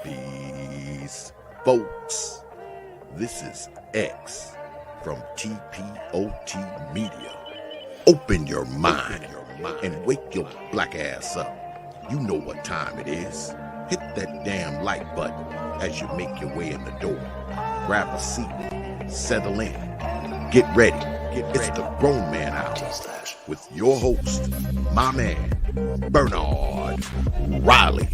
Peace, folks. This is X from TPOT Media. Open your mind and wake your black ass up. You know what time it is. Hit that damn like button as you make your way in the door. Grab a seat, settle in, get ready. It's the Grown Man Hour with your host, my man, Bernard Riley.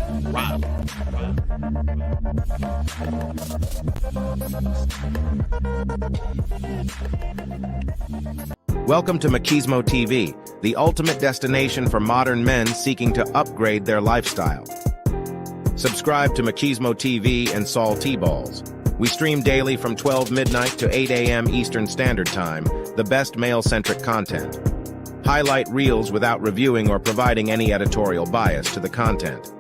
Welcome to Machismo TV, the ultimate destination for modern men seeking to upgrade their lifestyle. Subscribe to Machismo TV and Saul T-Balls. We stream daily from 12 midnight to 8 a.m. Eastern Standard Time, the best male-centric content. Highlight reels without reviewing or providing any editorial bias to the content.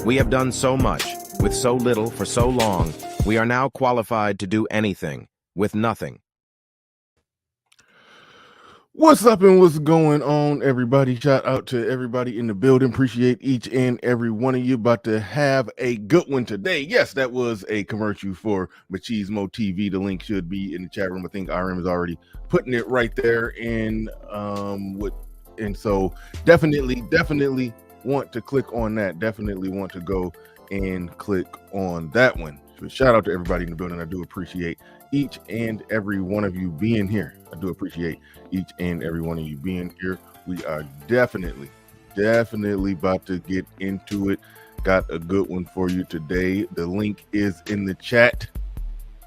We have done so much, with so little for so long, we are now qualified to do anything, with nothing. What's up and what's going on, everybody? Shout out to everybody in the building. Appreciate each and every one of you. About to have a good one today. Yes, that was a commercial for Machismo TV. The link should be in the chat room. I think RM is already putting it right there. And so definitely want to click on that. Definitely want to go and click on that one. So shout out to everybody in the building. I do appreciate each and every one of you being here. I do appreciate each and every one of you being here. We are definitely about to get into it. Got a good one for you today. The link is in the chat.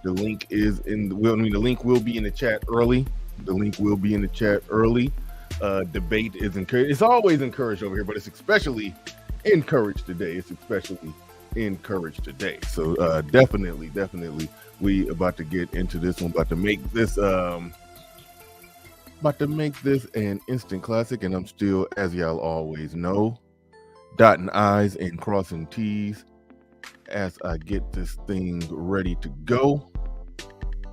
The link will be in the chat early. Debate is encouraged. It's always encouraged over here, but it's especially encouraged today. So definitely we about to get into this one, about to make this an instant classic. And I'm still, as y'all always know, dotting I's and crossing T's as I get this thing ready to go.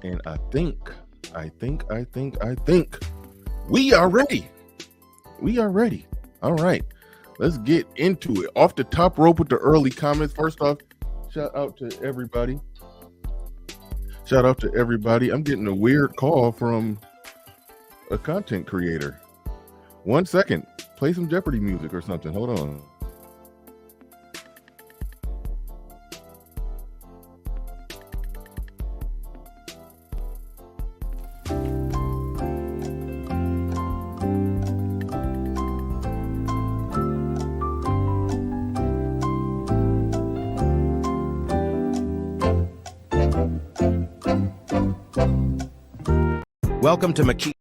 And I think we are ready. All right, let's get into it. Off the top rope with the early comments. First off, shout out to everybody. I'm getting a weird call from a content creator. 1 second. Play some Jeopardy music or something. Hold on. Welcome to Machismo.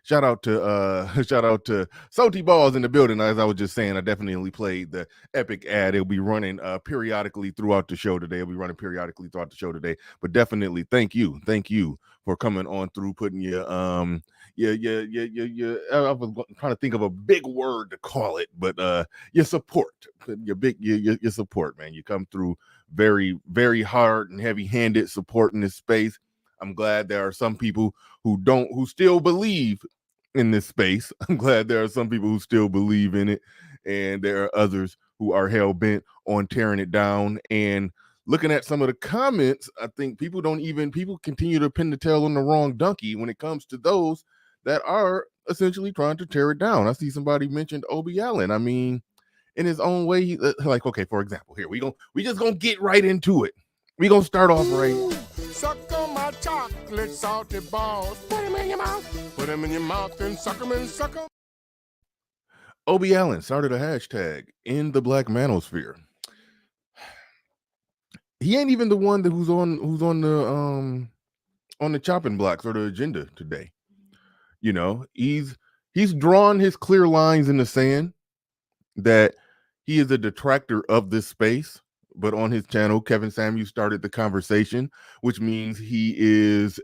shout out to shout out to Salty Balls in the building. As I was just saying, I definitely played the epic ad. It'll be running periodically throughout the show today. But definitely thank you for coming on through, putting your I was trying to think of a big word to call it, but your support, your support, man. You come through very, very hard and heavy-handed support in this space. I'm glad there are some people who still believe in this space. I'm glad there are some people who still believe in it, and there are others who are hell-bent on tearing it down. And looking at some of the comments, I think people continue to pin the tail on the wrong donkey when it comes to those that are essentially trying to tear it down. I see somebody mentioned Obie Allen. I mean, in his own way, like, okay, for example, here we just gonna get right into it. We gonna start off right. Suck on my chocolate salty balls. Put them in your mouth. Put them in your mouth and suck them and suck them. Obie Allen started a hashtag in the Black Manosphere. He ain't even the one who's on the chopping blocks or the agenda today. You know, he's drawn his clear lines in the sand that he is a detractor of this space. But on his channel, Kevin Samuels started the conversation, which means he is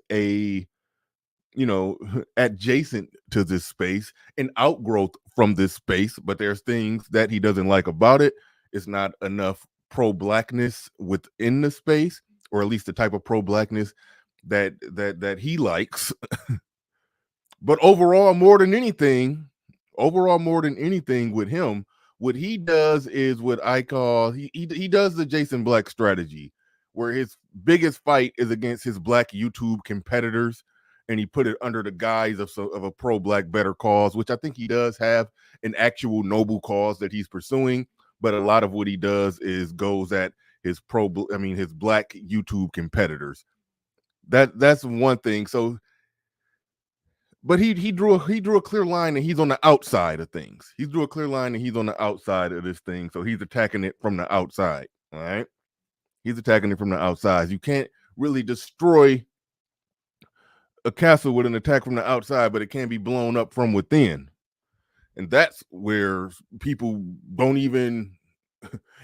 adjacent to this space, an outgrowth from this space. But there's things that he doesn't like about it. It's not enough pro-blackness within the space, or at least the type of pro-blackness that he likes. But overall, more than anything with him, what he does is what I call he does the Jason Black strategy, where his biggest fight is against his Black YouTube competitors, and he put it under the guise of a pro-Black better cause, which I think he does have an actual noble cause that he's pursuing. But a lot of what he does is goes at his his Black YouTube competitors. That's one thing. So. But he drew a clear line, and he's on the outside of things. He drew a clear line, and he's on the outside of this thing. So he's attacking it from the outside. All right, he's attacking it from the outside. You can't really destroy a castle with an attack from the outside, but it can be blown up from within. And that's where people don't even.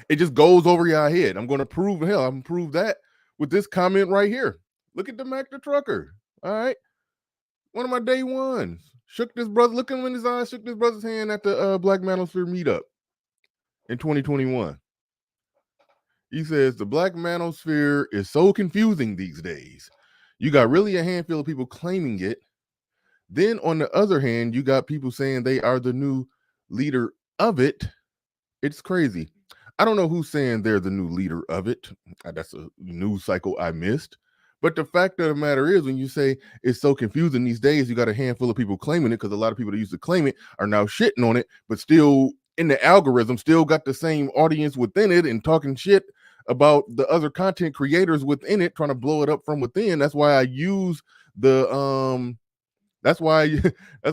It just goes over your head. I'm going to prove that with this comment right here. Look at the Mac the Trucker. All right. One of my day ones. Shook this brother, look him in his eyes, shook this brother's hand at the Black Manosphere meetup in 2021. He says, the Black Manosphere is so confusing these days. You got really a handful of people claiming it. Then on the other hand, you got people saying they are the new leader of it. It's crazy. I don't know who's saying they're the new leader of it. That's a news cycle I missed. But the fact of the matter is, when you say it's so confusing these days, you got a handful of people claiming it, because a lot of people that used to claim it are now shitting on it, but still in the algorithm, still got the same audience within it and talking shit about the other content creators within it, trying to blow it up from within. That's why I use the that's why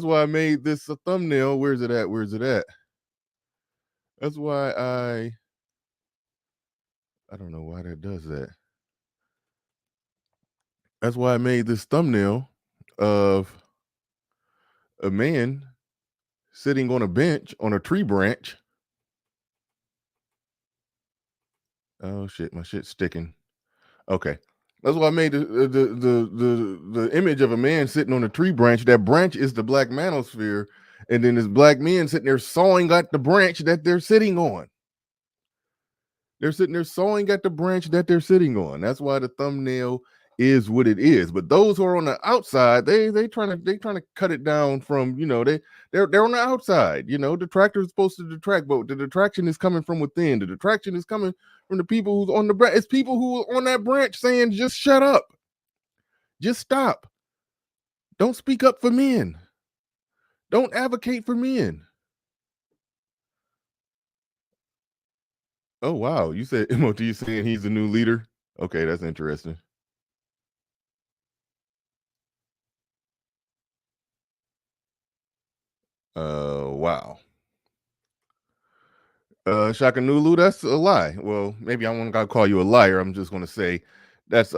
I made this a thumbnail. Where's it at? That's why I don't know why that does that. That's why I made this thumbnail of a man sitting on a bench on a tree branch. Oh shit, my shit's sticking. Okay. That's why I made the image of a man sitting on a tree branch. That branch is the Black Manosphere, and then this black men sitting there sawing at the branch that they're sitting on. They're sitting there sawing at the branch that they're sitting on. That's why the thumbnail is what it is. But those who are on the outside, they trying to cut it down from, they're on the outside. Detractors are supposed to detract, but the detraction is coming from within. The detraction is coming from the people who's on the branch. It's people who are on that branch saying, just shut up. Just stop. Don't speak up for men. Don't advocate for men. Oh, wow. You said MOT is saying he's the new leader? Okay, that's interesting. Wow. Shakanulu, that's a lie. Well, maybe I won't gotta call you a liar. I'm just gonna say that's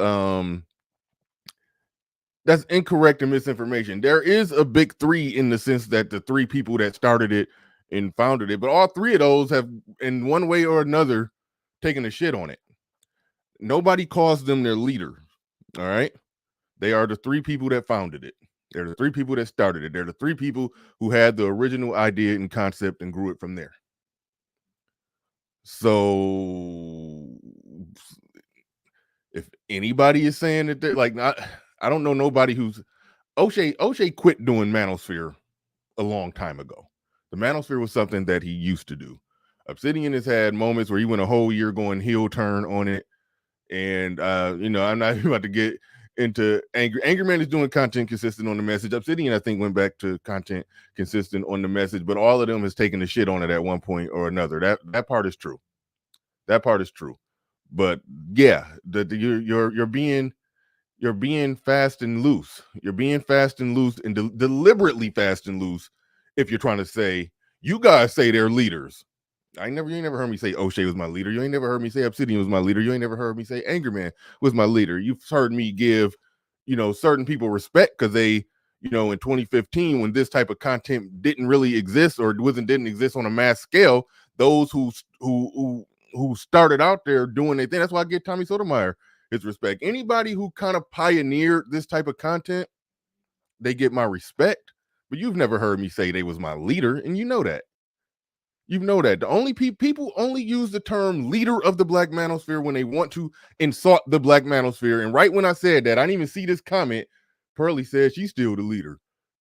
That's incorrect and misinformation. There is a big three in the sense that the three people that started it and founded it, but all three of those have, in one way or another, taken a shit on it. Nobody calls them their leader. All right. They are the three people that founded it. They're the three people that started it. They're the three people who had the original idea and concept and grew it from there. So if anybody is saying that they're like, not, I don't know nobody who's O'Shea quit doing Manosphere a long time ago. The Manosphere was something that he used to do. Obsidian has had moments where he went a whole year going heel turn on it. And I'm not about to get into Angry Man is doing content consistent on the message. Obsidian, I think, went back to content consistent on the message, but all of them has taken the shit on it at one point or another. That part is true. That part is true. But yeah, you're being fast and loose. You're being fast and loose and deliberately fast and loose if you're trying to say, you guys say they're leaders. You ain't never heard me say O'Shea was my leader. You ain't never heard me say Obsidian was my leader. You ain't never heard me say Angry Man was my leader. You've heard me give, certain people respect because they, in 2015, when this type of content didn't really exist or didn't exist on a mass scale, those who started out there doing their thing. That's why I give Tommy Sotomayor his respect. Anybody who kind of pioneered this type of content, they get my respect. But you've never heard me say they was my leader, and you know that. You know that. The only people only use the term leader of the Black Manosphere when they want to insult the Black Manosphere. And right when I said that, I didn't even see this comment. Pearly said she's still the leader.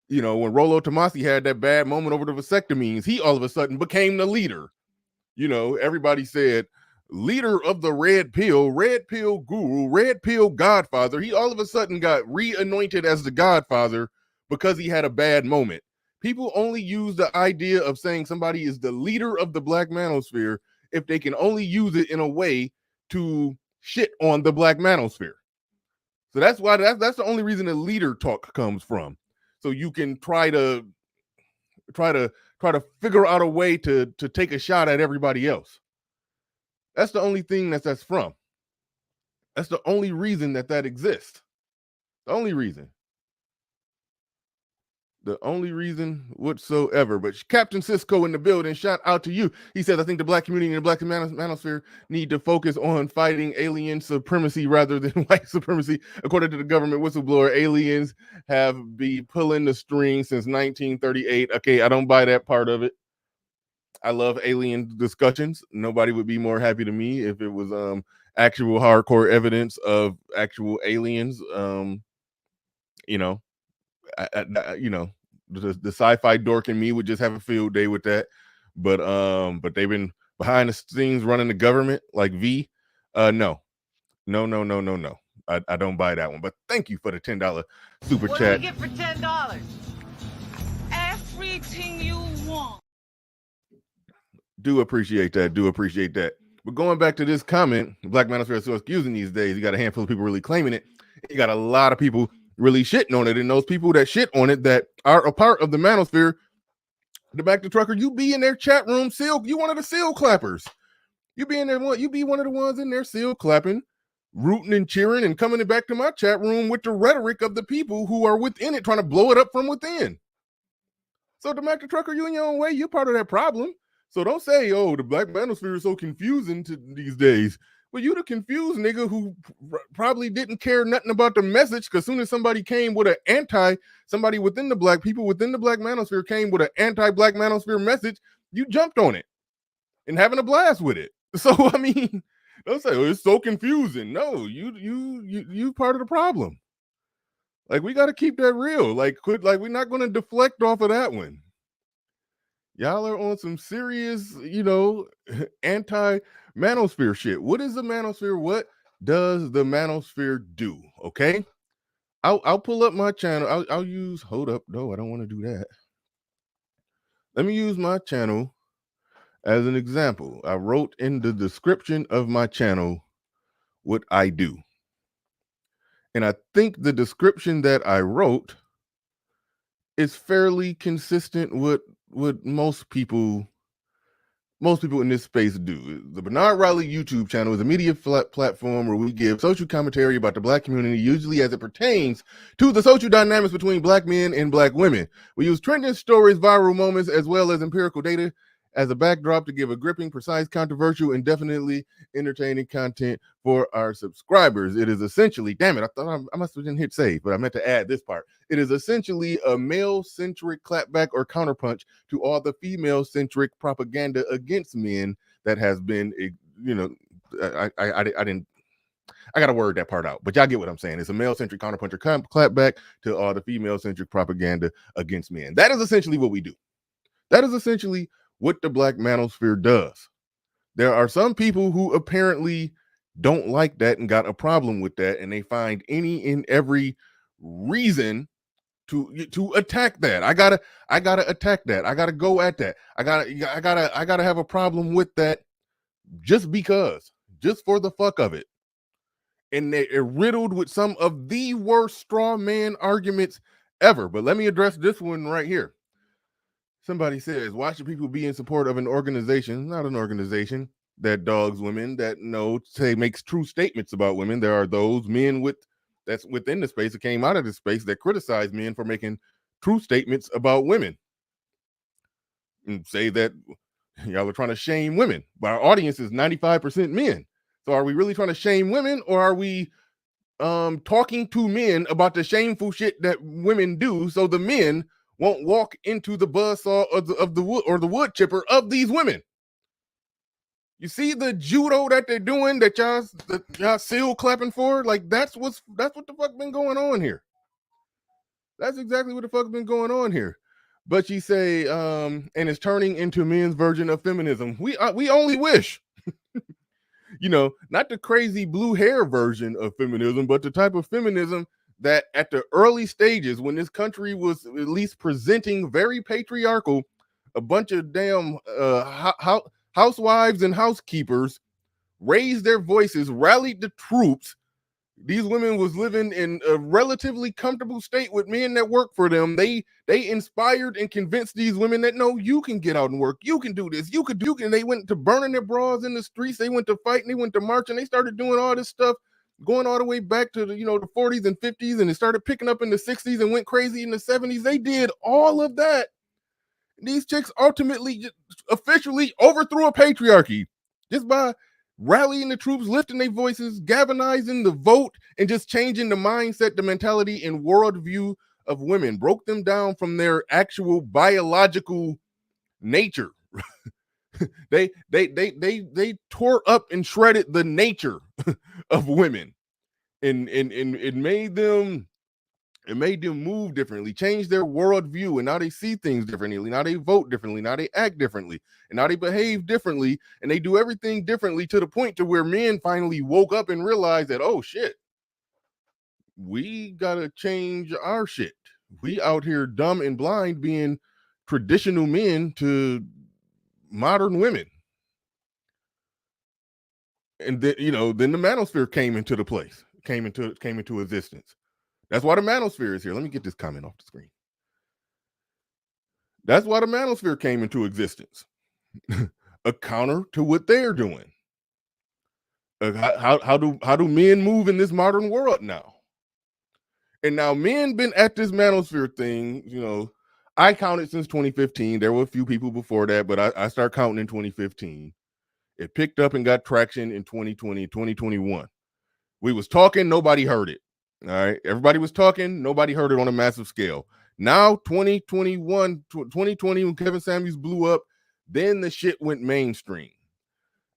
When Rollo Tomasi had that bad moment over the vasectomies, he all of a sudden became the leader. Everybody said leader of the red pill guru, red pill godfather. He all of a sudden got re-anointed as the godfather because he had a bad moment. People only use the idea of saying somebody is the leader of the Black Manosphere if they can only use it in a way to shit on the Black Manosphere. So that's why that's the only reason the leader talk comes from. So you can try to figure out a way to take a shot at everybody else. That's the only thing that's from. That's the only reason that exists. The only reason. The only reason whatsoever. But Captain Cisco in the building, shout out to you. He says, I think the Black community and the Black Manosphere need to focus on fighting alien supremacy rather than white supremacy. According to the government whistleblower, aliens have been pulling the string since 1938. Okay, I don't buy that part of it. I love alien discussions. Nobody would be more happy to me if it was actual hardcore evidence of actual aliens. The sci-fi dork in me would just have a field day with that. But they've been behind the scenes running the government like V. No. I don't buy that one. But thank you for the $10 super chat. What do you get for $10? Everything you want. Do appreciate that. But going back to this comment, Black Manosphere is so excusing these days. You got a handful of people really claiming it. You got a lot of people really shitting on it. And those people that shit on it that are a part of the Manosphere, the Back to Trucker, you be in their chat room, you one of the seal clappers. You be in there, you be one of the ones in there seal clapping, rooting and cheering and coming back to my chat room with the rhetoric of the people who are within it, trying to blow it up from within. So the Back to Trucker, you in your own way, you're part of that problem. So don't say, oh, the Black Manosphere is so confusing these days. Well, you the confused nigga who probably didn't care nothing about the message, because soon as somebody came with somebody within the Black people, within the Black Manosphere came with an anti-Black Manosphere message, you jumped on it and having a blast with it. So, I mean, don't say, oh, it's so confusing. No, you part of the problem. Like, we got to keep that real. Like, we're not going to deflect off of that one. Y'all are on some serious, anti-Manosphere shit. What is the Manosphere? What does the Manosphere do? Okay. I'll pull up my channel. I'll use, hold up. No, I don't want to do that. Let me use my channel as an example. I wrote in the description of my channel what I do. And I think the description that I wrote is fairly consistent with what most people most people in this space do. The Bernard Riley YouTube channel is a media platform where we give social commentary about the Black community, usually as it pertains to the social dynamics between Black men and Black women. We use trending stories, viral moments, as well as empirical data as a backdrop to give a gripping, precise, controversial, and definitely entertaining content for our subscribers. It is essentially, damn it, I thought I must have didn't hit save, but I meant to add this part. It is essentially a male-centric clapback or counterpunch to all the female-centric propaganda against men that has been, you know, I got to word that part out, but y'all get what I'm saying. It's a male-centric counterpunch or clapback to all the female-centric propaganda against men. That is essentially what we do. That is essentially what the Black Manosphere does. There are some people who apparently don't like that and got a problem with that, and they find any and every reason to attack that. I gotta attack that. I gotta go at that. I gotta have a problem with that just because, just for the fuck of it. And they're riddled with some of the worst straw man arguments ever. But let me address this one right here. Somebody says, why should people be in support of an organization, not an organization, that dogs women, that makes true statements about women? There are those men that's within the space that came out of the space that criticize men for making true statements about women and say that y'all are trying to shame women. But our audience is 95% men. So are we really trying to shame women, or are we talking to men about the shameful shit that women do so the men won't walk into the buzzsaw of the wood or the wood chipper of these women? You see the judo that they're doing that y'all still clapping for? Like that's what the fuck been going on here. That's exactly what the fuck been going on here. But you say, and it's turning into men's version of feminism. We only wish. You know, not the crazy blue hair version of feminism, but the type of feminism that at the early stages, when this country was at least presenting very patriarchal, a bunch of damn housewives and housekeepers raised their voices, rallied the troops. These women was living in a relatively comfortable state with men that work for them. They inspired and convinced these women that, no, you can get out and work. You can do this. You could do it. And they went to burning their bras in the streets. They went to fighting. They went to marching. They started doing all this stuff, going all the way back to the 40s and 50s, and it started picking up in the 60s and went crazy in the 70s. They did all of that. These chicks ultimately officially overthrew a patriarchy just by rallying the troops, lifting their voices, galvanizing the vote, and just changing the mindset, the mentality, and worldview of women. Broke them down from their actual biological nature. They tore up and shredded the nature of women, and it made them move differently, change their worldview, and now they see things differently. Now they vote differently. Now they act differently, and now they behave differently, and they do everything differently to the point to where men finally woke up and realized that, oh shit, we gotta change our shit. We out here dumb and blind being traditional men to modern women. And then, then the manosphere came into existence. That's why the manosphere is here. Let me get this comment off the screen. That's why the manosphere came into existence. A counter to what they're doing. How do men move in this modern world now? And now men been at this manosphere thing, I counted since 2015. There were a few people before that, but I started counting in 2015. It picked up and got traction in 2020, 2021. We was talking, nobody heard it. All right. Everybody was talking. Nobody heard it on a massive scale. Now, 2020, when Kevin Samuels blew up, then the shit went mainstream.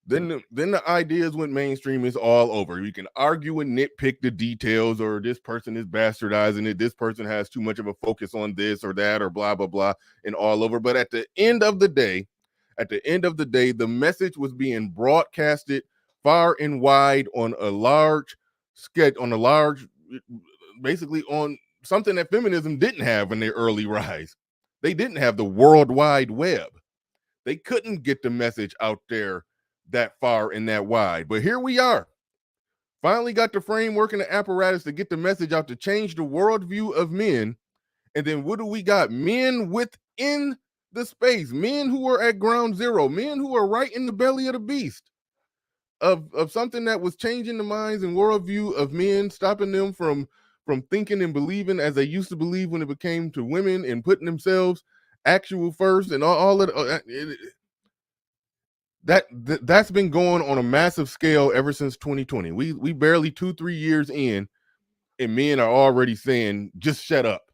Then the ideas went mainstream. It's all over. You can argue and nitpick the details, or this person is bastardizing it. This person has too much of a focus on this or that, or blah, blah, blah, and all over. But at the end of the day, the message was being broadcasted far and wide on a large basically on something that feminism didn't have in their early rise. They didn't have the World Wide Web. They couldn't get the message out there that far and that wide. But here we are. Finally got the framework and the apparatus to get the message out, to change the worldview of men. And then what do we got? Men within the space, men who are at ground zero, men who are right in the belly of the beast of something that was changing the minds and worldview of men, stopping them from thinking and believing as they used to believe when it became to women and putting themselves actual first and all of that's been going on a massive scale ever since 2020. We barely 2-3 years in, and men are already saying, just shut up.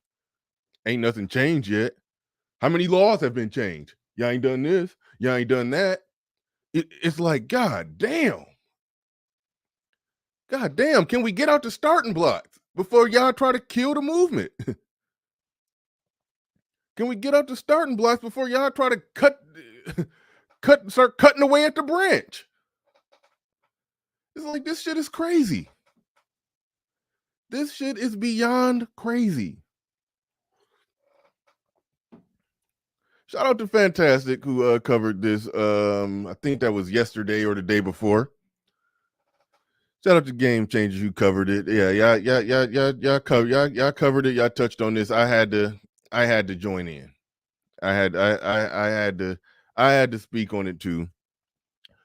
Ain't nothing changed yet. How many laws have been changed? Y'all ain't done this. Y'all ain't done that. It's like, God damn. God damn, can we get out the starting blocks before y'all try to kill the movement? Can we get out the starting blocks before y'all try to start cutting away at the branch? It's like, this shit is crazy. This shit is beyond crazy. Shout out to Fantastic who covered this. I think that was yesterday or the day before. Shout out to Game Changers who covered it. Yeah, y'all covered it. Y'all touched on this. I had to join in. I had to speak on it too,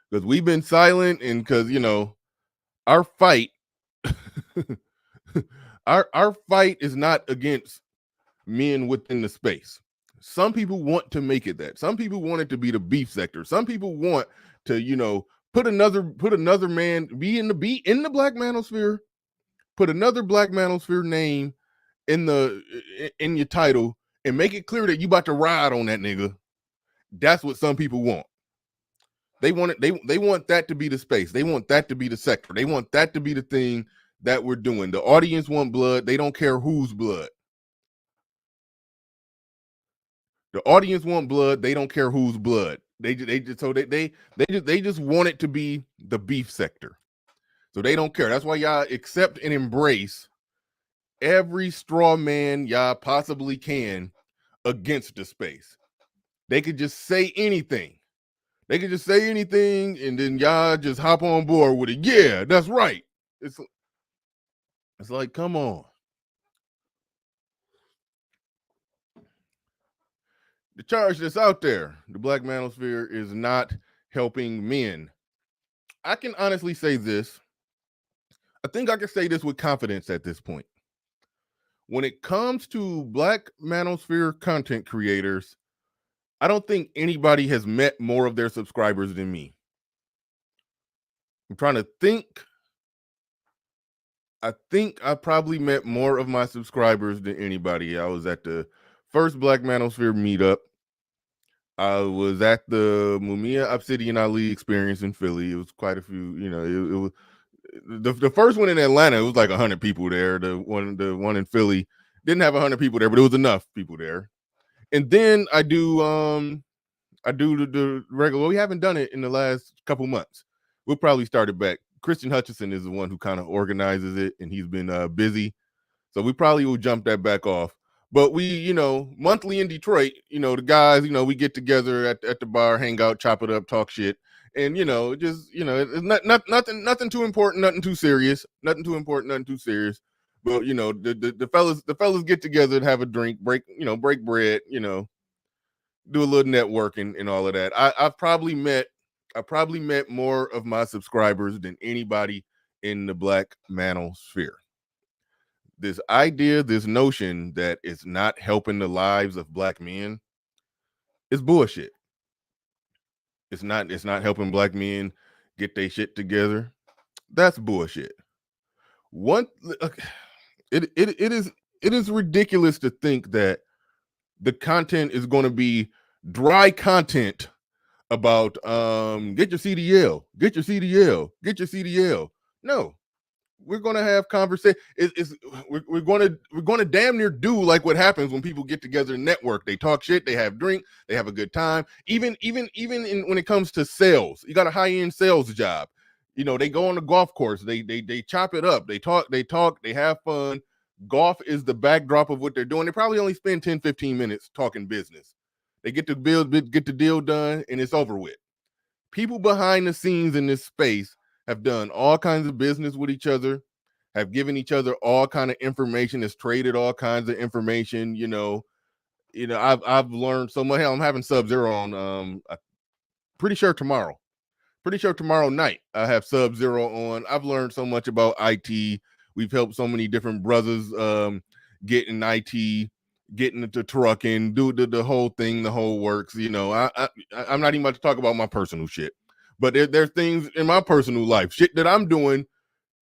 because we've been silent, and because our fight, our fight is not against men within the space. Some people want to make it that. Some people want it to be the beef sector. Some people want to, put another man be in the black manosphere, put another black manosphere name in your title, and make it clear that you about to ride on that nigga. That's what some people want. They want it. They want that to be the space. They want that to be the sector. They want that to be the thing that we're doing. The audience want blood. They don't care whose blood. The audience want blood. They don't care whose blood. They just want it to be the beef sector. So they don't care. That's why y'all accept and embrace every straw man y'all possibly can against the space. They could just say anything. They could just say anything, and then y'all just hop on board with it. Yeah, that's right. It's like, come on. The charge that's out there, the black manosphere is not helping men. I can honestly say this. I think I can say this with confidence at this point. When it comes to black manosphere content creators, I don't think anybody has met more of their subscribers than me. I'm trying to think. I think I probably met more of my subscribers than anybody. I was at the first Black Manosphere meetup. I was at the Mumia Obsidian Ali experience in Philly. It was quite a few, it was the first one in Atlanta. It was like 100 people there. The one in Philly didn't have 100 people there, but it was enough people there. And then I do the regular. Well, we haven't done it in the last couple months. We'll probably start it back. Christian Hutchison is the one who kind of organizes it, and he's been busy. So we probably will jump that back off. But we, monthly in Detroit, the guys, we get together at the bar, hang out, chop it up, talk shit. And, it's nothing too important, nothing too serious, nothing too important, nothing too serious. But, the fellas get together and have a drink, break bread, do a little networking and all of that. I probably met more of my subscribers than anybody in the black manosphere. This idea, this notion that it's not helping the lives of black men is bullshit. It's not helping black men get their shit together. That's bullshit. It is ridiculous to think that the content is going to be dry content about get your CDL, get your CDL, get your CDL. No, we're going to have conversation. We're going to damn near do like what happens when people get together and network. They talk shit, they have drink, they have a good time. Even when it comes to sales, you got a high-end sales job. They go on the golf course, they chop it up, they talk, they have fun. Golf is the backdrop of what they're doing. They probably only spend 10-15 minutes talking business. They get the deal done, and it's over with. People behind the scenes in this space have done all kinds of business with each other, have given each other all kind of information, has traded all kinds of information, I've learned so much. Hell, I'm having Sub-Zero on. I'm pretty sure tomorrow night I have Sub-Zero on. I've learned so much about IT. We've helped so many different brothers get in IT, getting into trucking, do the whole thing, the whole works. I'm not even about to talk about my personal shit, but there's things in my personal life, shit that I'm doing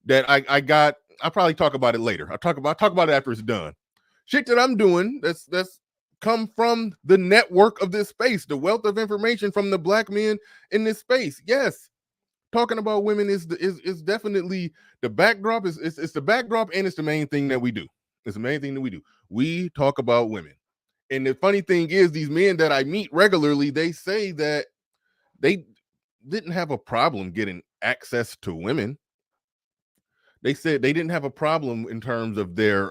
that I got. I'll probably talk about it later. I'll talk about it after it's done. Shit that I'm doing that's come from the network of this space, the wealth of information from the black men in this space. Yes, talking about women is definitely the backdrop. It's the backdrop, and it's the main thing that we do. It's the main thing that we do. We talk about women. And the funny thing is, these men that I meet regularly, they say that they didn't have a problem getting access to women. They said they didn't have a problem in terms of their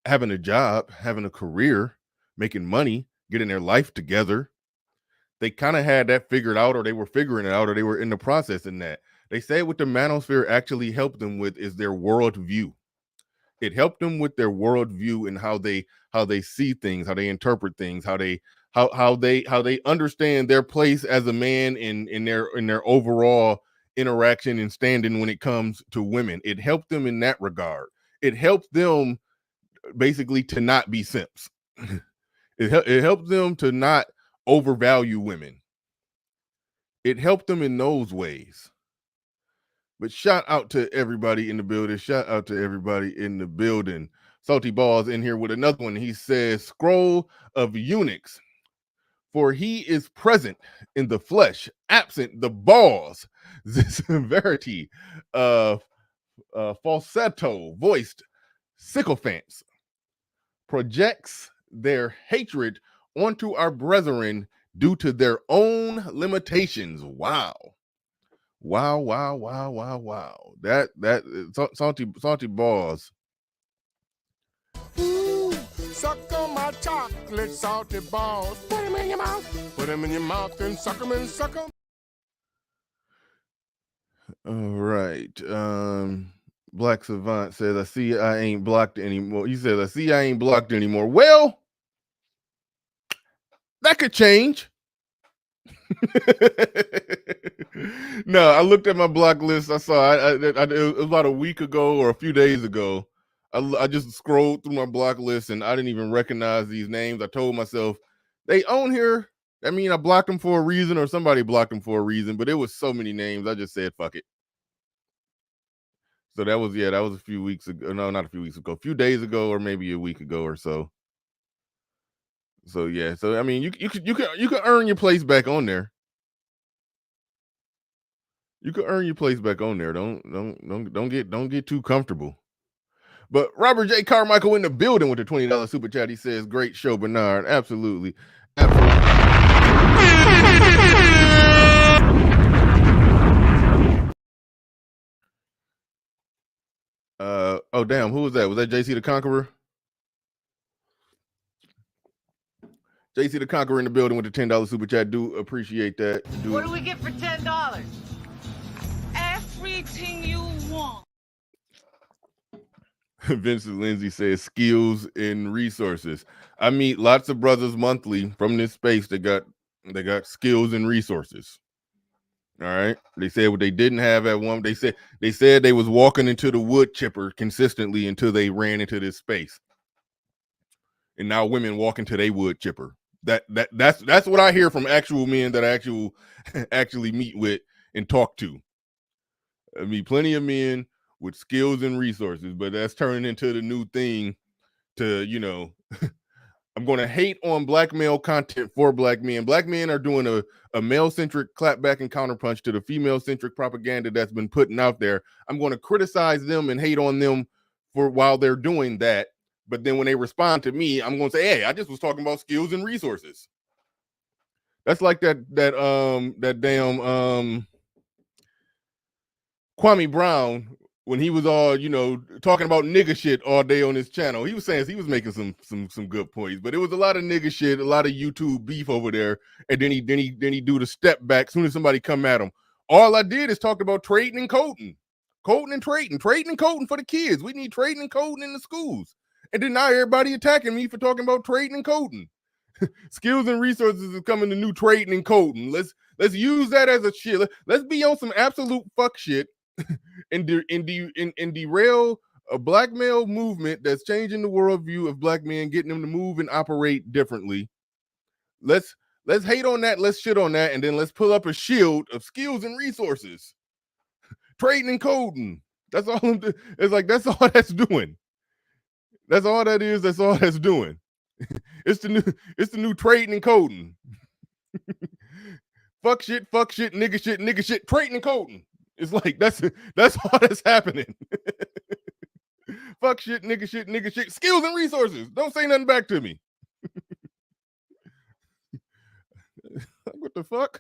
having a job, having a career, making money, getting their life together. They kind of had that figured out, or they were figuring it out, or they were in the process in that. They say what the Manosphere actually helped them with is their worldview. It helped them with their worldview and how they see things, how they interpret things, how they understand their place as a man in their overall interaction and standing when it comes to women. It helped them in that regard. It helped them basically to not be simps. It helped them to not overvalue women. It helped them in those ways. But shout out to everybody in the building. Shout out to everybody in the building. Salty Balls in here with another one. He says, scroll of eunuchs. For he is present in the flesh, absent the balls. This verity, falsetto, voiced sycophants, projects their hatred onto our brethren due to their own limitations. Wow. That salty balls. Ooh, suck on my chocolate salty balls. Put them in your mouth. Put them in your mouth and suck them and suck them. All right. Black Savant says, I see I ain't blocked anymore. He says, I see I ain't blocked anymore. Well, that could change. No, I looked at my block list. I saw it was about a week ago or a few days ago. I just scrolled through my block list and I didn't even recognize these names. I told myself they own here. I mean, I blocked them for a reason, or somebody blocked them for a reason, but it was so many names. I just said, fuck it. So that was a few weeks ago. No, not a few weeks ago, a few days ago, or maybe a week ago or so. So yeah. So I mean, you can earn your place back on there. You can earn your place back on there. Don't get too comfortable. But Robert J. Carmichael in the building with the $20 super chat. He says, great show, Bernard. Absolutely. Oh damn, who was that? Was that JC the Conqueror? JC the Conqueror in the building with the $10 super chat. Do appreciate that. What do we get for $10? Everything you want. Vincent Lindsay says skills and resources. I meet lots of brothers monthly from this space that got skills and resources. All right. They said what they didn't have at one. They said they was walking into the wood chipper consistently until they ran into this space. And now women walk into their wood chipper. That's what I hear from actual men that I actually meet with and talk to. I mean, plenty of men with skills and resources, but that's turning into the new thing to, I'm going to hate on black male content for black men. Black men are doing a male-centric clapback and counterpunch to the female-centric propaganda that's been putting out there. I'm going to criticize them and hate on them for while they're doing that. But then when they respond to me, I'm going to say, hey, I just was talking about skills and resources. That's like that damn Kwame Brown, when he was all, talking about nigga shit all day on his channel. He was saying he was making some good points, but it was a lot of nigga shit, a lot of YouTube beef over there. And then he do the step back as soon as somebody come at him. All I did is talk about trading and coding and trading and coding for the kids. We need trading and coding in the schools. And then now everybody attacking me for talking about trading and coding. Skills and resources is coming to new trading and coding. Let's use that as a shit. Let's be on some absolute fuck shit and derail a black male movement that's changing the worldview of black men, getting them to move and operate differently. Let's hate on that, let's shit on that, and then let's pull up a shield of skills and resources. Trading and coding. That's all it's like, that's all that's doing. That's all that is, that's all that's doing. It's the new trading and coding. fuck shit, nigga shit, trading and coding. It's like that's all that's happening. Fuck shit, nigga shit, skills and resources. Don't say nothing back to me. What the fuck?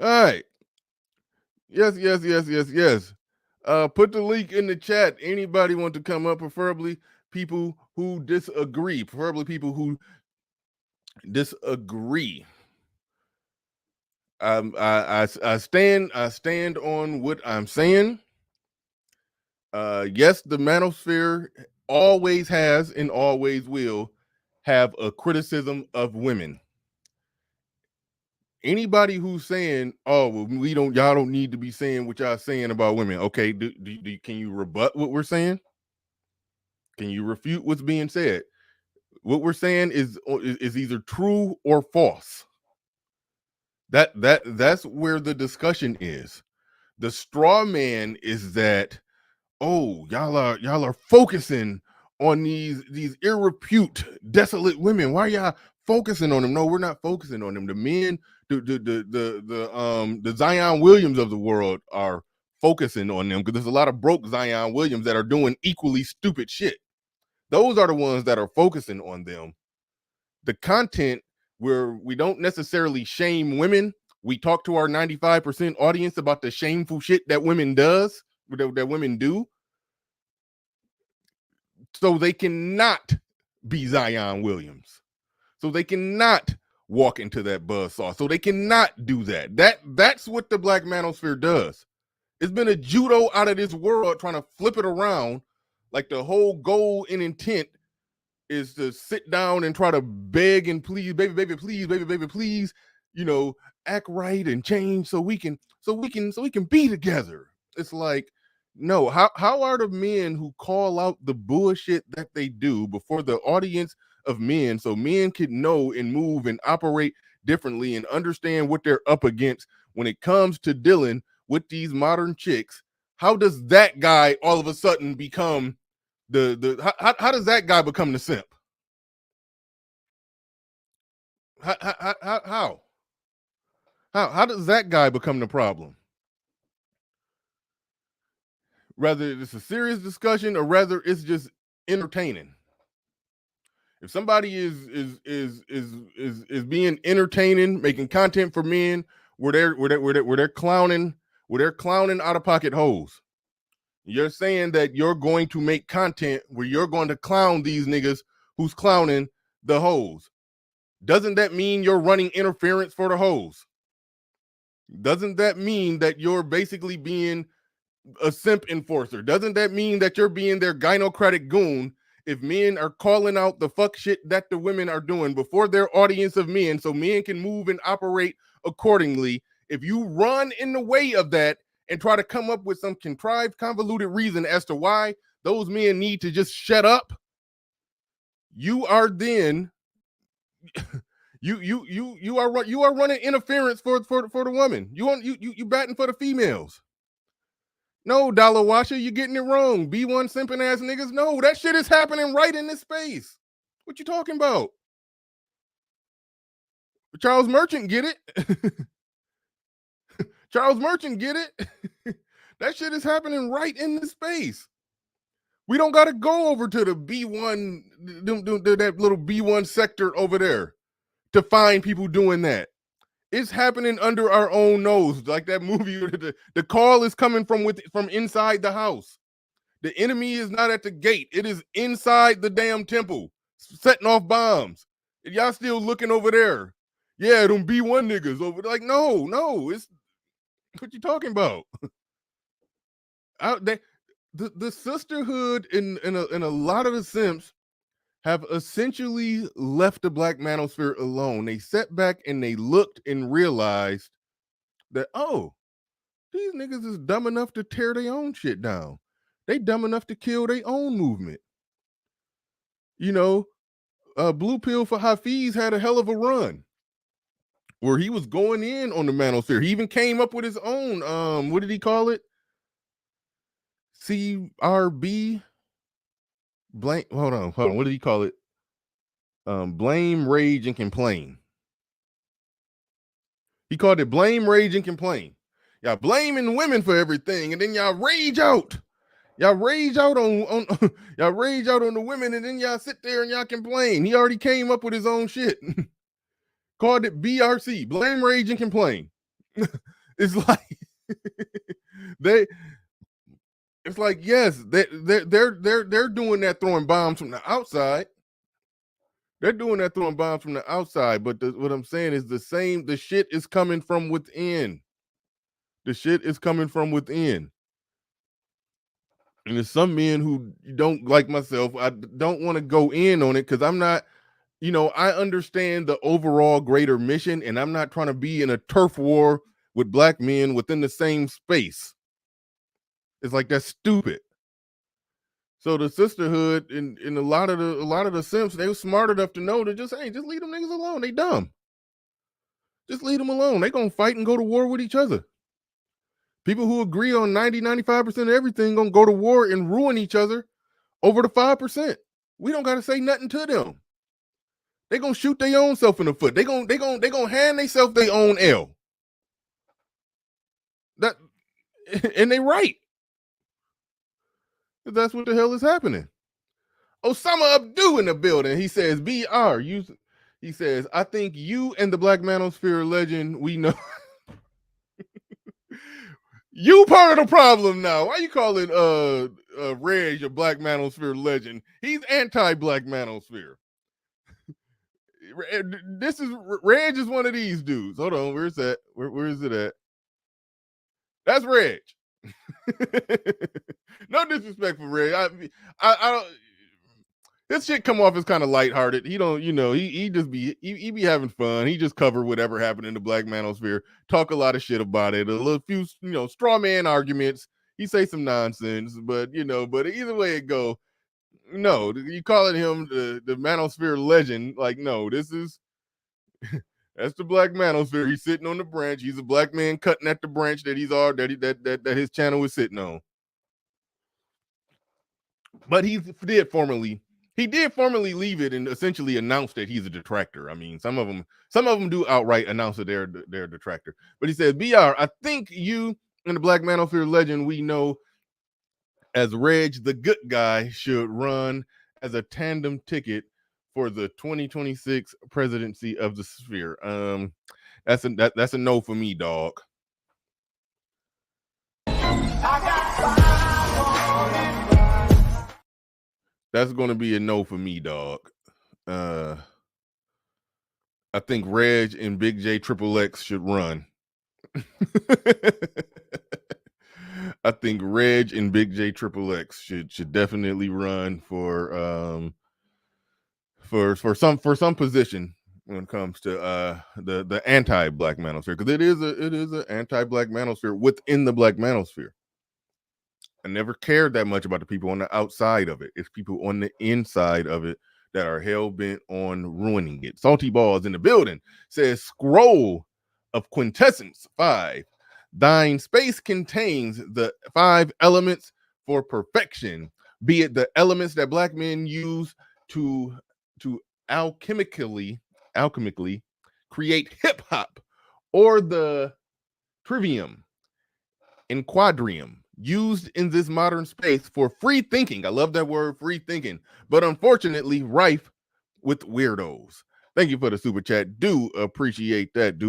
All right. Yes. Put the link in the chat. Anybody want to come up, preferably people who disagree. I stand on what I'm saying. Yes, the Manosphere always has and always will have a criticism of women. Anybody who's saying, "Oh, well, y'all don't need to be saying what y'all saying about women." Okay, can you rebut what we're saying? Can you refute what's being said? What we're saying is either true or false. That's where the discussion is. The straw man is that, oh, y'all are focusing on these irrepute, desolate women. Why are y'all focusing on them? No, we're not focusing on them. The men, the Zion Williams of the world are focusing on them, because there's a lot of broke Zion Williams that are doing equally stupid shit. Those are the ones that are focusing on them. The content where we don't necessarily shame women, we talk to our 95% audience about the shameful shit that women do, so they cannot be Zion Williams, so they cannot walk into that buzzsaw, so they cannot do that. That's what the Black Manosphere does. It's been a judo out of this world trying to flip it around, like the whole goal and intent is to sit down and try to beg and please, baby, please, act right and change so we can be together. It's like, no, how are the men who call out the bullshit that they do before the audience of men, so men can know and move and operate differently and understand what they're up against when it comes to dealing with these modern chicks? How does that guy all of a sudden become how does that guy become the simp? How does that guy become the problem? Rather it's a serious discussion or rather it's just entertaining. If somebody is being entertaining, making content for men where they're clowning out of pocket hoes, you're saying that you're going to make content where you're going to clown these niggas who's clowning the hoes. Doesn't that mean you're running interference for the hoes? Doesn't that mean that you're basically being a simp enforcer? Doesn't that mean that you're being their gynocratic goon if men are calling out the fuck shit that the women are doing before their audience of men so men can move and operate accordingly? If you run in the way of that and try to come up with some contrived, convoluted reason as to why those men need to just shut up, you are then you are running interference for the woman. You batting for the females. No, Dollar Washer, you're getting it wrong. B1 simping ass niggas. No, that shit is happening right in this space. What you talking about? Charles Merchant get it. Charles Merchant get it. That shit is happening right in this space. We don't got to go over to the B1, that little B1 sector over there to find people doing that. It's happening under our own nose, like that movie. The call is coming from inside the house. The enemy is not at the gate. It is inside the damn temple, setting off bombs. And y'all still looking over there. Yeah, them B1 niggas over there. Like, no, it's what you talking about? The sisterhood in a lot of the simps have essentially left the black manosphere alone. They sat back and they looked and realized that, oh, these niggas is dumb enough to tear their own shit down. They dumb enough to kill their own movement. You know, Blue Pill for Hafiz had a hell of a run where he was going in on the manosphere. He even came up with his own, what did he call it? CRB blank. Hold on. What did he call it? Blame, rage, and complain. He called it blame, rage, and complain. Y'all blaming women for everything, and then y'all rage out. Y'all rage out on y'all rage out on the women, and then y'all sit there and y'all complain. He already came up with his own shit. Called it BRC, blame, rage, and complain. It's like it's like, yes, they're doing that, throwing bombs from the outside. They're doing that, throwing bombs from the outside, but what I'm saying is the shit is coming from within. The shit is coming from within. And there's some men who don't, like myself, I don't want to go in on it because I'm not, I understand the overall greater mission, and I'm not trying to be in a turf war with black men within the same space. It's like, that's stupid. So the sisterhood and a lot of the simps, they were smart enough to know to just leave them niggas alone. They dumb. Just leave them alone. They gonna fight and go to war with each other. People who agree on 90-95% of everything gonna go to war and ruin each other over the 5%. We don't gotta say nothing to them. They gonna shoot their own self in the foot. They gonna hand themselves their own L. And they right. That's what the hell is happening. Osama Abdu in the building. He says, BR, he says, I think you and the Black Manosphere legend, we know. You part of the problem now. Why you calling Reg a Black Manosphere legend? He's anti-Black Manosphere. Reg is one of these dudes. Hold on, where's that? Where is it at? That's Reg. No disrespect for Reg. I don't. This shit come off as kind of lighthearted. He don't, he just be having fun. He just cover whatever happened in the Black Manosphere, talk a lot of shit about it, a little few, straw man arguments. He say some nonsense, but either way it go, no, you calling him the Manosphere legend? Like, no, this is that's the Black Manosphere. He's sitting on the branch. He's a black man cutting at the branch that that his channel is sitting on. But he did formally leave it and essentially announce that he's a detractor. I mean, some of them do outright announce that they're a detractor. But he said, BR, I think you and the Black Manosphere legend we know as Reg the good guy should run as a tandem ticket for the 2026 presidency of the sphere. That's a no for me, dog. That's going to be a no for me, dog. I think Reg and Big J Triple X should run. I think Reg and Big J Triple X should definitely run for some position when it comes to the anti-Black Manosphere, because it is an anti-Black Manosphere within the Black Manosphere. I never cared that much about the people on the outside of it. It's people on the inside of it that are hell-bent on ruining it. Salty Balls in the building says, scroll of quintessence 5. Thine space contains the 5 elements for perfection, be it the elements that black men use to alchemically create hip-hop, or the trivium and quadrium used in this modern space for free thinking. I love that word, free thinking, but unfortunately rife with weirdos. Thank you for the super chat. Do appreciate that.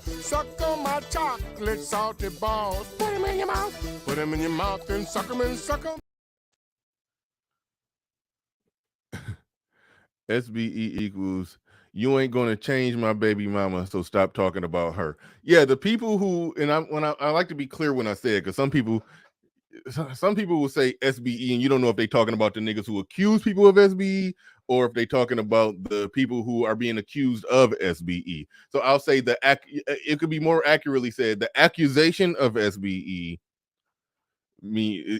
Suck on my chocolate salty balls. Put them in your mouth. Put them in your mouth and suck them and suck them. SBE equals You ain't gonna change my baby mama, so stop talking about her. Yeah, the people who, and I like to be clear when I say it, because some people will say SBE, and you don't know if they're talking about the niggas who accuse people of SBE, or if they're talking about the people who are being accused of SBE. So I'll say it could be more accurately said, the accusation of SBE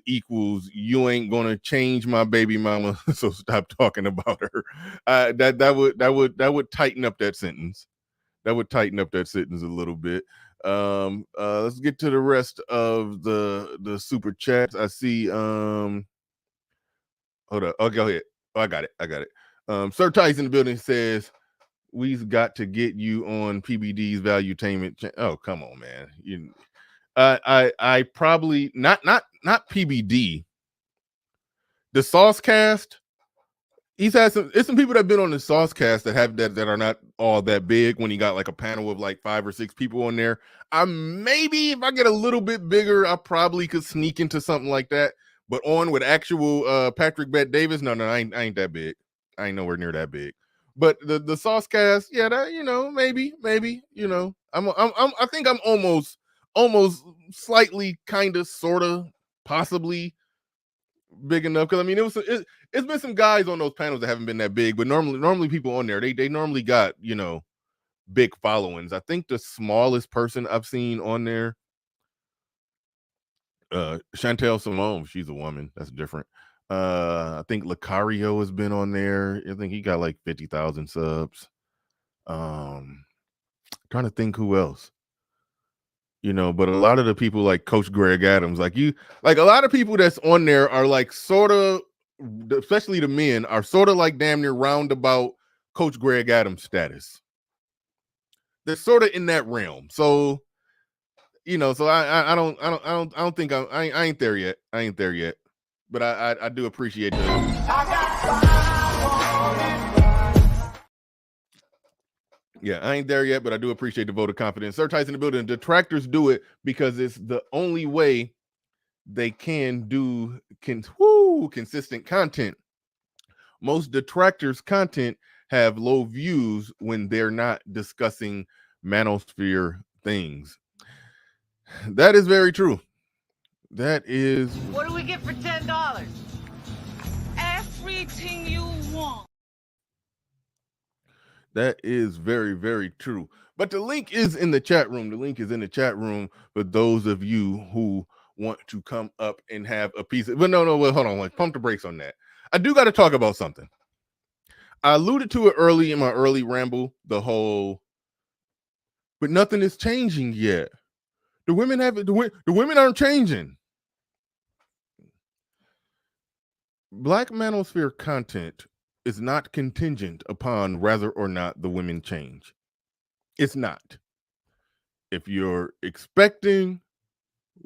equals you ain't gonna change my baby mama, so stop talking about her. That would tighten up that sentence. That would tighten up that sentence a little bit. Let's get to the rest of the super chats. I see. Hold up. Oh, go ahead. Oh, I got it. Sir Tice in the building says we've got to get you on PBD's valuetainment. Oh, come on, man. I probably not PBD. The Saucecast. He's had some people that have been on the Saucecast that are not all that big when he got like a panel of like 5 or 6 people on there. Maybe if I get a little bit bigger, I probably could sneak into something like that. But on with actual Patrick Bet Davis, no, I ain't that big. I ain't nowhere near that big. But the Saucecast, yeah, that maybe, I think I'm almost slightly, kind of, sort of, possibly big enough, because I mean it's been some guys on those panels that haven't been that big, but normally people on there they normally got big followings. I think the smallest person I've seen on there, Chantel Simone, she's a woman, that's different. I think Lucario has been on there. I think he got like 50,000 subs. Trying to think who else. But a lot of the people like Coach Greg Adams, like a lot of people that's on there are like sort of, especially the men, are sort of like damn near roundabout Coach Greg Adams status. They're sort of in that realm. So, so I don't think I ain't there yet. I ain't there yet. But I do appreciate Yeah, I ain't there yet, but I do appreciate the vote of confidence. Sir Tyson in the building. Detractors do it because it's the only way they can do consistent content. Most detractors' content have low views when they're not discussing manosphere things. That is very true. That is. What do we get for $10? Everything you want. That is very, very true. But the link is in the chat room. The link is in the chat room for those of you who want to come up and have a piece of. But no, hold on. Like, pump the brakes on that. I do got to talk about something. I alluded to it early in my early ramble, the whole, but nothing is changing yet. The women aren't changing. Black Manosphere content is not contingent upon whether or not the women change. It's not. If you're expecting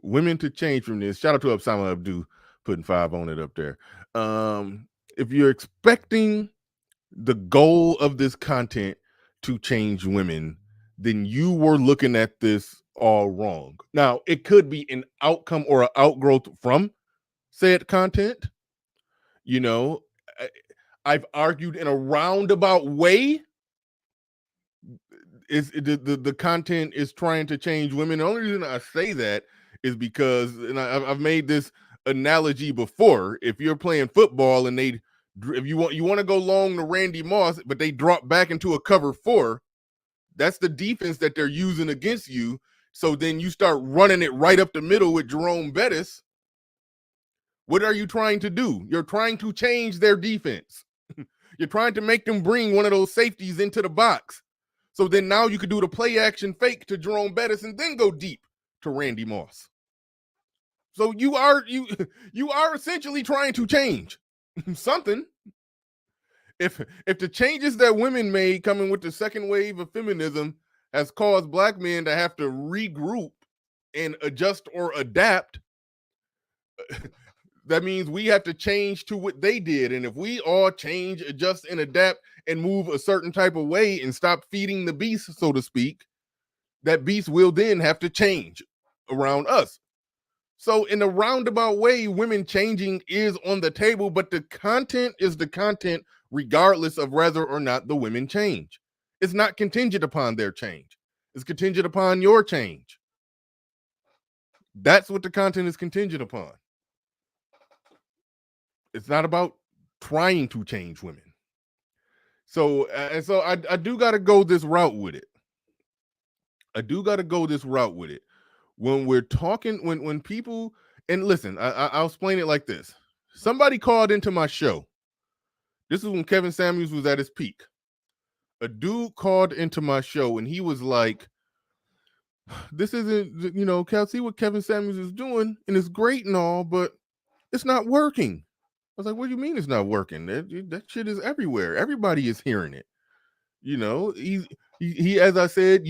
women to change from this, shout out to Absama Abdu putting 5 on it up there. If you're expecting the goal of this content to change women, then you were looking at this all wrong. Now, it could be an outcome or an outgrowth from said content. I've argued in a roundabout way is the content is trying to change women. The only reason I say that is because, and I've made this analogy before. If you're playing football and if you want to go long to Randy Moss, but they drop back into a cover 4, that's the defense that they're using against you. So then you start running it right up the middle with Jerome Bettis. What are you trying to do? You're trying to change their defense. You're trying to make them bring one of those safeties into the box. So then now you could do the play action fake to Jerome Bettis and then go deep to Randy Moss. So you are essentially trying to change something. If the changes that women made coming with the second wave of feminism has caused black men to have to regroup and adjust or adapt, that means we have to change to what they did. And if we all change, adjust, and adapt and move a certain type of way and stop feeding the beast, so to speak, that beast will then have to change around us. So in a roundabout way, women changing is on the table, but the content is the content regardless of whether or not the women change. It's not contingent upon their change. It's contingent upon your change. That's what the content is contingent upon. It's not about trying to change women. So, I do got to go this route with it. When we're talking, when people, and listen, I'll explain it like this. Somebody called into my show. This is when Kevin Samuels was at his peak. A dude called into my show and he was like, this isn't, Cal, see what Kevin Samuels is doing, and it's great and all, but it's not working. I was like, what do you mean it's not working? That shit is everywhere. Everybody is hearing it. He, as I said,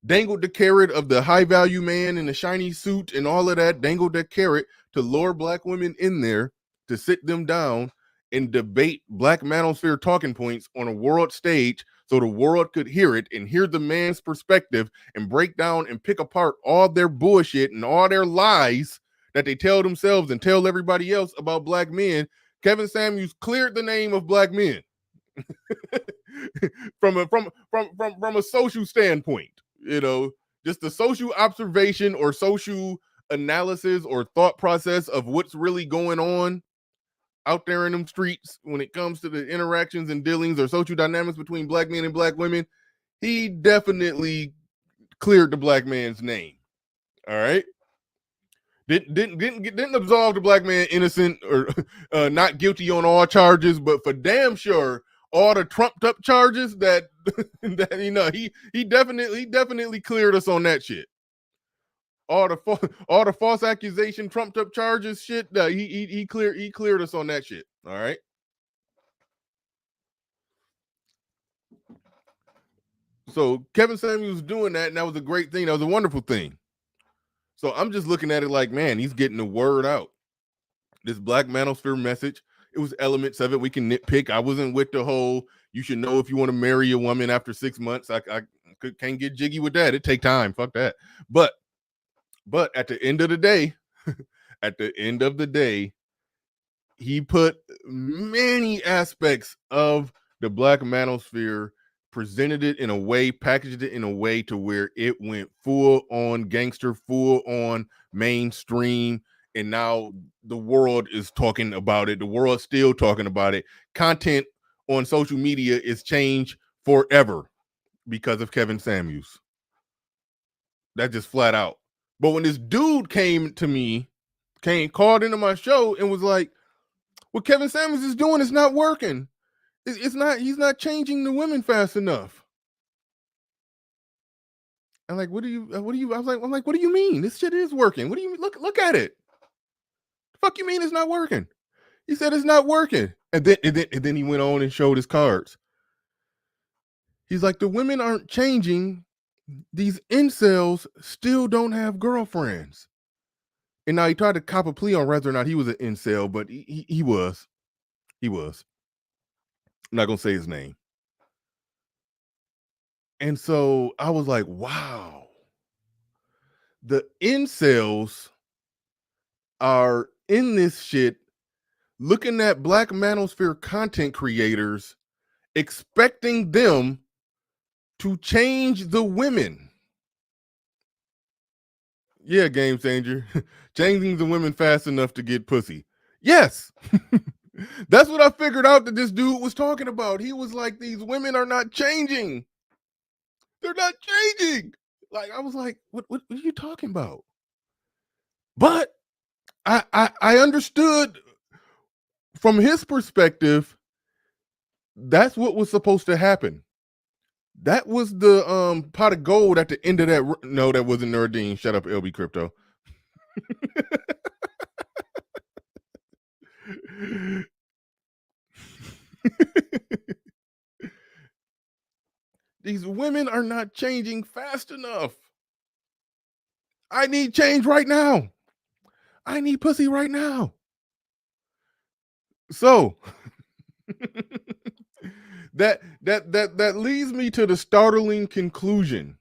dangled the carrot of the high value man in the shiny suit and all of that, dangled that carrot to lure black women in there to sit them down and debate Black Manosphere talking points on a world stage so the world could hear it and hear the man's perspective and break down and pick apart all their bullshit and all their lies that they tell themselves and tell everybody else about black men. Kevin Samuels cleared the name of black men from a social standpoint, just the social observation or social analysis or thought process of what's really going on out there in them streets when it comes to the interactions and dealings or social dynamics between black men and black women. He definitely cleared the black man's name. All right. Didn't absolve the black man innocent or not guilty on all charges, but for damn sure all the trumped up charges that he definitely cleared us on that shit. All the false accusation, trumped up charges, shit. He cleared us on that shit. All right. So Kevin Samuels doing that, and that was a great thing. That was a wonderful thing. So I'm just looking at it like, man, he's getting the word out. This Black Manosphere message, it was elements of it. We can nitpick. I wasn't with the whole, you should know if you want to marry a woman after 6 months. I can't get jiggy with that. It take time. Fuck that. But at the end of the day, he put many aspects of the Black Manosphere, presented it in a way, packaged it in a way to where it went full on gangster, full on mainstream, and now the world is talking about it. The world's still talking about it. Content on social media is changed forever because of Kevin Samuels. That's just flat out. But when this dude called into my show and was like, what Kevin Samuels is doing is not working. He's not changing the women fast enough. I'm like, what do you, I'm like, what do you mean? This shit is working. What do you mean? Look at it. The fuck you mean it's not working? He said it's not working. And then he went on and showed his cards. He's like, the women aren't changing. These incels still don't have girlfriends. And now he tried to cop a plea on whether or not he was an incel, but he was. He was. I'm not going to say his name. And so I was like, wow. The incels are in this shit looking at Black Manosphere content creators, expecting them to change the women. Yeah, Game Changer. Changing the women fast enough to get pussy. Yes. That's what I figured out that this dude was talking about. He was like, these women are not changing. They're not changing. Like, I was like, what are you talking about? But I understood from his perspective, that's what was supposed to happen. That was the pot of gold at the end of that. No, that wasn't Nerdine. Shut up, LB Crypto. These women are not changing fast enough. I need change right now. I need pussy right now. So that leads me to the startling conclusion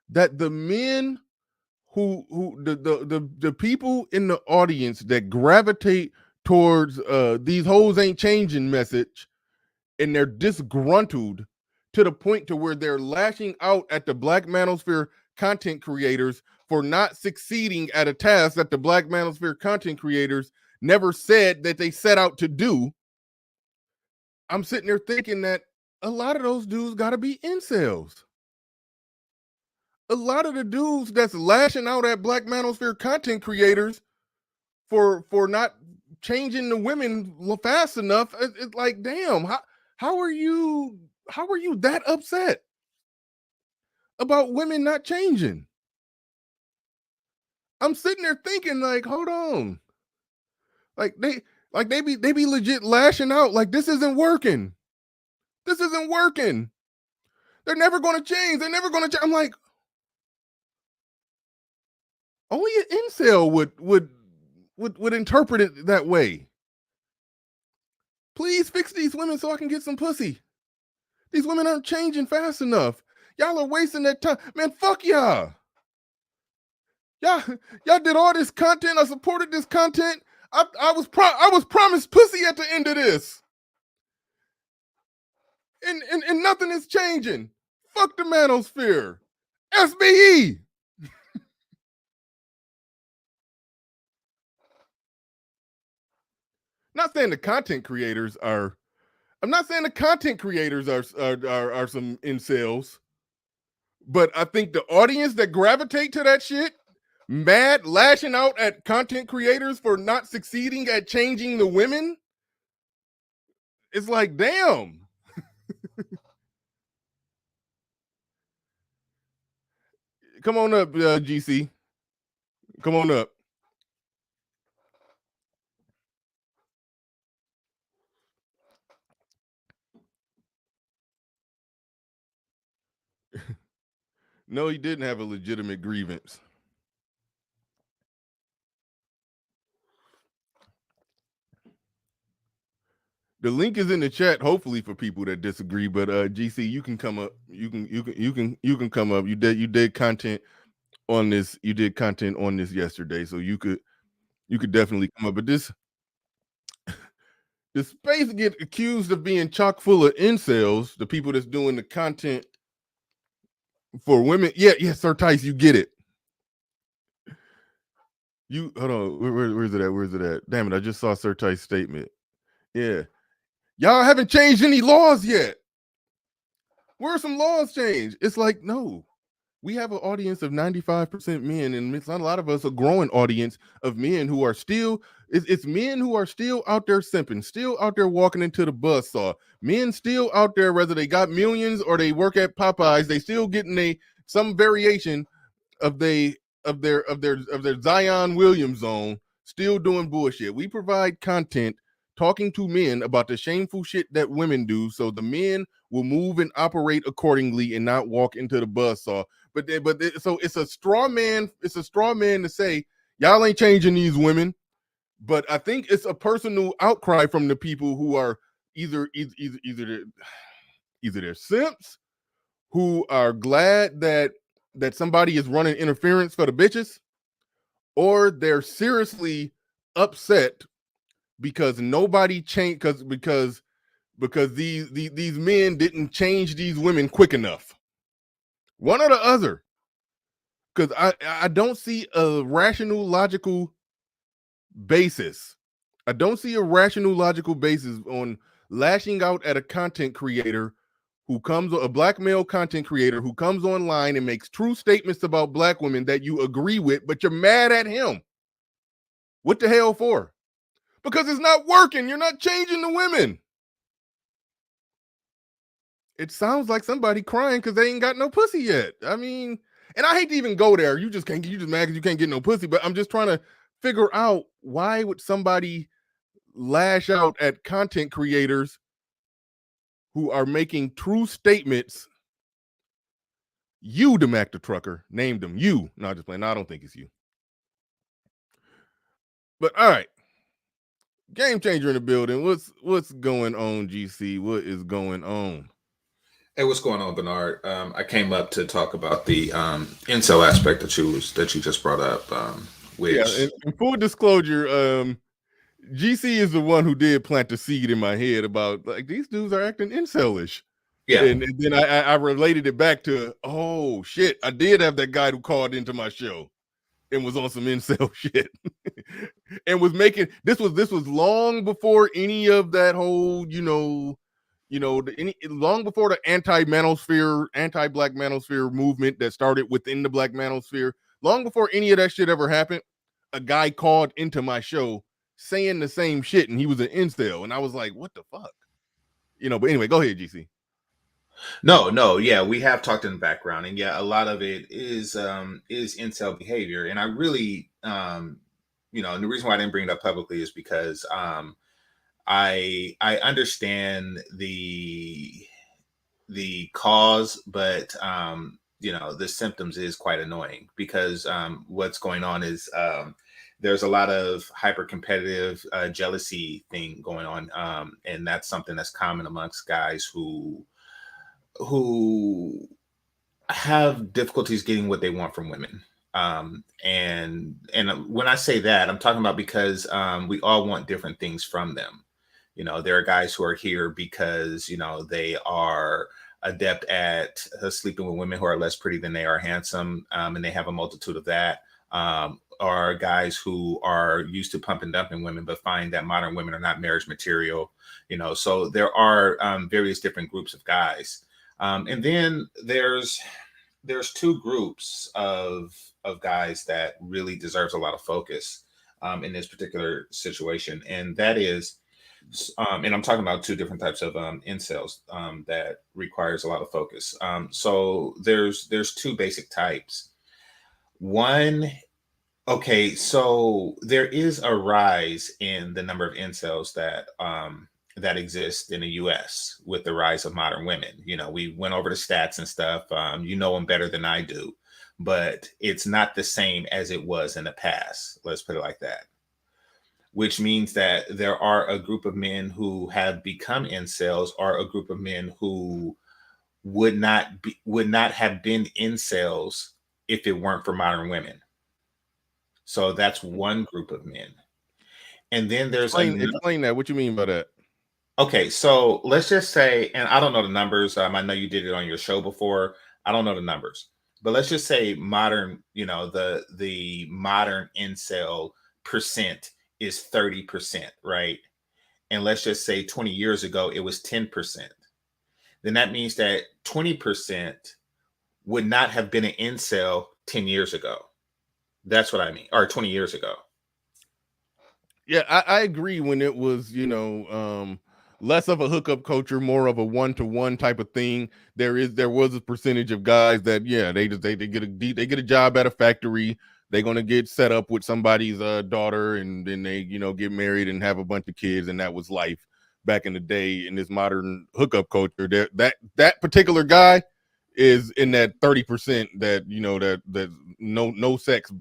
that the men who the people in the audience that gravitate towards these hoes ain't changing message and they're disgruntled to the point to where they're lashing out at the Black Manosphere content creators for not succeeding at a task that the Black Manosphere content creators never said that they set out to do. I'm sitting there thinking that a lot of those dudes got to be incels. A lot of the dudes that's lashing out at Black Manosphere content creators for not changing the women fast enough, it's like, damn, how are you that upset about women not changing? I'm sitting there thinking, like, hold on, like they be legit lashing out, like this isn't working. This isn't working. They're never going to change. They're never going to change. I'm like, only an incel would interpret it that way. Please fix these women so I can get some pussy. These women aren't changing fast enough. Y'all are wasting that time. Man, fuck y'all. Y'all did all this content. I supported this content. I was promised pussy at the end of this. And nothing is changing. Fuck the Manosphere. SBE. Not saying the content creators are. I'm not saying the content creators are some incels, but I think the audience that gravitate to that shit, mad, lashing out at content creators for not succeeding at changing the women, it's like, damn. Come on up, GC. Come on up. No, he didn't have a legitimate grievance. The link is in the chat, hopefully for people that disagree. But GC, you can come up. You can come up. You did content on this. You did content on this yesterday, so you could definitely come up. But this space get accused of being chock full of incels. The people that's doing the content for women. Yeah, Sir Tice, you get it. You hold on. Where's it at? Where's it at? Damn it! I just saw Sir Tice's statement. Yeah. Y'all haven't changed any laws yet. Where are some laws changed? It's like, no, we have an audience of 95% men, and it's not a lot of us, a growing audience of men who are still, it's men who are still out there simping, still out there walking into the buzzsaw. Men still out there, whether they got millions or they work at Popeyes, they still getting some variation of their Zion Williams zone, still doing bullshit. We provide content talking to men about the shameful shit that women do, so the men will move and operate accordingly and not walk into the buzzsaw. So it's a straw man. It's a straw man to say y'all ain't changing these women. But I think it's a personal outcry from the people who are either they're simps who are glad that somebody is running interference for the bitches, or they're seriously upset because nobody changed because these men didn't change these women quick enough. One or the other. Because I don't see a rational, logical basis. I don't see a rational, logical basis on lashing out at a content creator a black male content creator who comes online and makes true statements about black women that you agree with, but you're mad at him. What the hell for? Because it's not working. You're not changing the women. It sounds like somebody crying because they ain't got no pussy yet. I mean, and I hate to even go there. You just mad because you can't get no pussy. But I'm just trying to figure out, why would somebody lash out at content creators who are making true statements? You, the Mac the Trucker, named them. You. No, just playing. No, I don't think it's you. But all right. Game changer in the building. What's going on, GC? What is going on? Hey, what's going on, Bernard? I came up to talk about the incel aspect that you just brought up. Which, in full disclosure, GC is the one who did plant the seed in my head about like these dudes are acting incelish. Yeah. And then I related it back to, oh shit, I did have that guy who called into my show and was on some incel shit and was making this was long before any of that whole long before the anti-black manosphere movement that started within the black manosphere. Long before any of that shit ever happened, a guy called into my show saying the same shit, and he was an incel, and I was like, what the fuck, But anyway, go ahead, GC. No, yeah, we have talked in the background, and yeah, a lot of it is incel behavior, and I really, and the reason why I didn't bring it up publicly is because I understand the cause, but the symptoms is quite annoying because what's going on is there's a lot of hyper competitive jealousy thing going on, and that's something that's common amongst guys who have difficulties getting what they want from women. And when I say that, I'm talking about because we all want different things from them. There are guys who are here because, they are adept at sleeping with women who are less pretty than they are handsome. And they have a multitude of that. Are guys who are used to pump and dumping women, but find that modern women are not marriage material. So there are various different groups of guys. And then there's two groups of guys that really deserves a lot of focus in this particular situation, and that is, and I'm talking about two different types of incels that requires a lot of focus. So there's two basic types. One, okay, so there is a rise in the number of incels that exist in the U.S. with the rise of modern women. We went over the stats and stuff. You know them better than I do, but it's not the same as it was in the past. Let's put it like that. Which means that there are a group of men who have become incels, or a group of men who would not have been incels if it weren't for modern women. So that's one group of men. And then there's explain that. What you mean by that? Okay, so let's just say, and I don't know the numbers. I know you did it on your show before. I don't know the numbers, but let's just say modern, the modern incel percent is 30%, right? And let's just say 20 years ago, it was 10%. Then that means that 20% would not have been an incel 10 years ago. That's what I mean, or 20 years ago. Yeah, I agree when it was, less of a hookup culture, more of a one-to-one type of thing. There was a percentage of guys that, yeah, they get a job at a factory. They're gonna get set up with somebody's daughter, and then they, get married and have a bunch of kids, and that was life back in the day. In this modern hookup culture, that particular guy is in that 30% that that no sex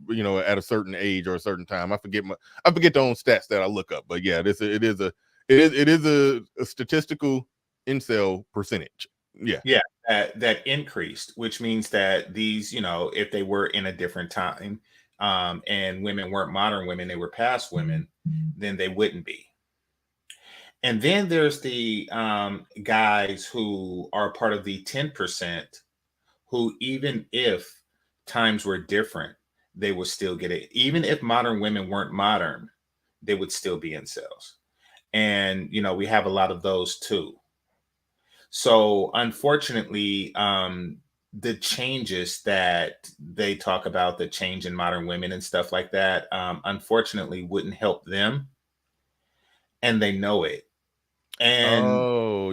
at a certain age or a certain time. I forget the own stats that I look up, but yeah, it is a statistical incel percentage. Yeah that increased, which means that these, if they were in a different time and women weren't modern women, they were past women, then they wouldn't be. And then there's the guys who are part of the 10% who, even if times were different, they would still get it. Even if modern women weren't modern, they would still be incels. And, we have a lot of those too. So unfortunately, the changes that they talk about, the change in modern women and stuff like that, unfortunately wouldn't help them. And they know it. And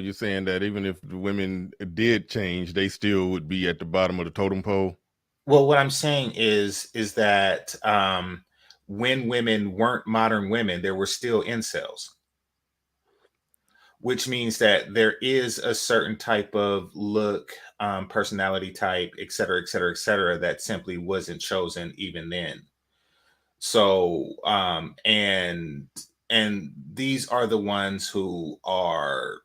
you're saying that even if the women did change, they still would be at the bottom of the totem pole? Well, what I'm saying is that when women weren't modern women, there were still incels, which means that there is a certain type of look, personality type, et cetera, et cetera, et cetera, that simply wasn't chosen even then. So, and these are the ones who are,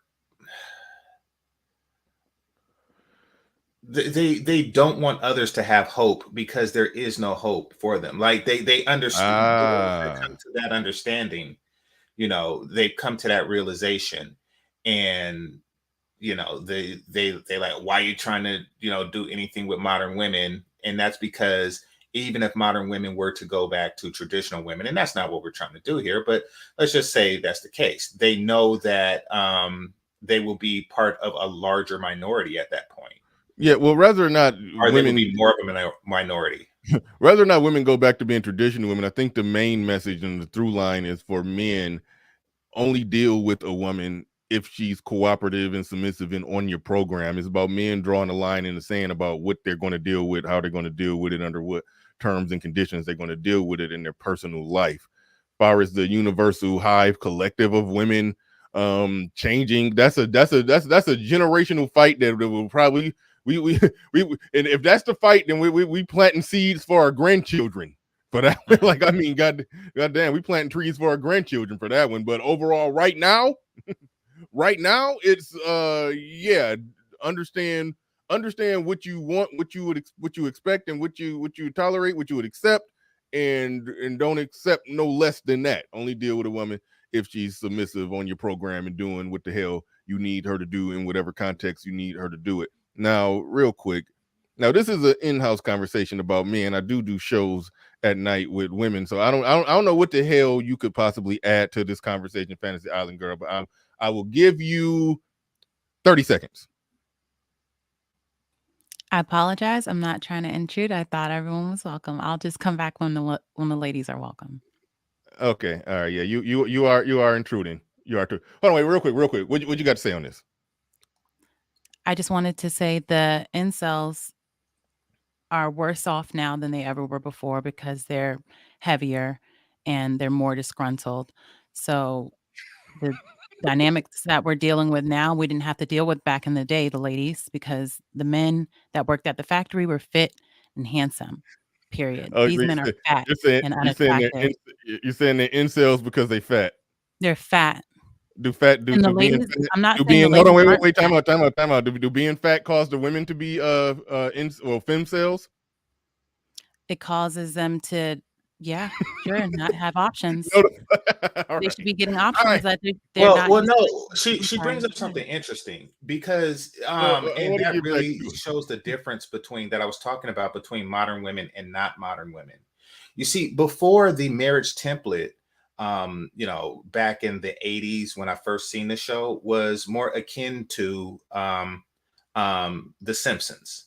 they don't want others to have hope because there is no hope for them. Like they understand, the ones that come to that understanding, you know, they've come to that realization, and you know, they like, why are you trying to, you know, do anything with modern women? And that's because even if modern women were to go back to traditional women, and that's not what we're trying to do here, but let's just say that's the case, they know that they will be part of a larger minority at that point. Yeah, well, rather or not Or they will women be more of a minority. rather or not women go back to being traditional women, I think the main message and the through line is for men, only deal with a woman if she's cooperative and submissive and on your program. It's about men drawing a line in the sand about what they're going to deal with, how they're going to deal with it, under what terms and conditions they're going to deal with it in their personal life. As far as the universal hive collective of women changing, that's a generational fight that will probably we and if that's the fight, then we planting seeds for our grandchildren for that. Like, I mean, god damn, we planting trees for our grandchildren for that one. But overall, right now it's yeah, understand what you want, what you expect, and what you tolerate, what you would accept, and don't accept no less than that. Only deal with a woman if she's submissive on your program and doing what the hell you need her to do in whatever context you need her to do it. Now, real quick, now this is an in-house conversation about me, and I do shows at night with women, so I don't know what the hell you could possibly add to this conversation, Fantasy Island Girl, but I will give you 30 seconds. I apologize. I'm not trying to intrude. I thought everyone was welcome. I'll just come back when the ladies are welcome. Okay, all right, yeah, you are intruding. You are too. Hold on, wait, real quick. What you got to say on this? I just wanted to say the incels are worse off now than they ever were before because they're heavier and they're more disgruntled. So the dynamics that we're dealing with now, we didn't have to deal with back in the day, the ladies, because the men that worked at the factory were fit and handsome. Period. Oh, These men are fat and you're saying unattractive. you're saying they're incels because they fat. They're fat. Do fat do, And the do being ladies, fat, I'm not do saying the being hold on, ladies wait, aren't time fat. out. Do being fat cause the women to be femcells? It causes them to, yeah, sure, not have options. All They right. should be getting All options right. that they're not Well, used no, to. she I'm she sorry. brings up Go ahead. something interesting because I and want to that get back really to it. shows the difference between that I was talking about between modern women and not modern women. You see, before the marriage template, you know, back in the 80s when I first seen the show, was more akin to The Simpsons,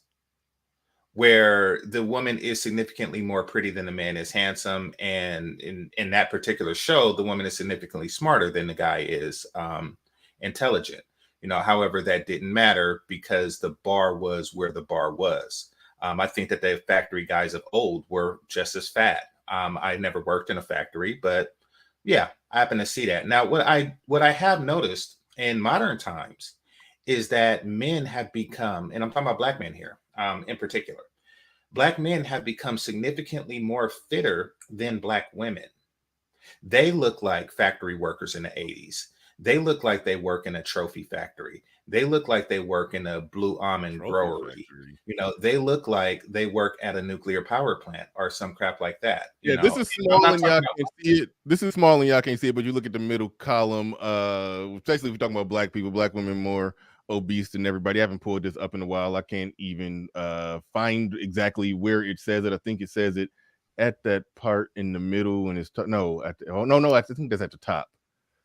where the woman is significantly more pretty than the man is handsome, and in that particular show the woman is significantly smarter than the guy is intelligent. You know, however, that didn't matter because the bar was where the bar was. I think that the factory guys of old were just as fat. I never worked in a factory, but yeah, I happen to see that. Now what I have noticed in modern times is that men have become, and I'm talking about black men here in particular, Black men have become significantly more fitter than Black women. They look like factory workers in the 80s. They look like they work in a trophy factory. They look like they work in a blue almond growery. You know, they look like they work at a nuclear power plant or some crap like that. You Yeah, this know, is I'm small not and talking y'all about can't see it. This is small and y'all can't see it, but you look at the middle column, especially if we're talking about black people, black women more obese than everybody. I haven't pulled this up in a while. I can't even find exactly where it says it. I think it says it at that part in the middle, and it's no, I think that's at the top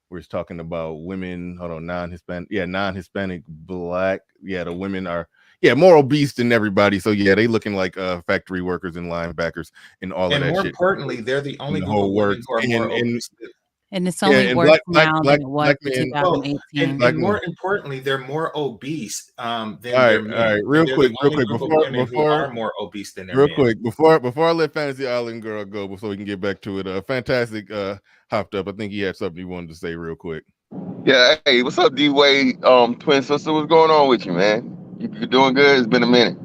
where it's talking about women. Hold on, non-Hispanic black. Yeah, the women are more obese than everybody. So yeah, they looking like factory workers and linebackers and all of and that more shit. importantly, they're the only The group of whole women works who are more obese. And it's only and worse now than it was black in men. Well, 2018. and more importantly, they're more obese than All their right, men. real And they're the quick, only group of women who are more obese than their men. before I let Fantasy Island Girl go, before we can get back to it, Fantastic hopped up. I think he had something he wanted to say real quick. Yeah, hey, what's up, D Wade? Twin sister, what's going on with you, man? You doing good? It's been a minute.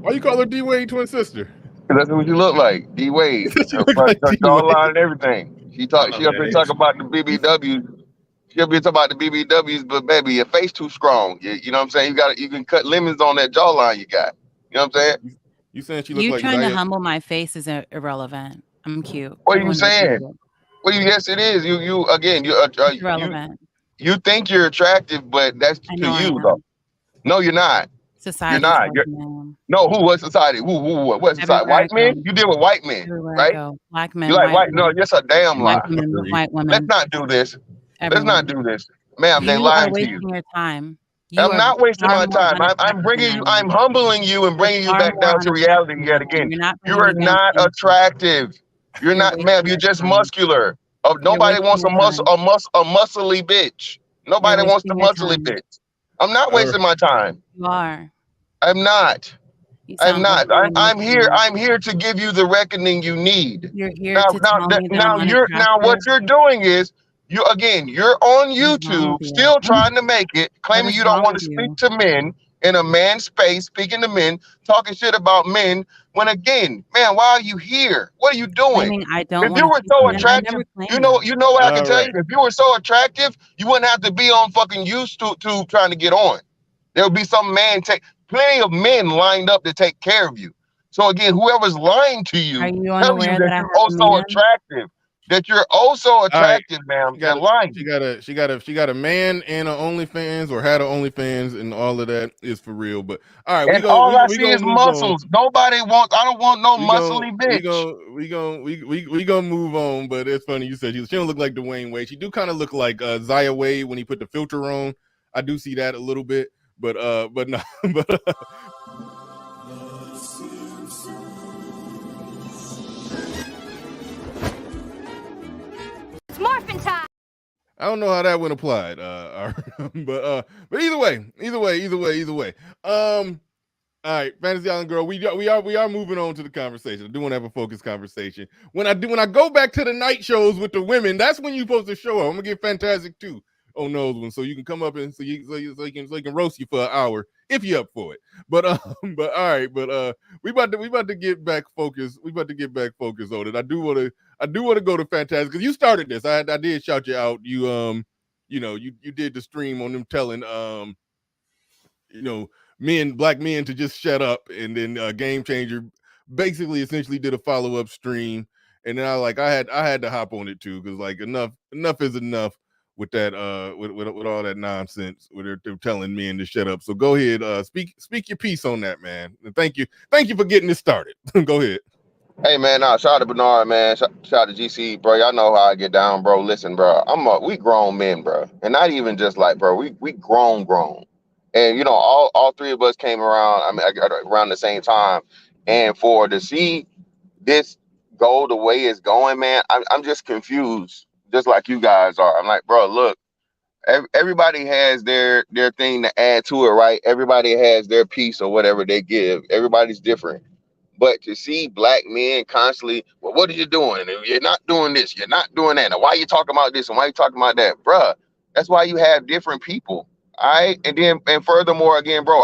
Why you call her D Wade twin sister? 'Cause that's what you look like, D Wade. She Her, look like her D-Wade. jawline and everything. She I She know up that here is. talking about the BBWs. She up here talking about the BBWs, but baby, your face too strong. You know what I'm saying? You can cut lemons on that jawline you got. You know what I'm saying? You saying she look You like trying to Zaya? humble my face is irrelevant. I'm cute. What are you Everyone knows I'm saying? cute. Well, yes, it is. You again. It's irrelevant. You think you're attractive, but that's I to know I you though. am. No, you're not. You're Society not. tells You're me I am. no. Who? What society? What society? Everywhere I White men? go. You deal with white men, Everywhere I right? go. Black You men, like white white? No, men, that's a damn white lie. women, white Let's women, not do this. Let's not everyone. do this, ma'am. They You are lying to you. wasting your time. You I'm are not wasting far my more time. I'm unattractive than bringing I you. I'm am. humbling you and You're bringing you far back more down to unattractive reality than I yet am. again. You're not You bringing are me down to not anything. attractive. You're You're not, ma'am. wasting You're your just time. muscular. You're Nobody wasting wants your time. a muscly bitch. You're Nobody wants the wasting your muscly time. bitch. I'm not All right. wasting my time. You are. I'm not. You I'm sound not. overly I'm here. emotional. I'm here to give you the reckoning you need. You're here to tell me that I'm Now what unattractive. you're doing is you're on What is wrong YouTube with you? still trying to make it, What claiming is you don't wrong want with to speak you? to men in a man's space, speaking to men, talking shit about men. When again, man, why are you here? What are you doing? Claiming I don't If want you to were speak to so men. I attractive, never claimed that. you know what I can All tell you? right. If you were so attractive, you wouldn't have to be on fucking YouTube trying to get on. There would be some man plenty of men lined up to take care of you. So again, whoever's lying to Are you, you telling you unaware that that I you're have oh a so man? attractive, All right. ma'am, She they're got a lying. she got a man and a OnlyFans or had an OnlyFans and all of that is for real. But all right, And all I we see gonna is move on. muscles. Nobody wants. I don't want no We gon' muscly we bitch. gon' we gonna move on. But it's funny you said she don't look like Dwayne Wade. She do kind of look like Zaya Wade when he put the filter on. I do see that a little bit, but no, but It's morphin' time. I don't know how that one applied. But either way. All right, Fantasy Island Girl, we are moving on to the conversation. I do want to have a focused conversation. When I go back to the night shows with the women, that's when you're supposed to show up. I'm gonna get Fantastic too on those ones, so you can come up and so you can roast you for an hour if you're up for it. But but all right, but we about to get back focused. We about to get back focused on it. I do want to go to Fantastic because you started this. I did shout you out. You you did the stream on them telling black men to just shut up, and then Game Changer basically essentially did a follow-up stream, and then I had to hop on it too because like enough is enough with that with all that nonsense where they're telling men to shut up. So go ahead, speak your piece on that, man. And thank you for getting this started. Go ahead. Hey man, shout out to Bernard, man. Shout out to GC, bro. Y'all know how I get down, bro. Listen, bro. We grown men, bro, and not even just like, bro. We grown. And all three of us came around. I mean, around the same time, and to see this go the way it's going, man, I'm just confused, just like you guys are. I'm like, bro, look, everybody has their thing to add to it, right? Everybody has their piece or whatever they give. Everybody's different. But to see black men constantly, well, what are you doing? And you're not doing this, you're not doing that. And why are you talking about this and why are you talking about that? Bruh, that's why you have different people. All right. And furthermore, again, bro,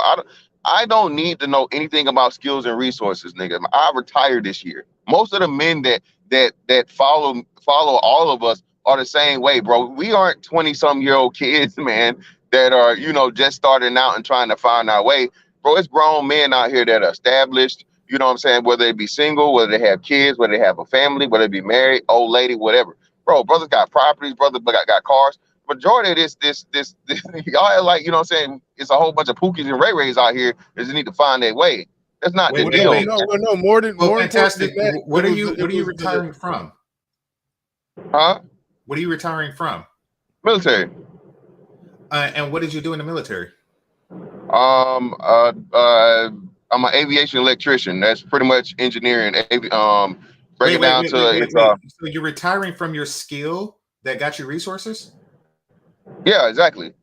I don't need to know anything about skills and resources, nigga. I retired this year. Most of the men that follow all of us are the same way, bro. We aren't 20-some-year-old kids, man, that are, just starting out and trying to find our way. Bro, it's grown men out here that are established. You know what I'm saying? Whether they be single, whether they have kids, whether they have a family, whether they be married, old lady, whatever. Bro, brothers got properties, brothers got cars. Majority of this y'all are like, you know what I'm saying? It's a whole bunch of Pookies and Ray Rays out here that just need to find their way. That's not the deal. No, more Fantastic. important than that. What are you retiring from? Huh? What are you retiring from? Military. And what did you do in the military? I'm an aviation electrician. That's pretty much engineering. Break it down to it's So you're retiring from your skill that got you resources? Yeah, exactly.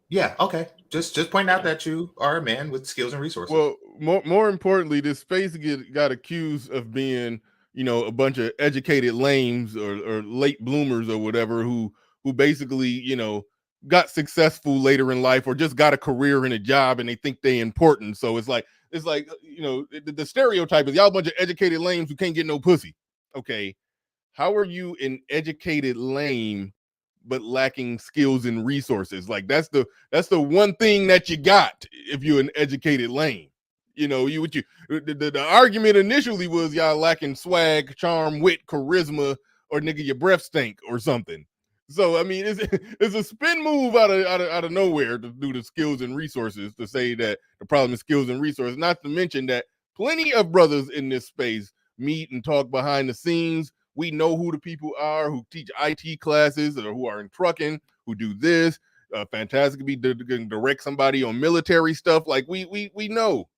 Yeah, okay. Just point out that you are a man with skills and resources. Well, more importantly, this space got accused of being, a bunch of educated lames or late bloomers or whatever who basically, got successful later in life or just got a career and a job and they think they important. So it's like the stereotype is y'all a bunch of educated lames who can't get no pussy. Okay, how are you an educated lame but lacking skills and resources? Like that's the one thing that you got if you're an educated lame. The argument initially was y'all lacking swag, charm, wit, charisma, or nigga, your breath stink or something. So I mean, it's a spin move out of nowhere to do the skills and resources to say that the problem is skills and resources. Not to mention that plenty of brothers in this space meet and talk behind the scenes. We know who the people are who teach IT classes or who are in trucking, who do this. Fantastic to be direct somebody on military stuff. Like we know,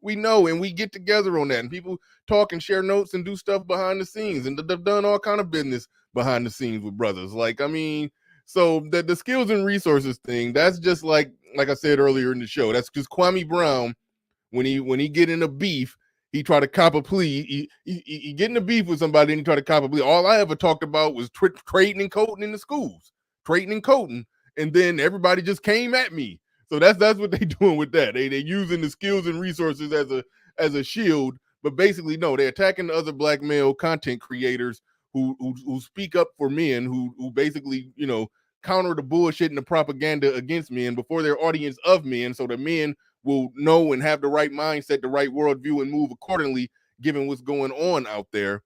and we get together on that, and people talk and share notes and do stuff behind the scenes, and they've done all kind of business behind the scenes with brothers. Like, I mean, so the skills and resources thing, that's just like I said earlier in the show, that's just Kwame Brown when he get in a beef. He try to cop a plea. He get in a beef with somebody and he try to cop a plea. All I ever talked about was trading and coding in the schools, trading and coding, and then everybody just came at me. So that's what they doing with that. They using the skills and resources as a shield, but basically no, they're attacking the other black male content creators who speak up for men, who basically, you know, counter the bullshit and the propaganda against men before their audience of men, so the men will know and have the right mindset, the right worldview, and move accordingly, given what's going on out there.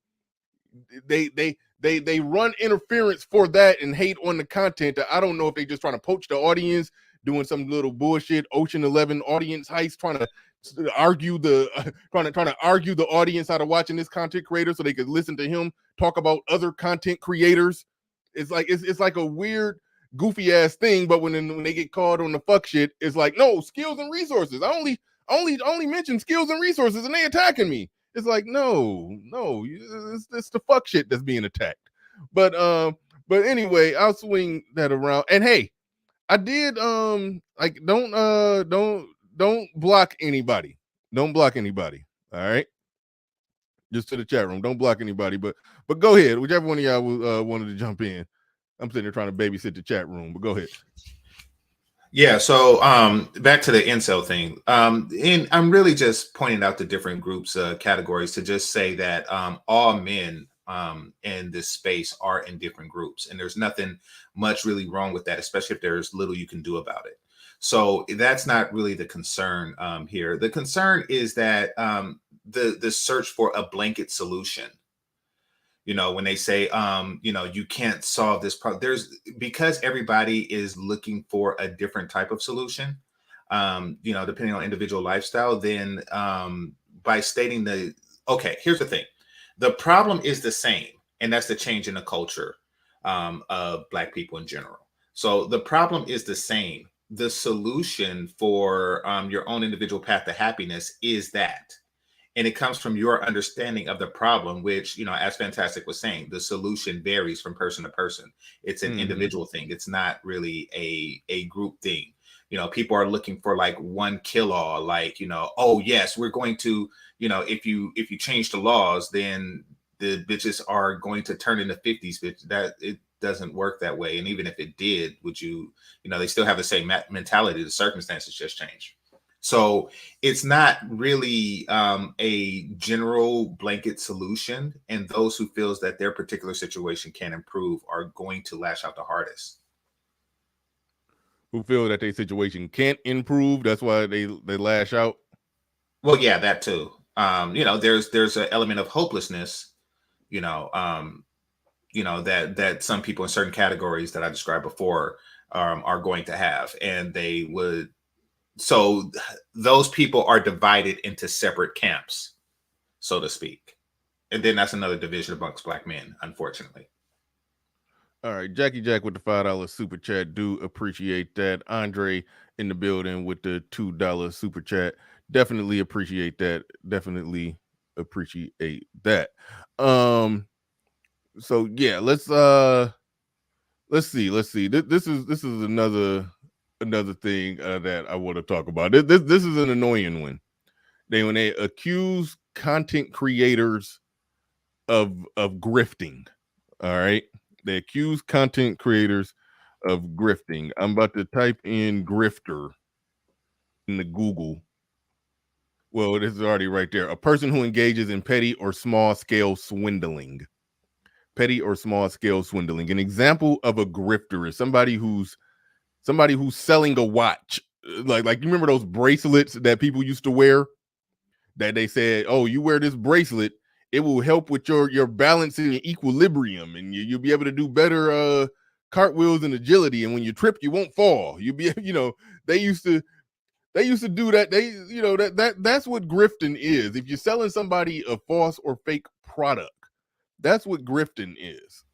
They run interference for that and hate on the content. That I don't know if they just trying to poach the audience, doing some little bullshit Ocean 11 audience heist, trying to argue trying to argue the audience out of watching this content creator so they could listen to him talk about other content creators. It's like a weird, goofy ass thing. But when they get caught on the fuck shit, it's like, no, skills and resources. I only mention skills and resources, and they attacking me. It's like, no, it's the fuck shit that's being attacked. But anyway, I'll swing that around. And hey, I did like don't block anybody. Don't block anybody. All right. Just to the chat room. Don't block anybody. But go ahead. Whichever one of y'all wanted to jump in. I'm sitting there trying to babysit the chat room, but go ahead. Yeah, so back to the incel thing. And I'm really just pointing out the different groups, categories, to just say that all men in this space are in different groups, and there's nothing much really wrong with that, especially if there's little you can do about it. So that's not really the concern here. The concern is that the search for a blanket solution. You know, when they say, you know, you can't solve this problem, because everybody is looking for a different type of solution, you know, depending on individual lifestyle, then by stating okay, here's the thing. The problem is the same, and that's the change in the culture of Black people in general. So the problem is the same. The solution for your own individual path to happiness is that. And it comes from your understanding of the problem, which, you know, as Fantastic was saying, the solution varies from person to person. It's an individual thing. It's not really a group thing. You know, people are looking for like one kill all, like, you know, oh yes, we're going to, you know, if you change the laws, then the bitches are going to turn into 50s. Bitch, that it doesn't work that way. And even if it did, would you know, they still have the same mentality. The circumstances just change. So it's not really a general blanket solution, and those who feels that their particular situation can improve are going to lash out the hardest. Who feel that their situation can't improve, that's why they lash out. Well, yeah, that too. You know, there's an element of hopelessness, you know, that some people in certain categories that I described before are going to have, and they would. So those people are divided into separate camps, so to speak. And then that's another division amongst Black men, unfortunately. All right. Jackie Jack with the $5 super chat. Do appreciate that. Andre in the building with the $2 super chat. Definitely appreciate that. Definitely appreciate that. So yeah, let's see. This is another thing that I want to talk about. This is an annoying one. When they accuse content creators of grifting. All right, they accuse content creators of grifting. I'm about to type in grifter in the Google. Well, this is already right there. A person who engages in petty or small scale swindling. Petty or small scale swindling. An example of a grifter is somebody who's selling a watch. Like you remember those bracelets that people used to wear, that they said, oh, you wear this bracelet it will help with your balance and your equilibrium, and you'll be able to do better cartwheels and agility. And when you trip, you won't fall. You'll be, they used to do that. That's what grifting is. If you're selling somebody a false or fake product, that's what grifting is.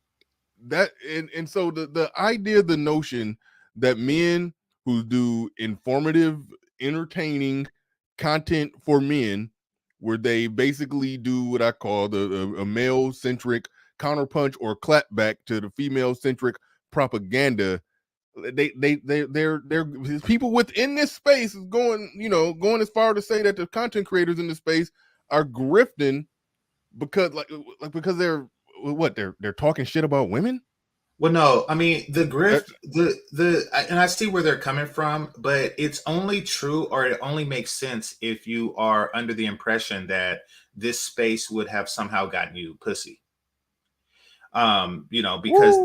That and so the idea, the notion that men who do informative, entertaining content for men, where they basically do what I call a male centric counterpunch or clapback to the female centric propaganda. They're people within this space is going as far to say that the content creators in this space are grifting because because they're talking shit about women. Well, no, I mean the grift, and I see where they're coming from, but it's only true, or it only makes sense if you are under the impression that this space would have somehow gotten you pussy. Because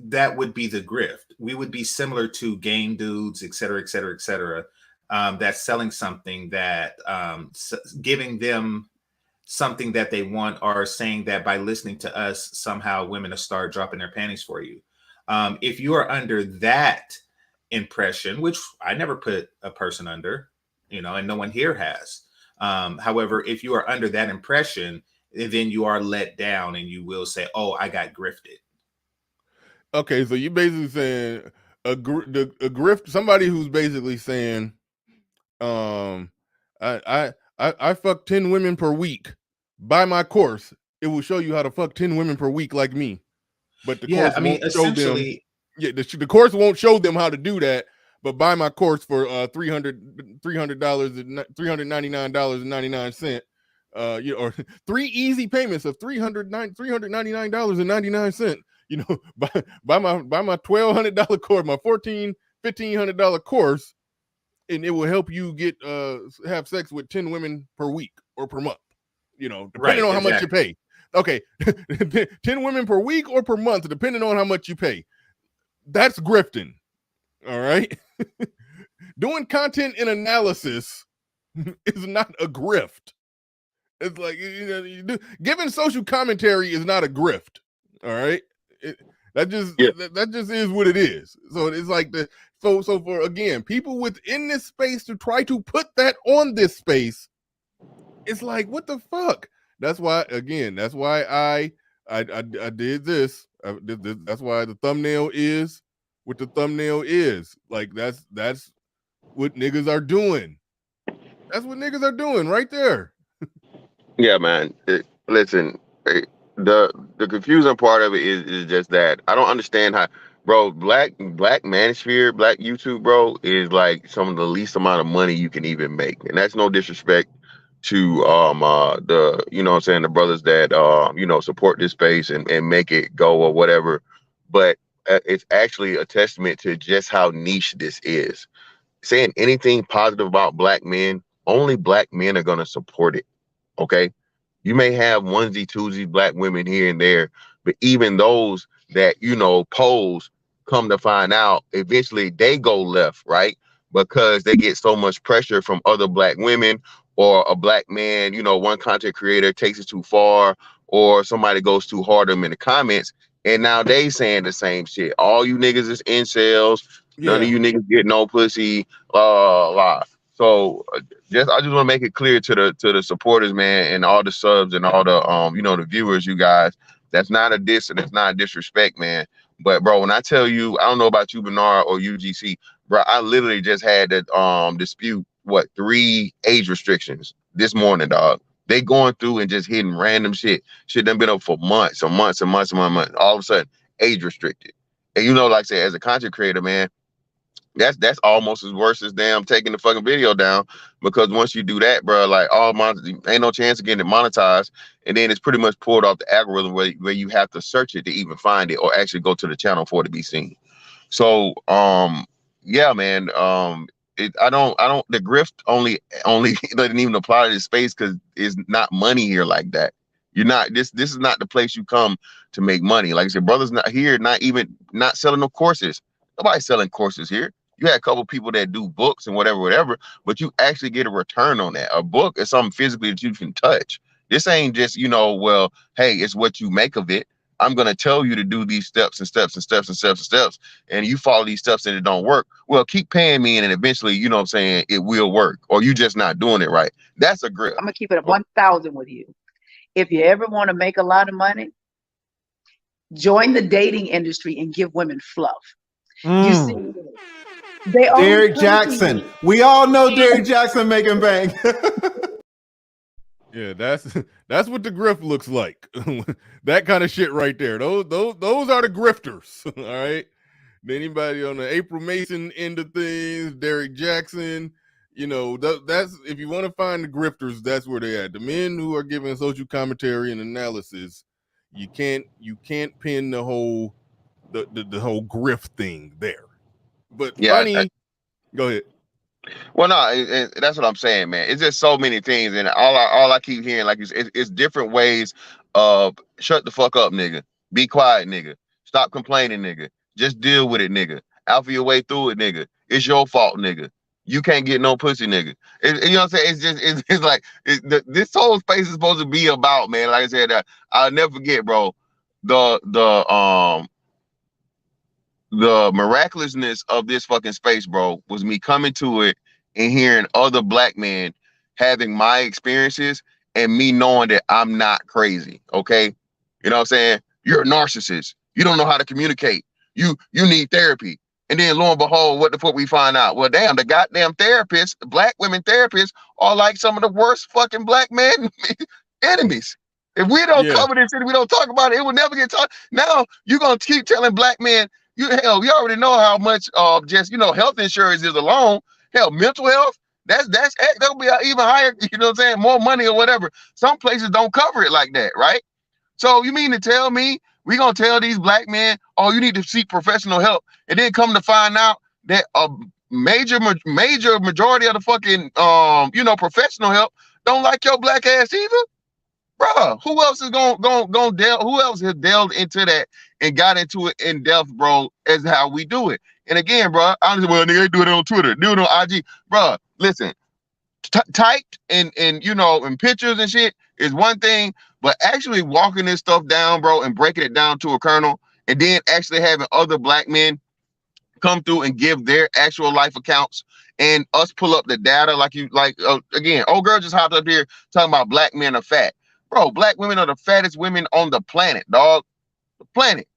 that would be the grift. We would be similar to game dudes, et cetera, et cetera, et cetera. That's selling something that giving them something that they want, or saying that by listening to us, somehow women will start dropping their panties for you. If you are under that impression, which I never put a person under, and no one here has. However, if you are under that impression, then you are let down and you will say, oh, I got grifted. Okay, so you basically saying a grift, somebody who's basically saying, I fuck 10 women per week. Buy my course. It will show you how to fuck 10 women per week like me. But the course won't show them. Yeah, the course won't show them how to do that. But buy my course for $399.99. Or 3 easy payments of $399.99. Buy my $1,200 course, my $1,500 course, and it will help you get have sex with 10 women per week or per month. Depending on how much you pay. Okay, 10 women per week or per month, depending on how much you pay. That's grifting. All right. Doing content and analysis is not a grift. It's like giving social commentary is not a grift. All right. That just is what it is. So it's like so for, again, people within this space to try to put that on this space, it's like, what the fuck? That's why I did this. That's why the thumbnail is what the thumbnail is. Like that's what niggas are doing. That's what niggas are doing right there. Yeah, man. Listen, the confusing part of it is just that I don't understand how, bro. Black Manosphere, Black YouTube, bro, is like some of the least amount of money you can even make, and that's no disrespect to the what I'm saying, the brothers that support this space and make it go or whatever, but it's actually a testament to just how niche this is. Saying anything positive about black men, only black men are gonna support it. Okay, you may have onesie twosie black women here and there, but even those that pose, come to find out, eventually they go left, right? Because they get so much pressure from other black women, or a black man, one content creator takes it too far, or somebody goes too hard on them in the comments, and now they saying the same shit. All you niggas is incels. None of you niggas get no pussy. So I just want to make it clear to the supporters, man, and all the subs and all the the viewers, you guys. That's not a diss and it's not a disrespect, man. But bro, when I tell you, I don't know about you, Bernard or UGC, bro. I literally just had to dispute 3 age restrictions this morning, dog. They going through and just hitting random shit. Shit done been up for months and months and months and months. All of a sudden, age restricted. And like I said, as a content creator, man, that's almost as worse as damn taking the fucking video down, because once you do that, bro, like ain't no chance of getting it monetized, and then it's pretty much pulled off the algorithm where you have to search it to even find it, or actually go to the channel for it to be seen. So yeah, man, the grift only doesn't even apply to this space because it's not money here like that. You're not this is not the place you come to make money. Like I said, brothers not here, not selling no courses. Nobody's selling courses here. You had a couple people that do books and whatever, but you actually get a return on that. A book is something physically that you can touch. This ain't just, you know, well, hey, it's what you make of it. I'm going to tell you to do these steps and steps and steps and steps and steps, and you follow these steps and it don't work. Well, keep paying me, and eventually, you know what I'm saying, it will work, or you just not doing it right. That's a grift. I'm gonna keep it at 1,000 with you. If you ever want to make a lot of money, join the dating industry and give women fluff. You see, they Derrick Jackson. We all know Derrick Jackson making bank. Yeah, that's what the grift looks like. That kind of shit right there. Those are the grifters. All right. Anybody on the April Mason end of things, Derrick Jackson, you know, that's if you want to find the grifters, that's where they at. The men who are giving social commentary and analysis, you can't pin the whole grift thing there. But Yeah, funny, go ahead. well, no, that's what I'm saying, man. It's just so many things, and all I keep hearing, like, it's different ways of shut the fuck up, nigga. Be quiet, nigga. Stop complaining, nigga. Just deal with it, nigga. Alpha your way through it, nigga. It's your fault, nigga. You can't get no pussy, nigga. You know what I'm saying? It's just it's like this whole space is supposed to be about, man. Like I said, I'll never forget, bro. The miraculousness of this fucking space, bro, was me coming to it and hearing other black men having my experiences and me knowing that I'm not crazy. Okay. You know what I'm saying? You're a narcissist. You don't know how to communicate. You need therapy. And then lo and behold, what the fuck we find out? Well, damn, the goddamn therapists, black women therapists, are like some of the worst fucking black men enemies. If we don't cover this shit, we don't talk about it, it will never get talked. Now you're gonna keep telling black men, you already know how much just, you know, health insurance is alone. Hell, mental health, that'll be even higher, you know what I'm saying, more money or whatever. Some places don't cover it like that, right? So you mean to tell me we gonna tell these black men, oh, you need to seek professional help, and then come to find out that a major majority of the fucking you know, professional help don't like your black ass either? Bruh, who else is gonna delve? Who else has delved into that and got into it in depth, bro? As how we do it. And again, bro, I'm just, well, nigga, do it on Twitter, do it on IG, bro. Listen, typed and you know, in pictures and shit is one thing, but actually walking this stuff down, bro, and breaking it down to a kernel, and then actually having other black men come through and give their actual life accounts, and us pull up the data, again, old girl just hopped up here talking about black men are fat. Bro, black women are the fattest women on the planet, dog. The planet.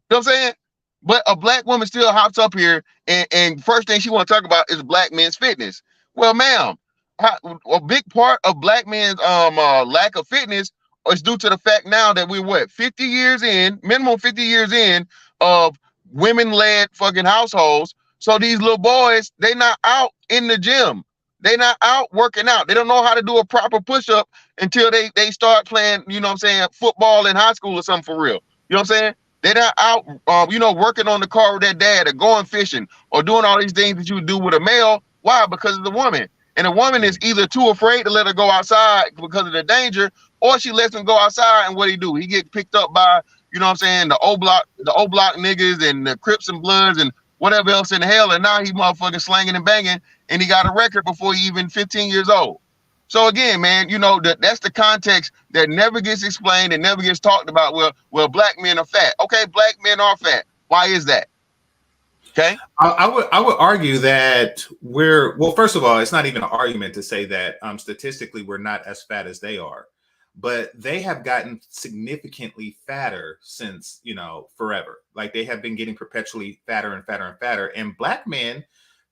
You know what I'm saying? But a black woman still hops up here and first thing she want to talk about is black men's fitness. Well, ma'am, a big part of black men's lack of fitness is due to the fact now that we're 50 years in, minimum 50 years in of women-led fucking households. So these little boys, they not out in the gym. They not out working out. They don't know how to do a proper push-up until they start playing, you know what I'm saying, football in high school or something for real. You know what I'm saying? They're not out, you know, working on the car with their dad or going fishing or doing all these things that you would do with a male. Why? Because of the woman. And the woman is either too afraid to let her go outside because of the danger, or she lets him go outside, and what he do? He get picked up by, you know what I'm saying, the O block niggas and the Crips and Bloods and whatever else in the hell, and now he motherfucking slanging and banging, and he got a record before he even 15 years old. So again, man, you know, that's the context that never gets explained and never gets talked about. Well, black men are fat. Okay, black men are fat. Why is that? Okay. I would argue that first of all, it's not even an argument to say that statistically we're not as fat as they are, but they have gotten significantly fatter since, you know, forever. Like they have been getting perpetually fatter and fatter and fatter. And black men,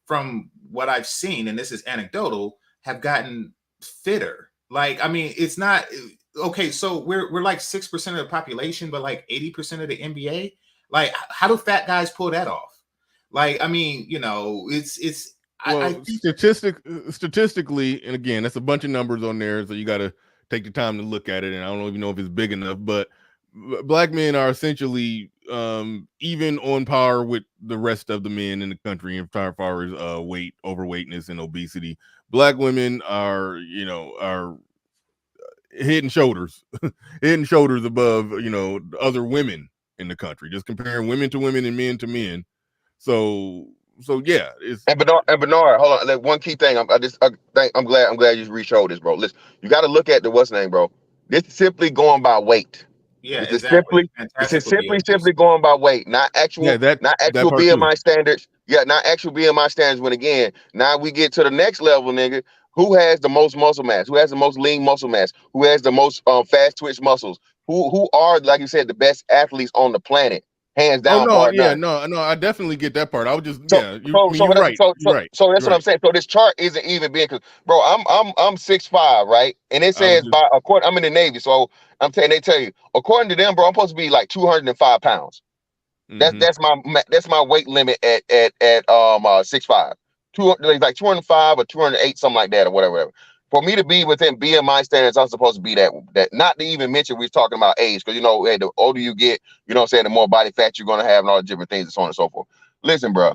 from what I've seen, and this is anecdotal, have gotten fitter. Like, I mean, it's not okay. So we're like 6% of the population, but like 80% of the NBA. Like, how do fat guys pull that off? Like, I mean, you know, it's well, statistically, and again, that's a bunch of numbers on there, so you got to take the time to look at it. And I don't even know if it's big enough, but black men are essentially even on par with the rest of the men in the country as far as weight, overweightness, and obesity. Black women are, you know, are head and shoulders above, you know, other women in the country. Just comparing women to women and men to men. So yeah, it's And Bernard, hold on. Like, one key thing. I'm glad you re-showed this, bro. Listen, you got to look at the what's name, bro. This is simply going by weight. Yeah, This is exactly. This is Fantastic with simply BMIs. going by weight, not yeah, actual that part too. BMI standards. Yeah, not actual BMI standards. When again, now we get to the next level, nigga. Who has the most muscle mass? Who has the most lean muscle mass? Who has the most fast twitch muscles? Who are, like you said, the best athletes on the planet? Hands Oh down, no, bar yeah, none. no, I definitely get that part. I was just, So yeah, you're that's right, you're right, so that's you're what I'm right. saying. So this chart isn't even being, because bro, I'm 6'5", right? And it I was says just, by according, I'm in the Navy, so they tell you according to them, bro, I'm supposed to be like 205 pounds. mm-hmm. That's my weight limit at 6'5". Like 205 or 208, something like that, or whatever. For me to be within BMI standards, I'm supposed to be that. Not to even mention we're talking about age, because hey, the older you get, you know what I'm saying, the more body fat you're gonna have and all the different things and so on and so forth. Listen, bro.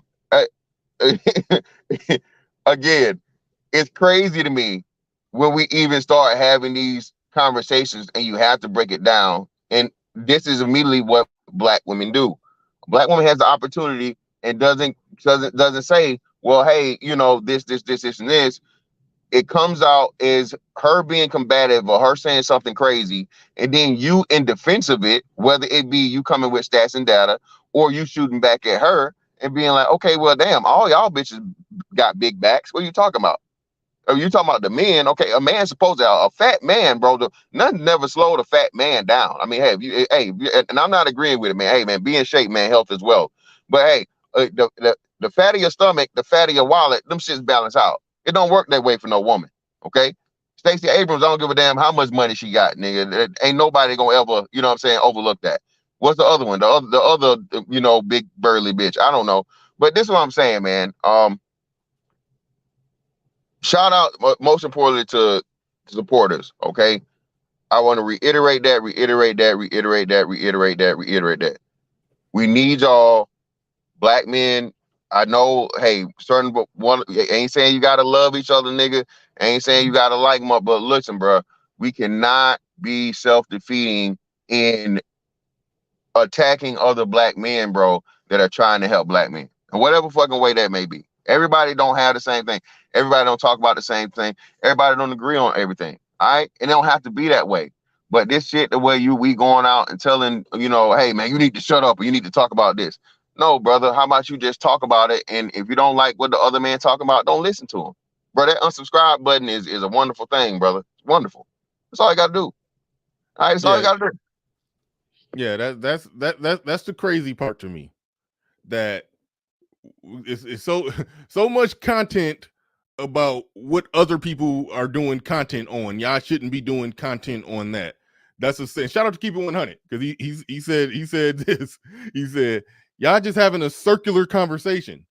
Again, it's crazy to me when we even start having these conversations and you have to break it down. And this is immediately what black women do. Black woman has the opportunity and doesn't say, well, hey, this, and this. It comes out as her being combative or her saying something crazy, and then you in defense of it, whether it be you coming with stats and data or you shooting back at her and being like, okay, well, damn, all y'all bitches got big backs. What are you talking about? Are you talking about the men? Okay, a man's supposed to, a fat man, bro. Nothing never slowed a fat man down. I mean, and I'm not agreeing with it, man. Hey, man, be in shape, man. Health as well. But hey, the fat of your stomach, the fat of your wallet, them shits balance out. It don't work that way for no woman. Okay, Stacey Abrams, I don't give a damn how much money she got, nigga. Ain't nobody gonna ever, you know what I'm saying, overlook that. What's the other one? The other, big burly bitch. I don't know. But this is what I'm saying, man. Shout out, most importantly, to supporters. Okay, I want to reiterate that. We need y'all, black men. I know, hey, certain one ain't saying you gotta love each other, nigga. Ain't saying you gotta like them, but listen, bro, we cannot be self-defeating in attacking other black men, bro, that are trying to help black men, in whatever fucking way that may be. Everybody don't have the same thing. Everybody don't talk about the same thing. Everybody don't agree on everything. All right, and it don't have to be that way. But this shit, the way we going out and telling, hey man, you need to shut up or you need to talk about this. No, brother, how about you just talk about it? And if you don't like what the other man talking about, don't listen to him. Bro, that unsubscribe button is a wonderful thing, brother. It's wonderful. That's all you gotta do. All right, that's all you gotta do. Yeah, that's the crazy part to me. That it's so much content about what other people are doing content on. Y'all shouldn't be doing content on that. That's a saying. Shout out to Keep It 100, because he said this. He said, y'all just having a circular conversation.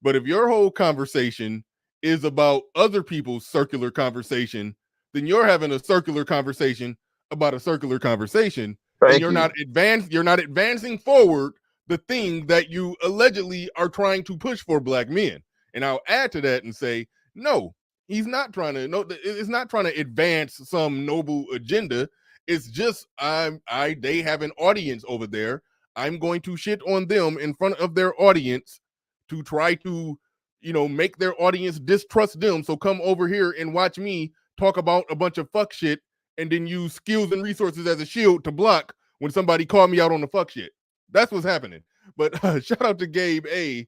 But if your whole conversation is about other people's circular conversation, then you're having a circular conversation about a circular conversation. And you're not advancing forward the thing that you allegedly are trying to push for black men. And I'll add to that and say, no, he's not trying to. No, it's not trying to advance some noble agenda. It's just they have an audience over there. I'm going to shit on them in front of their audience to try to, make their audience distrust them. So come over here and watch me talk about a bunch of fuck shit, and then use skills and resources as a shield to block when somebody called me out on the fuck shit. That's what's happening. But shout out to Gabe A.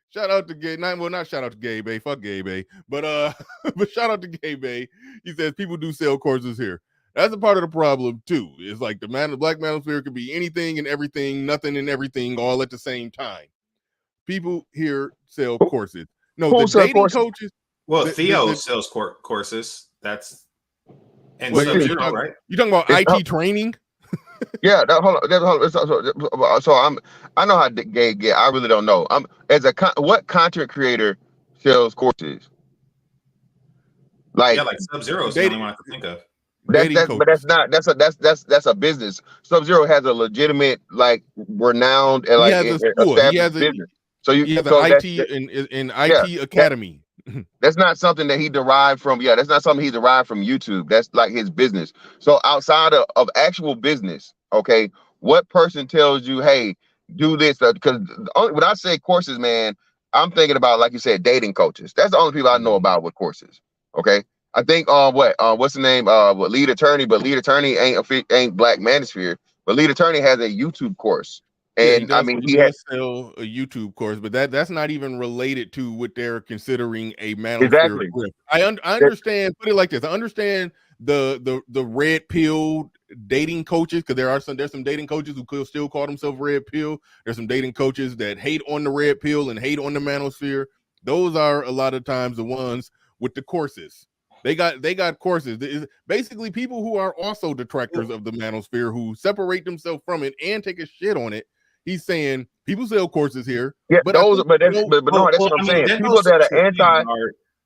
Shout out to Gabe. Not shout out to Gabe A. Fuck Gabe A. But but shout out to Gabe A. He says people do sell courses here. That's a part of the problem too. It's like the black manosphere could be anything and everything, nothing and everything, all at the same time. People here sell courses. No, the dating coaches. Well, Theo sells courses. That's and Sub-Zero, right? You talking about IT training? Yeah, hold on. So I know how Gabe get. I really don't know. What content creator sells courses? Like Sub-Zero is the only one I can think of. That's a business. Sub-Zero has a legitimate, like, renowned and like established business. So he has an IT academy. That's not something that he derived from. Yeah, that's not something he derived from YouTube. That's like his business. So outside of actual business, okay, what person tells you, hey, do this because when I say courses, man, I'm thinking about, like you said, dating coaches. That's the only people I know about with courses. Okay. I think what's the name? What lead attorney, but lead attorney ain't Black Manosphere, but lead attorney has a YouTube course. Yeah, And I mean he does sell a YouTube course, but that's not even related to what they're considering a Manosphere exactly. grift. I understand, put it like this. I understand the red pill dating coaches, because there's some dating coaches who could still call themselves red pill. There's some dating coaches that hate on the red pill and hate on the Manosphere. Those are a lot of times the ones with the courses. They got courses. It's basically people who are also detractors of the Manosphere, who separate themselves from it and take a shit on it. He's saying people sell courses here. Yeah, but no, that's what I'm saying. People that are anti.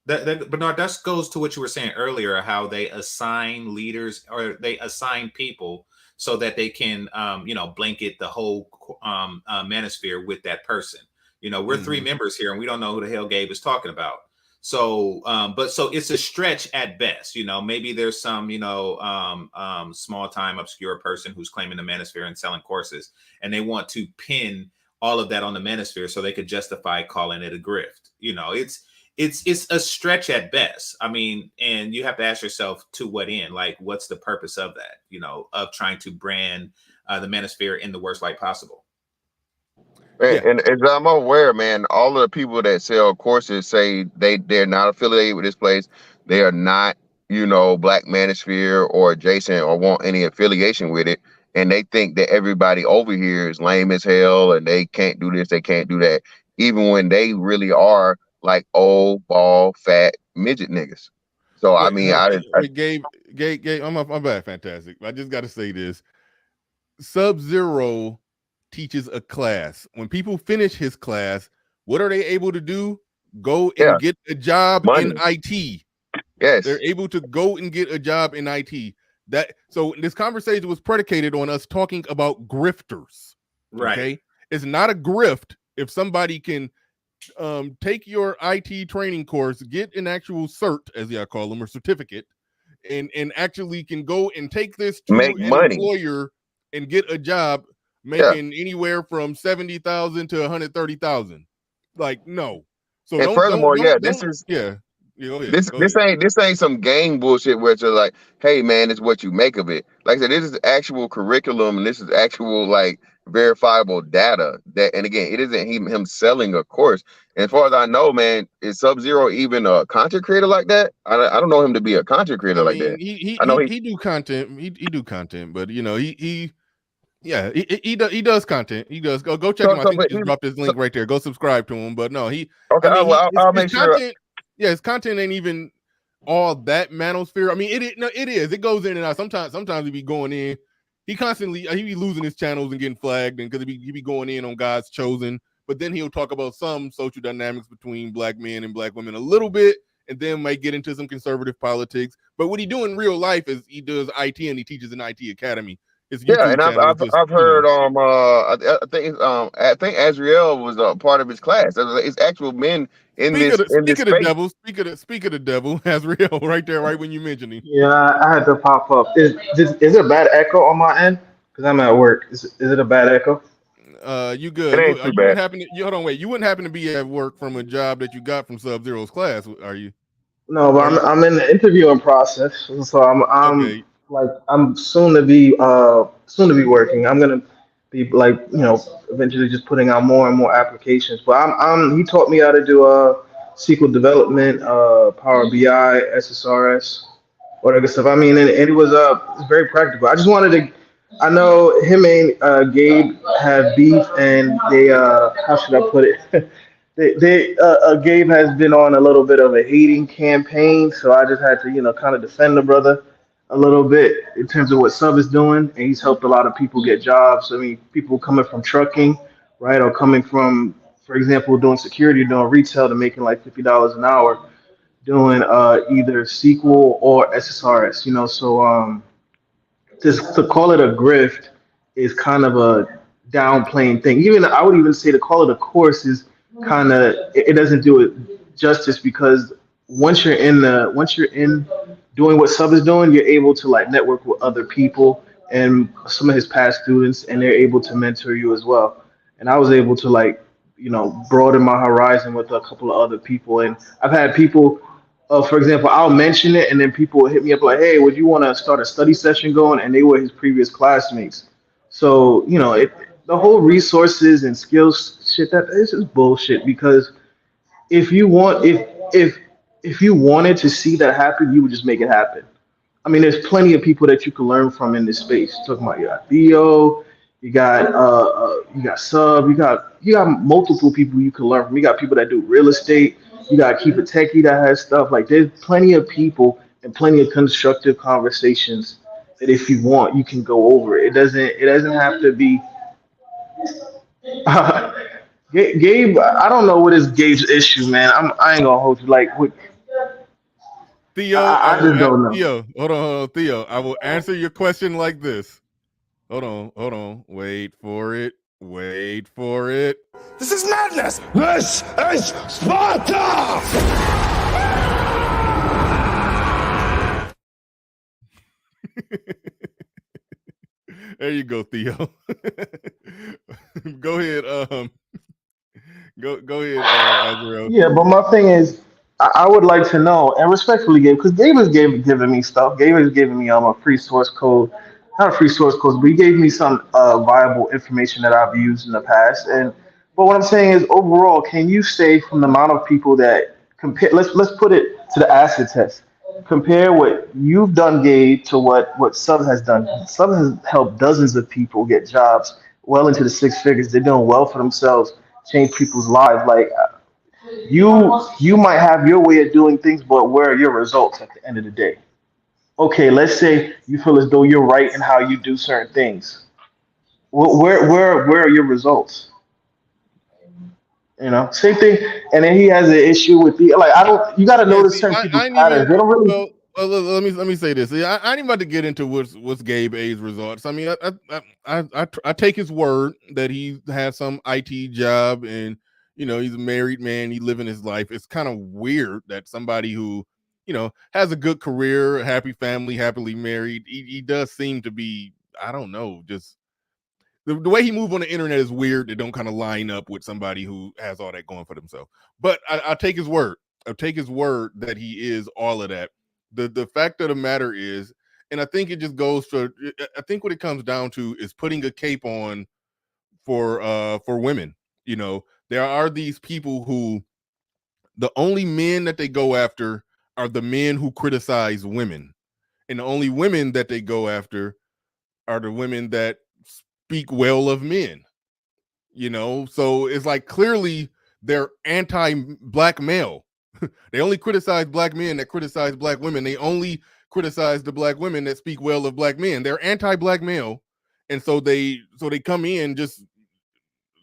Bernard, that goes to what you were saying earlier, how they assign leaders or they assign people so that they can, blanket the whole Manosphere with that person. We're three members here, and we don't know who the hell Gabe is talking about. So, so it's a stretch at best. Maybe there's some, small time obscure person who's claiming the Manosphere and selling courses, and they want to pin all of that on the Manosphere so they could justify calling it a grift. It's a stretch at best. I mean, and you have to ask yourself to what end, like, what's the purpose of that, of trying to brand the Manosphere in the worst light possible. And as I'm aware, man, all of the people that sell courses say they're not affiliated with this place. They are not, Black Manosphere or adjacent or want any affiliation with it. And they think that everybody over here is lame as hell and they can't do this, they can't do that, even when they really are like old, bald, fat midget niggas. So I mean, Gabe, I'm bad, fantastic. I just got to say this: Sub-Zero teaches a class. When people finish his class, what are they able to do? Go and get a job in IT. Yes, they're able to go and get a job in IT. So this conversation was predicated on us talking about grifters. Right. Okay, it's not a grift if somebody can take your IT training course, get an actual cert, as y'all call them, or certificate, and actually can go and take this to make an money. employer and get a job making anywhere from 70,000 to 130,000. Like, no. So and furthermore, this ain't some gang bullshit where it's just like, hey man, it's what you make of it. Like I said, this is actual curriculum and this is actual like verifiable data. And again, it isn't him selling a course. And as far as I know, man, is Sub-Zero even a content creator like that? I don't know him to be a content creator like that. He do content. He do content, but he does content. He does. Go check him out. I think he just dropped his link right there. Go subscribe to him. But no, I'll make sure. Yeah, his content ain't even all that Manosphere. I mean, it is. It goes in and out. Sometimes he be going in. He be losing his channels and getting flagged, and because he be going in on God's chosen. But then he'll talk about some social dynamics between Black men and Black women a little bit, and then might get into some conservative politics. But what he do in real life is he does IT and he teaches an IT academy. And I've heard I think Azriel was a part of his class. It's actual men in this space. Speak of the devil, Azriel, right there, right when you mentioned him. Yeah, I had to pop up. Is it a bad echo on my end? Because I'm at work. Is it a bad echo? You good? It ain't too bad. Hold on, wait. You wouldn't happen to be at work from a job that you got from Sub-Zero's class, are you? No, but I'm in the interviewing process, so I'm okay. Like I'm soon to be working. I'm gonna be eventually just putting out more and more applications. But he taught me how to do SQL development, Power BI, SSRS, all that good stuff. I mean, and it was it's very practical. I just wanted to. I know him and Gabe have beef, and they how should I put it? Gabe has been on a little bit of a hating campaign, so I just had to kind of defend the brother a little bit in terms of what Sub is doing, and he's helped a lot of people get jobs. I mean, people coming from trucking, right, or coming from, for example, doing security, doing retail, to making like $50 an hour, doing either SQL or SSRS. So just to call it a grift is kind of a downplaying thing. Even I would even say to call it a course is kind of it doesn't do it justice, because once you're in doing what Sub is doing, you're able to like network with other people and some of his past students, and they're able to mentor you as well. and I was able to like broaden my horizon with a couple of other people. And I've had people, for example, I'll mention it, and then people will hit me up like, "Hey, would you want to start a study session going?" And they were his previous classmates. So the whole resources and skills shit, that is just bullshit. Because if you want if if you wanted to see that happen, you would just make it happen. I mean, there's plenty of people that you can learn from in this space. Talking about, you got Theo, you got Sub, you got multiple people you can learn from. You got people that do real estate. You got Keep It Techie that has stuff. Like, there's plenty of people and plenty of constructive conversations that if you want, you can go over. It doesn't have to be. Gabe, I don't know what is Gabe's issue, man. I ain't gonna hold you. Like, Theo, I just don't know. Theo, hold on, Theo. I will answer your question like this. Hold on. Wait for it. This is madness. This is Sparta! There you go, Theo. Go ahead. Go ahead, Azrael. Yeah, but my thing is, I would like to know, and respectfully, Gabe, because Gabe is giving me stuff. Gabe is giving me a free source code, not a free source code, but he gave me some viable information that I've used in the past. And but what I'm saying is, overall, can you say from the amount of people that compare? Let's put it to the acid test. Compare what you've done, Gabe, to what Sub has done. Sub has helped dozens of people get jobs well into the six figures. They're doing well for themselves, change people's lives. Like, you might have your way of doing things, but where are your results at the end of the day? Okay, let's say you feel as though you're right in how you do certain things. Where are your results? Same thing. And then he has an issue with the like. I don't. You got to notice certain people's patterns. They don't really. Well, let me say this. I ain't about to get into what's Gabe A's results. I mean, I take his word that he has some IT job, and he's a married man. He living his life. It's kind of weird that somebody who has a good career, a happy family, happily married. He does seem to be, I don't know, just the way he moves on the internet is weird. They don't kind of line up with somebody who has all that going for themselves. But I'll take his word. I'll take his word that he is all of that. The fact of the matter is, and I think it just goes to, I think what it comes down to is putting a cape on for women. There are these people who the only men that they go after are the men who criticize women, and the only women that they go after are the women that speak well of men. So it's like, clearly they're anti-black male. They only criticize black men that criticize black women. They only criticize the black women that speak well of black men. They're anti-black male, and so they come in just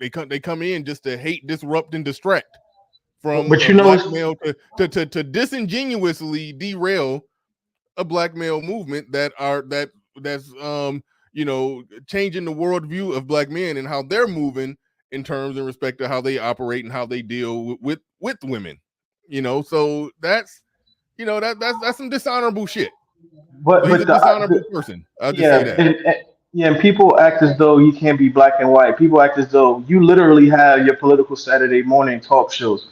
to hate, disrupt, and distract from But black male to disingenuously derail a black male movement that's changing the worldview of black men and how they're moving in terms and respect to how they operate and how they deal with women. So that's that's some dishonorable shit. But he's a dishonorable person. I'll just say that. And people act as though you can't be black and white. People act as though you literally have your political Saturday morning talk shows.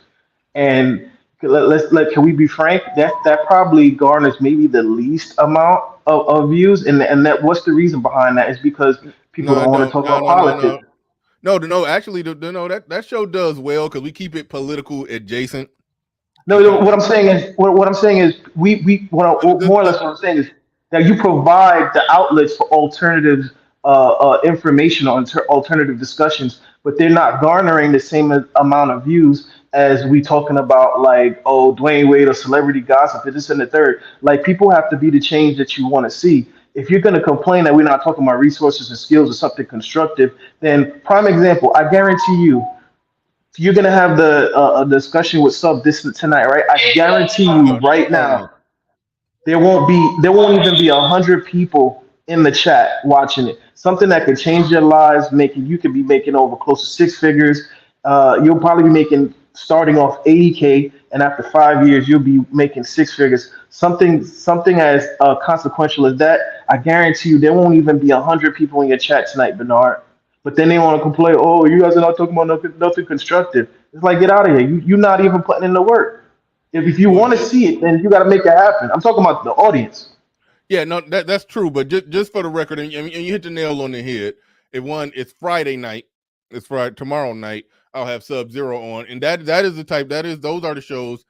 And can we be frank? That probably garners maybe the least amount of views. And that, what's the reason behind that? Is because people don't want to talk about politics. No. Actually, that show does well because we keep it political adjacent. No, what I'm saying is more or less what I'm saying is that you provide the outlets for alternative information on alternative discussions, but they're not garnering the same amount of views as we talking about, like, oh, Dwayne Wade or celebrity gossip, this and the third. Like, people have to be the change that you want to see. If you're going to complain that we're not talking about resources and skills or something constructive, then prime example, I guarantee you, you're gonna have the discussion with Sub this tonight, right? I guarantee you right now, there won't even be 100 people in the chat watching it. Something that could change your lives, you could be making over close to six figures. You'll probably be starting off 80K, and after 5 years, you'll be making six figures. Something as consequential as that. I guarantee you, there won't even be 100 people in your chat tonight, Bernard. But then they want to complain, oh, you guys are not talking about nothing constructive. It's like, get out of here. You're not even putting in the work. If you Well, want to see it, then you got to make it happen. I'm talking about the audience. yeah, no, that's true. But just for the record, and you hit the nail on the head. It's Friday night. It's Friday tomorrow night. I'll have Sub-Zero on, and that is the type. Those are the shows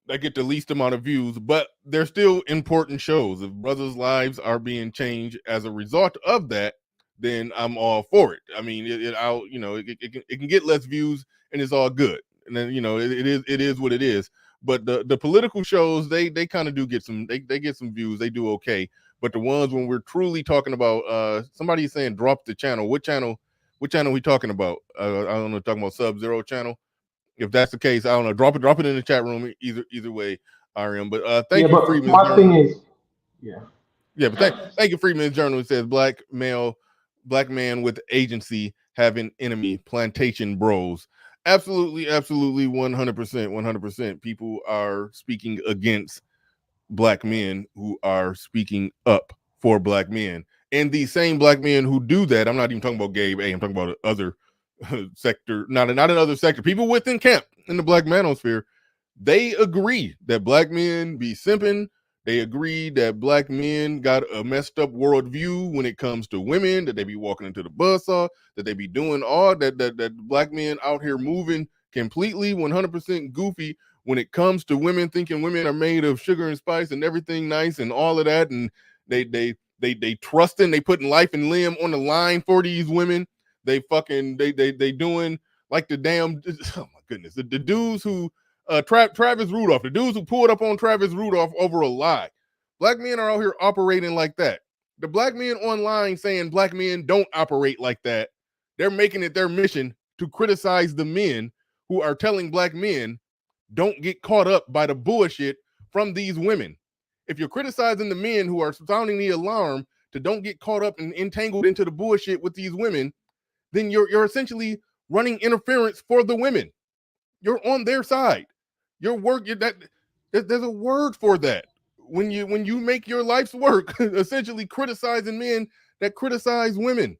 that get the least amount of views, but they're still important shows. If brothers' lives are being changed as a result of that, then I'm all for it. I mean, it can get less views, and it's all good. And then it is what it is. But the political shows, they kind of do get they get some views. They do okay. But the ones when we're truly talking about somebody is saying drop the channel. What channel are we talking about? I don't know, talking about Sub-Zero channel. If that's the case, I don't know. Drop it in the chat room. Either way, RM. But Yeah, thank you, but Freeman's my thing Journal. is, yeah. Yeah, but thank you, Freeman's Journal. It says black man with agency having enemy, plantation bros. Absolutely, 100%. People are speaking against black men who are speaking up for black men. And these same black men who do that, I'm not even talking about Gabe A, I'm talking about other sector, not another sector, people within camp in the black manosphere, they agree that black men be simping. They agree that black men got a messed up worldview when it comes to women, that they be walking into the buzzsaw, that they be doing all that black men out here moving completely 100% goofy when it comes to women, thinking women are made of sugar and spice and everything nice and all of that. And they trusting, they putting life and limb on the line for these women. They doing like the damn, oh my goodness, the dudes who Travis Rudolph, the dudes who pulled up on Travis Rudolph over a lie. Black men are out here operating like that. The black men online saying black men don't operate like that. They're making it their mission to criticize the men who are telling black men don't get caught up by the bullshit from these women. If you're criticizing the men who are sounding the alarm to don't get caught up and entangled into the bullshit with these women, then you're essentially running interference for the women. You're on their side. Your work, there's a word for that. When you make your life's work essentially criticizing men that criticize women.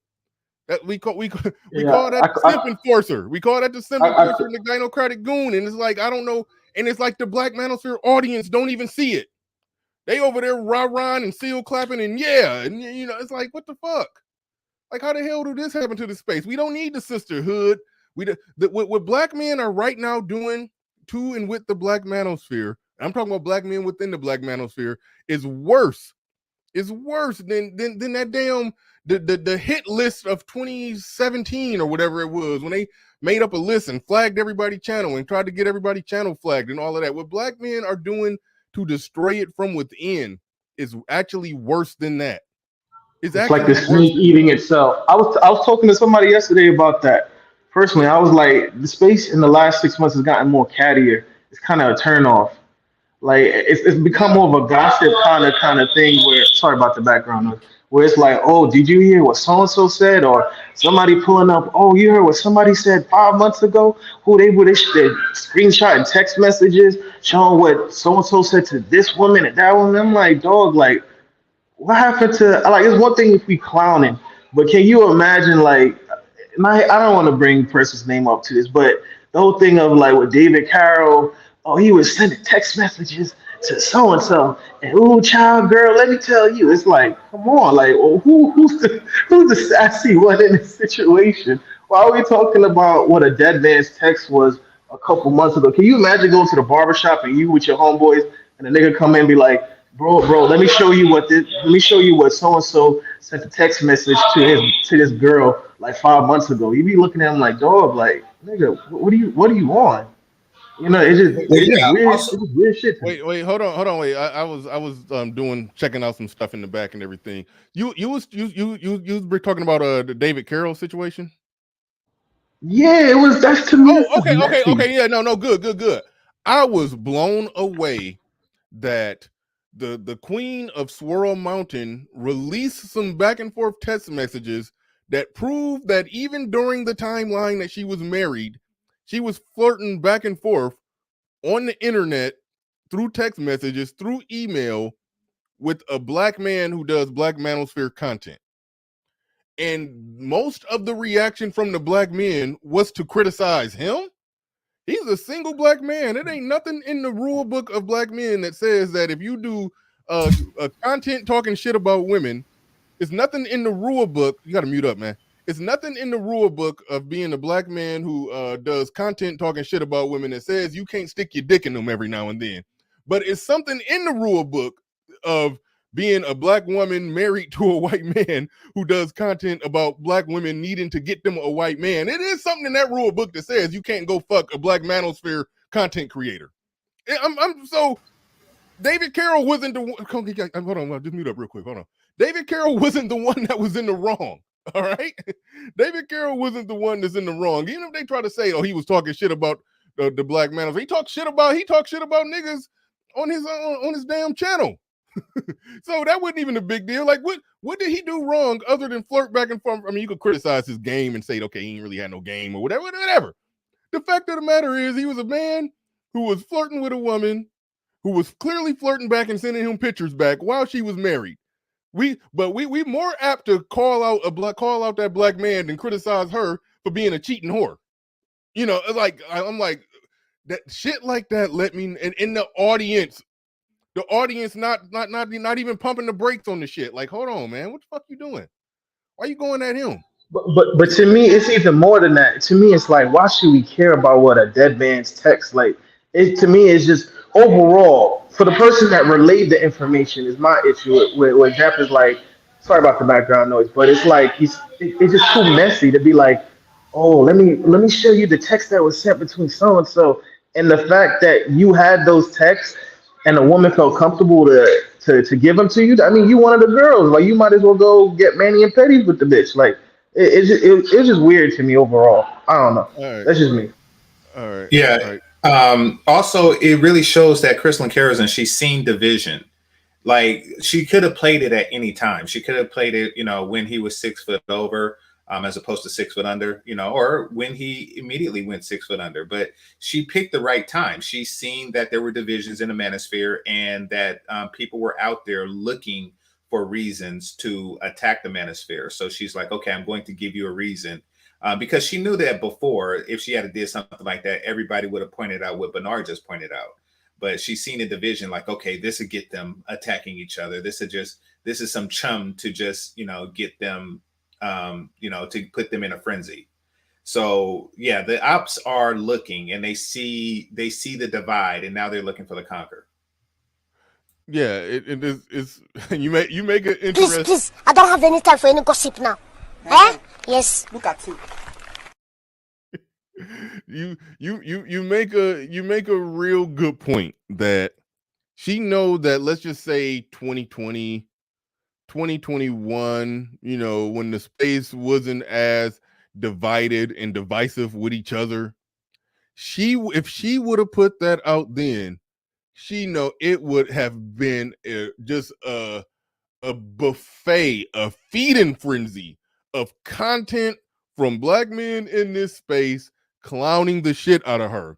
That we call that the simp enforcer. We call that the simp enforcer and the gynocratic goon. And it's like, I don't know. And it's like the black manosphere audience don't even see it. They over there rah-rahing and seal clapping and yeah. And it's like, what the fuck? Like, how the hell do this happen to the space? We don't need the sisterhood. What black men are right now doing to and with the black manosphere, I'm talking about black men within the black manosphere, is worse. Is worse than that damn the hit list of 2017 or whatever it was, when they made up a list and flagged everybody channel and tried to get everybody channel flagged and all of that. What black men are doing to destroy it from within is actually worse than that. It's like the snake eating itself. I was talking to somebody yesterday about that. Personally, I was like, the space in the last 6 months has gotten more cattier. It's kind of a turn off. Like it's become more of a gossip kind of thing. Where, sorry about the background noise, where it's like, oh, did you hear what so and so said, or somebody pulling up, oh, you heard what somebody said 5 months ago? Who they screenshotting text messages showing what so and so said to this woman and that woman. I'm like, dog, like, what happened to, like, it's one thing if we clowning, but can you imagine, like, I don't want to bring person's name up to this, but the whole thing of like with David Carroll, oh, he was sending text messages to so and so, and ooh, child, girl, let me tell you, it's like, come on, like, well, who's the sassy one in this situation? Why are we talking about what a dead man's text was a couple months ago? Can you imagine going to the barbershop and you with your homeboys and a nigga come in and be like, bro, let me show you what so and so sent a text message to this girl like 5 months ago. You be looking at him like, dog, like, nigga, what are you on? It's just weird. It's just weird shit. Wait, hold on, wait. I was checking out some stuff in the back and everything. You were talking about the David Carroll situation. Yeah, it was. That's to me. Oh, okay. Yeah, no, good. I was blown away that the Queen of Swirl Mountain released some back and forth text messages that proved that even during the timeline that she was married, she was flirting back and forth on the internet through text messages, through email, with a black man who does black manosphere content. and most of the reaction from the black men was to criticize him. He's a single black man. It ain't nothing in the rule book of black men that says that if you do content talking shit about women, it's nothing in the rule book. You got to mute up, man. It's nothing in the rule book of being a black man who does content talking shit about women that says you can't stick your dick in them every now and then. But it's something in the rule book of being a black woman married to a white man who does content about black women needing to get them a white man. It is something in that rule book that says you can't go fuck a black manosphere content creator. So David Carroll wasn't the one. Hold on, just mute up real quick. Hold on. David Carroll wasn't the one that was in the wrong. All right. David Carroll wasn't the one that's in the wrong. Even if they try to say, oh, he was talking shit about the black manosphere. He talked shit about niggas on his damn channel. So that wasn't even a big deal. Like, what did he do wrong other than flirt back and forth? I mean, you could criticize his game and say, okay, he ain't really had no game or whatever. The fact of the matter is, he was a man who was flirting with a woman who was clearly flirting back and sending him pictures back while she was married. We more apt to call out that black man than criticize her for being a cheating whore. You know, like I'm like that shit like that. Let me and in the audience not even pumping the brakes on the shit. Like, hold on, man, what the fuck you doing? Why you going at him? But to me, it's even more than that. To me, it's like, why should we care about what a dead man's text? Like, it to me, it's just overall for the person that relayed the information is my issue with Jeff is like, sorry about the background noise, but it's like it's just too messy to be like, oh, let me show you the text that was sent between so and the fact that you had those texts and the woman felt comfortable to give them to you. I mean, you one of the girls, like you might as well go get Manny and Petty with the bitch, like. It's just weird to me overall. I don't know. Right. That's just me. All right. Yeah. All right. Also, it really shows that Crystalline Carrison, she's seen division. Like, she could have played it at any time. She could have played it, when he was 6 foot over, as opposed to 6 foot under, or when he immediately went 6 foot under. But she picked the right time. She's seen that there were divisions in the manosphere and that people were out there looking for reasons to attack the manosphere. So she's like, okay, I'm going to give you a reason. Because she knew that before, if she had did something like that, everybody would have pointed out what Bernard just pointed out. But she's seen a division like, okay, this would get them attacking each other. This is some chum to just, get them, to put them in a frenzy. So yeah, the ops are looking and they see the divide and now they're looking for the conquer. Yeah, it is. You make it interesting. Please, I don't have any time for any gossip now. Eh? Yes. Look at you. You make a real good point that she know that, let's just say 2020, 2021, when the space wasn't as divided and divisive with each other, if she would have put that out then, she know it would have been just a buffet, a feeding frenzy of content from black men in this space clowning the shit out of her.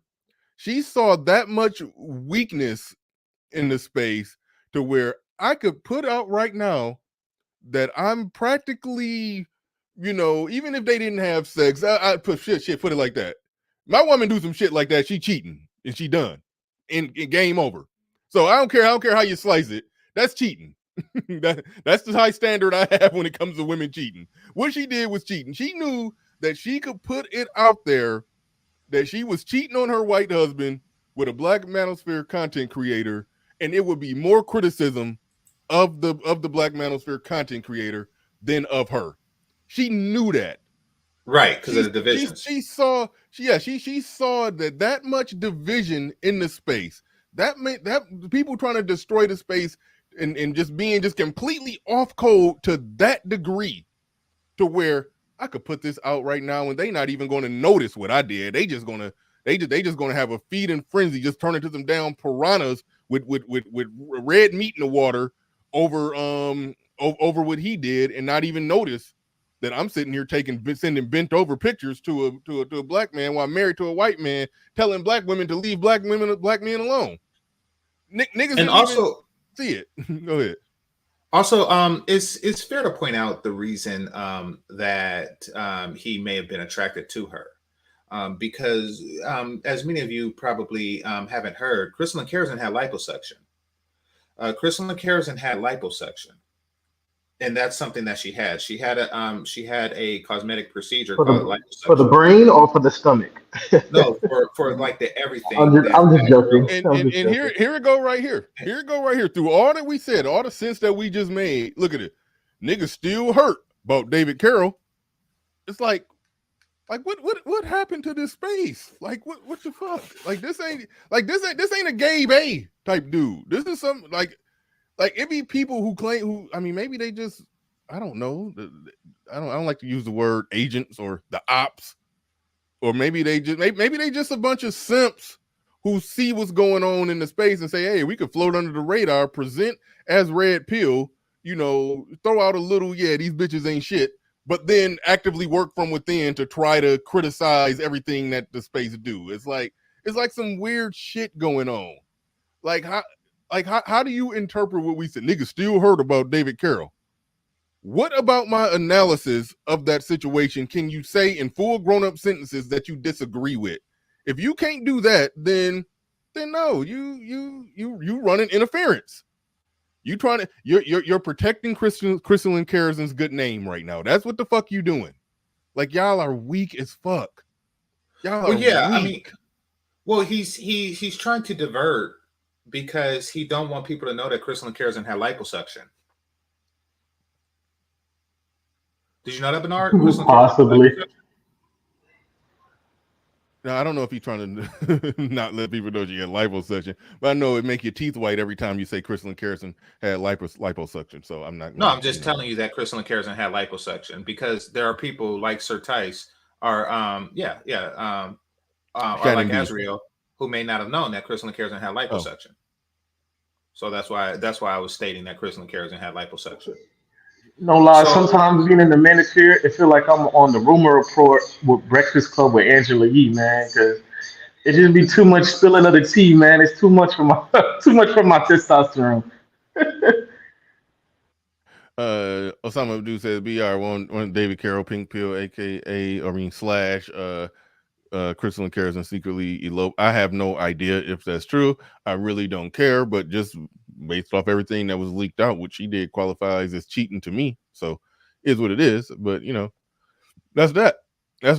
She saw that much weakness in the space to where I could put out right now that I'm practically, even if they didn't have sex, I put put it like that. My woman do some shit like that, she cheating and she done. In game over. So I don't care how you slice it. That's cheating. That's the high standard I have when it comes to women cheating. What she did was cheating. She knew that she could put it out there that she was cheating on her white husband with a black manosphere content creator, and it would be more criticism of the black manosphere content creator than of her. She knew that. Right, because of the division. She saw that much division in the space. That people trying to destroy the space and just being just completely off code to that degree, to where I could put this out right now and they not even going to notice what I did. They just gonna have a feed and frenzy, just turn into some down piranhas with red meat in the water over what he did and not even notice that I'm sitting here sending bent over pictures to a black man while I'm married to a white man, telling black women to leave black men alone. Niggas and also see it. Go ahead. Also, it's fair to point out the reason that he may have been attracted to her. Because as many of you probably haven't heard, Crystalline Kerosene had liposuction. Crystalline Kerosene had liposuction, and that's something that she had. She had a cosmetic procedure called for the liposuction. brain or for the stomach? No, for like the everything that I'm just that joking. girl. And here it go right here. Here it go right here. Through all that we said, all the sense that we just made, look at it. Niggas still hurt about David Carroll. It's like what happened to this space? Like what the fuck? Like this ain't a gay bay type dude. This is some like it be people who claim maybe they just I don't know. I don't like to use the word agents or the ops, or maybe they just a bunch of simps who see what's going on in the space and say, hey, we could float under the radar, present as red pill, throw out a little, these bitches ain't shit, but then actively work from within to try to criticize everything that the space do. It's like some weird shit going on. How do you interpret what we said? Niggas still heard about David Carroll. What about my analysis of that situation can you say in full grown-up sentences that you disagree with? If you can't do that, then no, you running interference. You're protecting Crystalline Kerosene's good name right now. That's what the fuck you doing. Like, y'all are weak as fuck. Y'all are weak. He's trying to divert because he don't want people to know that Crystalline Kerosene had liposuction. Did you know that, Bernard? Possibly. Now, I don't know if he's trying to not let people know she had liposuction, but I know it make your teeth white every time you say Crystalline Kerosene had liposuction. So I'm not. No, I'm just telling you that Crystalline Kerosene had liposuction because there are people like Sir Tice or like Azriel who may not have known that Crystalline Kerosene had liposuction. So that's why I was stating that Crystalline Kerosene had liposuction. No lie, sometimes being in the Manosphere, it feel like I'm on the rumor report with Breakfast Club with Angela Yee, man, because it just be too much spilling of the tea, man. It's too much for my testosterone. Osama Abdul says BR one David Carroll pink pill, aka slash Crystalline Kerosene secretly elope. I have no idea if that's true. I really don't care, but just based off everything that was leaked out, which she did qualifies as cheating to me. So is what it is. But that's that. Now,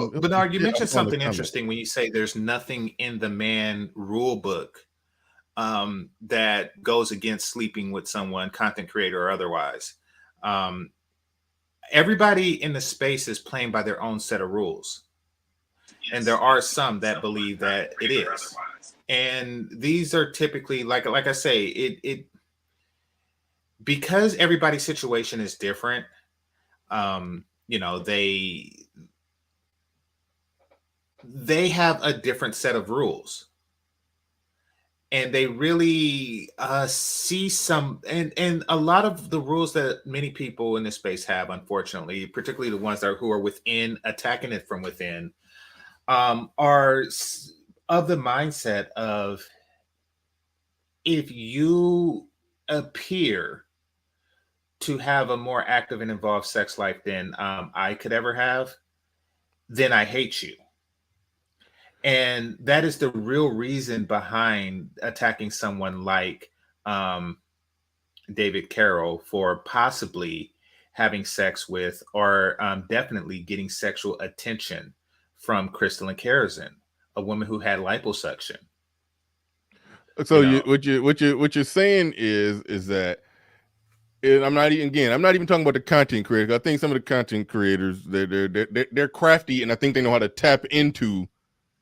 Bernard, you mentioned something interesting when you say there's nothing in the man rule book that goes against sleeping with someone, content creator or otherwise. Everybody in the space is playing by their own set of rules. And there are some that believe that it is. And these are typically, like I say, it because everybody's situation is different, they have a different set of rules. And they really see some, and a lot of the rules that many people in this space have, unfortunately, particularly the ones who are within, attacking it from within, are of the mindset of if you appear to have a more active and involved sex life than I could ever have, then I hate you. And that is the real reason behind attacking someone like David Carroll for possibly having sex with or definitely getting sexual attention from Crystalline Kerosene, a woman who had liposuction. So what you're saying is that, and I'm not even talking about the content creators. I think some of the content creators they're crafty, and I think they know how to tap into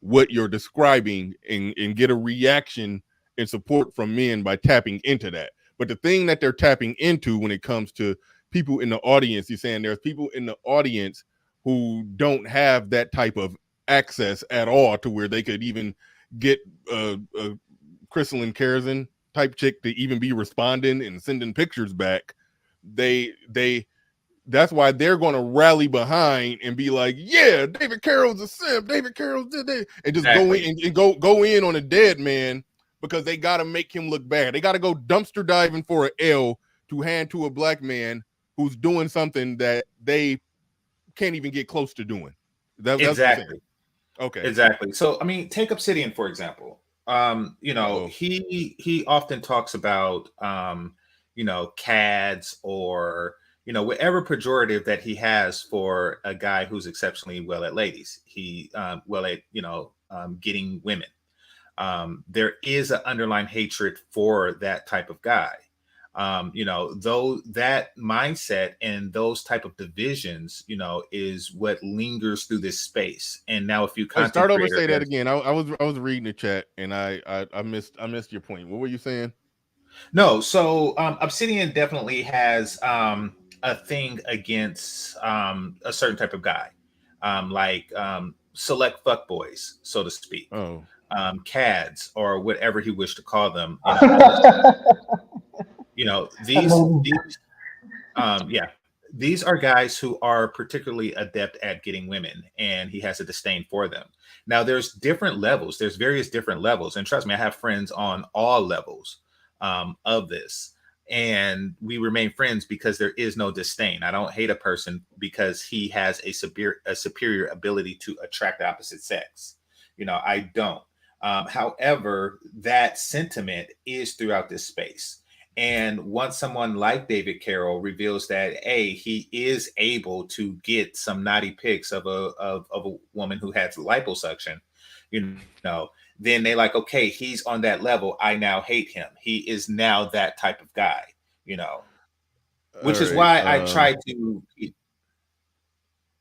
what you're describing and get a reaction and support from men by tapping into that. But the thing that they're tapping into when it comes to people in the audience, you're saying there's people in the audience who don't have that type of access at all to where they could even get a Crystalline Kerosene type chick to even be responding and sending pictures back. That's why they're going to rally behind and be like, yeah, David Carroll's a simp. David Carroll did that. And just go in on a dead man because they got to make him look bad. They got to go dumpster diving for an L to hand to a black man who's doing something that they can't even get close to doing. That's Exactly. Okay. Exactly. So, I mean, take Obsidian, for example. You know, he often talks about, you know, CADs or, you know, whatever pejorative that he has for a guy who's exceptionally well at ladies. He, well at, you know, getting women. There is an underlying hatred for that type of guy. You know, though that mindset and those type of divisions, you know, is what lingers through this space. And now, if you start over, say that again. I was reading the chat and I missed your point. What were you saying? No, so Obsidian definitely has a thing against a certain type of guy, like select fuckboys, so to speak. Oh. CADs or whatever he wished to call them. You know, these are guys who are particularly adept at getting women, and he has a disdain for them. Now, there's different levels. There's various different levels, and trust me, I have friends on all levels of this, and we remain friends because there is no disdain. I don't hate a person because he has a superior ability to attract the opposite sex. You know, I don't. However, that sentiment is throughout this space. And once someone like David Carroll reveals that, he is able to get some naughty pics of a woman who has liposuction, you know, then they like, okay, he's on that level. I now hate him. He is now that type of guy, you know, which is why I try to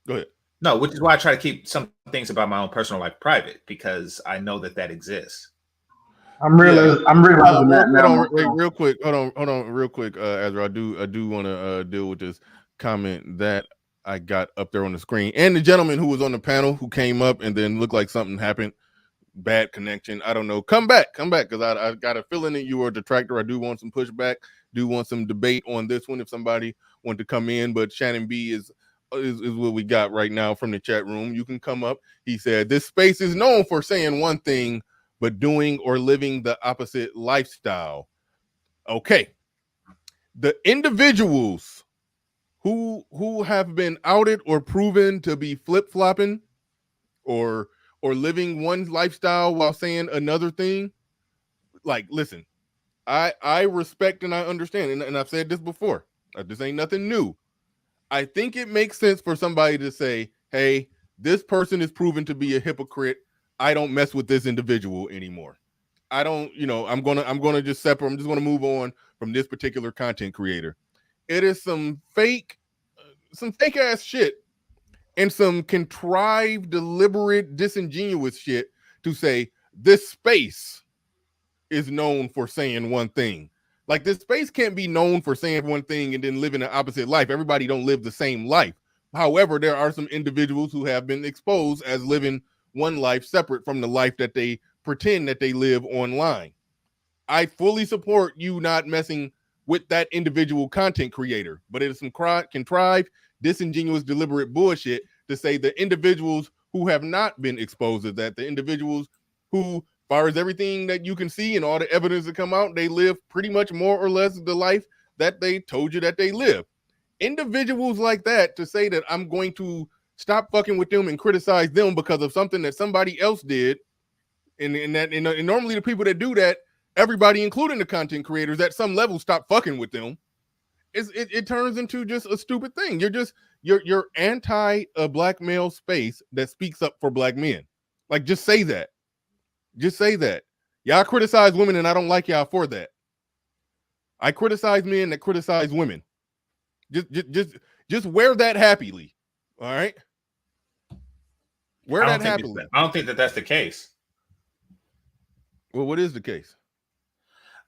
go ahead. No, which is why I try to keep some things about my own personal life private, because I know that exists. I'm realizing that now. Real quick. Hold on, real quick, Ezra. I do want to deal with this comment that I got up there on the screen, and the gentleman who was on the panel who came up and then looked like something happened, bad connection. I don't know. Come back, because I got a feeling that you are a detractor. I do want some pushback. Do want some debate on this one if somebody wanted to come in, but Shannon B is what we got right now from the chat room. You can come up. He said this space is known for saying one thing but doing or living the opposite lifestyle. Okay. The individuals who have been outed or proven to be flip-flopping or living one lifestyle while saying another thing, like, listen, I respect and I understand, and I've said this before. This ain't nothing new. I think it makes sense for somebody to say, hey, this person is proven to be a hypocrite. I don't mess with this individual anymore. I don't, I'm gonna just separate. I'm just gonna move on from this particular content creator. It is some fake ass shit and some contrived, deliberate, disingenuous shit to say this space is known for saying one thing. Like, this space can't be known for saying one thing and then living an opposite life. Everybody don't live the same life. However, there are some individuals who have been exposed as living one life separate from the life that they pretend that they live online. I fully support you not messing with that individual content creator, but it is some contrived, disingenuous, deliberate bullshit to say the individuals who have not been exposed to that, the individuals who, far as everything that you can see and all the evidence that come out, they live pretty much more or less the life that they told you that they live. Individuals like that, to say that I'm going to stop fucking with them and criticize them because of something that somebody else did, and normally the people that do that, everybody, including the content creators, at some level stop fucking with them. It turns into just a stupid thing. You're anti a black male space that speaks up for black men. Like, just say that. Just say that. Y'all criticize women, and I don't like y'all for that. I criticize men that criticize women. Just wear that happily. All right? Wear that happily. I don't think that that's the case. Well, what is the case?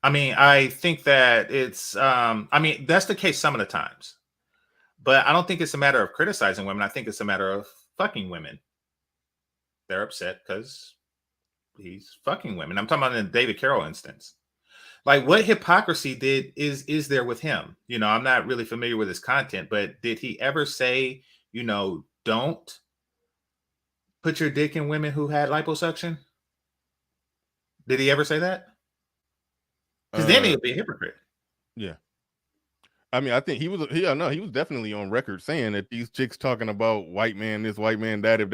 I mean, I think that it's, that's the case some of the times. But I don't think it's a matter of criticizing women. I think it's a matter of fucking women. They're upset because he's fucking women. I'm talking about in the David Carroll instance. Like, what hypocrisy is there with him? I'm not really familiar with his content, but did he ever say, don't put your dick in women who had liposuction? Did he ever say that? Because then he would be a hypocrite. Yeah. I mean, I think he was definitely on record saying that these chicks talking about white man this, white man that, if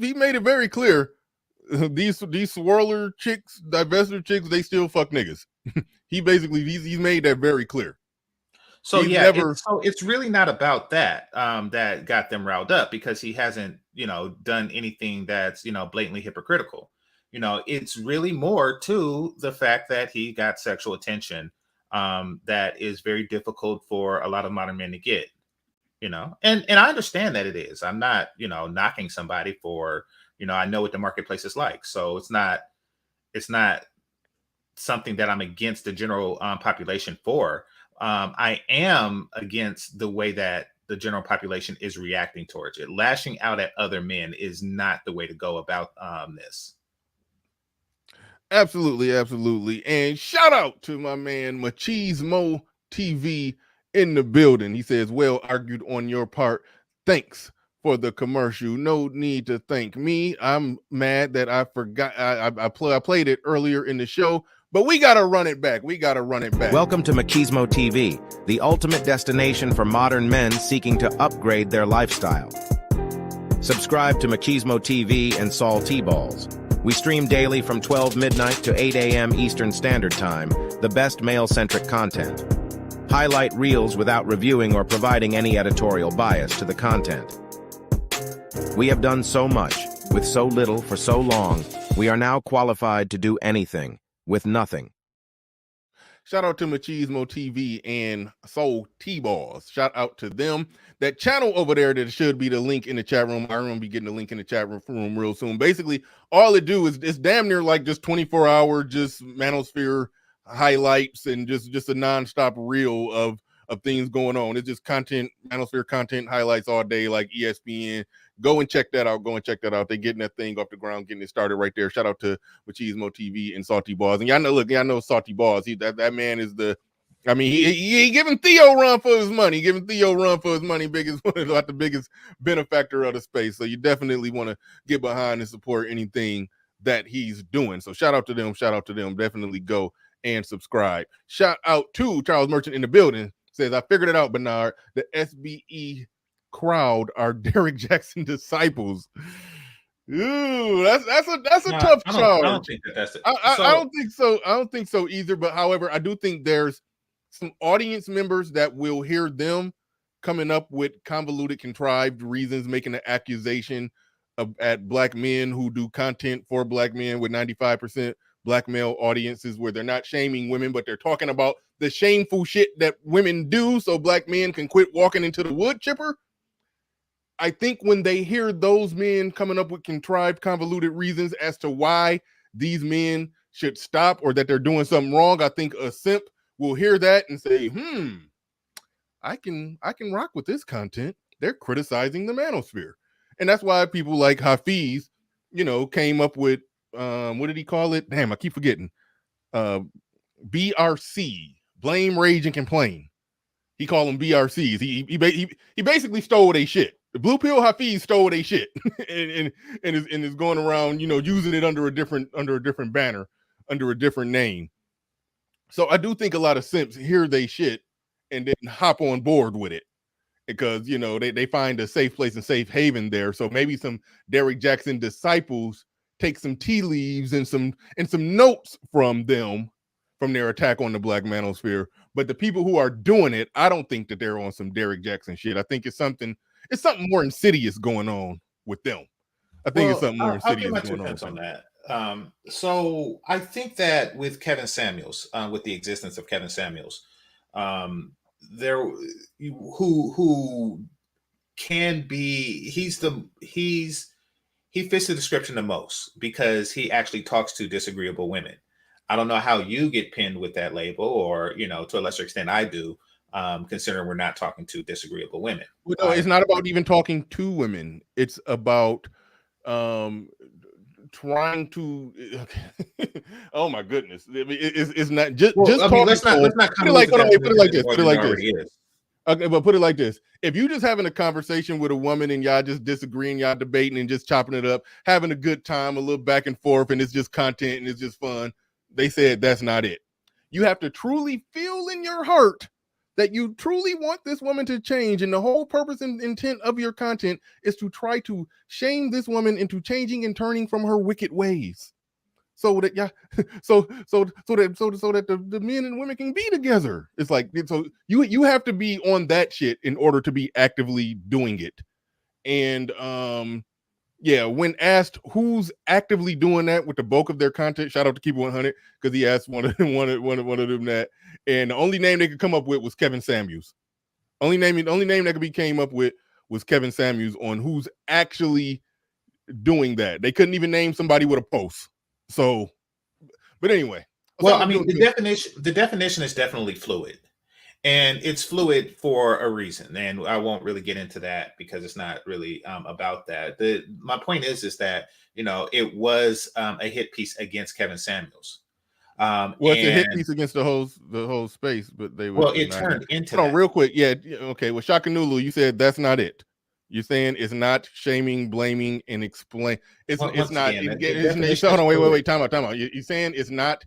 he made it very clear these swirler chicks, divester chicks, they still fuck niggas. he's made that very clear. So it's really not about that that got them riled up, because he hasn't, done anything that's, blatantly hypocritical. It's really more to the fact that he got sexual attention that is very difficult for a lot of modern men to get, and I understand that it is. I'm not, knocking somebody for, I know what the marketplace is like. So it's not something that I'm against the general population for. I am against the way that the general population is reacting towards it. Lashing out at other men is not the way to go about this. Absolutely. And shout out to my man Machismo TV in the building. He says, well argued on your part. Thanks for the commercial. No need to thank me. I'm mad that I forgot. I played it earlier in the show, but we got to run it back. Welcome to Machismo TV, the ultimate destination for modern men seeking to upgrade their lifestyle. Subscribe to Machismo TV and Saul T-Balls. We stream daily from 12 midnight to 8 a.m. Eastern Standard Time, the best male-centric content. Highlight reels without reviewing or providing any editorial bias to the content. We have done so much, with so little for so long, we are now qualified to do anything, with nothing. Shout out to Machismo TV and Soul T-Balls. Shout out to them. That channel over there, that should be the link in the chat room. I'm going to be getting the link in the chat room real soon. Basically, all it do is it's damn near like just 24-hour just Manosphere highlights and just a non-stop reel of things going on. It's just content, Manosphere content highlights all day, like ESPN. Go and check that out. They're getting that thing off the ground, getting it started right there. Shout out to Machismo TV and Salty Balls. And y'all know Salty Balls. That man is he giving Theo run for his money. Biggest one, like the biggest benefactor of the space. So you definitely want to get behind and support anything that he's doing. So shout out to them. Definitely go and subscribe. Shout out to Charles Merchant in the building. Says, I figured it out, Bernard. The SBE crowd are Derek Jackson disciples. Ooh, that's a tough charge. I don't think that's it. I don't think so. I don't think so either. But however, I do think there's some audience members that will hear them coming up with convoluted, contrived reasons, making an accusation at black men who do content for black men with 95% black male audiences, where they're not shaming women, but they're talking about the shameful shit that women do so black men can quit walking into the wood chipper. I think when they hear those men coming up with contrived, convoluted reasons as to why these men should stop or that they're doing something wrong, I think a simp will hear that and say, I can rock with this content. They're criticizing the manosphere. And that's why people like Hafiz, came up with, what did he call it? Damn, I keep forgetting. BRC, blame, rage, and complain. He called them BRCs. He basically stole their shit. The Blue Pill Hafiz stole their shit and is going around, using it under a different banner, under a different name. So I do think a lot of simps hear they shit and then hop on board with it because, they find a safe place and safe haven there. So maybe some Derek Jackson disciples take some tea leaves and some notes from them, from their attack on the black manosphere. But the people who are doing it, I don't think that they're on some Derek Jackson shit. I think it's something more insidious going on with them. I think it's something more insidious going on that. So I think that with Kevin Samuels, with the existence of Kevin Samuels, who can be, he fits the description the most because he actually talks to disagreeable women. I don't know how you get pinned with that label, or, to a lesser extent I do, considering we're not talking to disagreeable women. Well, no, it's not about even talking to women. It's about trying to oh my goodness, it's not just let's not put it like this. Okay, but put it like this: if you just having a conversation with a woman and y'all just disagreeing, y'all debating and just chopping it up, having a good time, a little back and forth, and it's just content and it's just fun, they said that's not it. You have to truly feel in your heart that you truly want this woman to change, and the whole purpose and intent of your content is to try to shame this woman into changing and turning from her wicked ways, so that the men and women can be together. It's like, so you have to be on that shit in order to be actively doing it. And yeah, when asked who's actively doing that with the bulk of their content, shout out to Keep 100, because he asked one of them that, and the only name they could come up with was Kevin Samuels. Only name that could be came up with was Kevin Samuels on who's actually doing that. They couldn't even name somebody with a post. So, but anyway. Well, I mean, the definition is definitely fluid. And it's fluid for a reason, and I won't really get into that because it's not really about that. My point is that, you know, it was a hit piece against Kevin Samuels. Well, it's a hit piece against the whole space, but they well, it turned into. Hold on, real quick, yeah, okay. Well, Shakanulu, you said that's not it. You're saying it's not shaming, blaming, and explain. It's not. Hold on, wait. Time out. You're saying it's not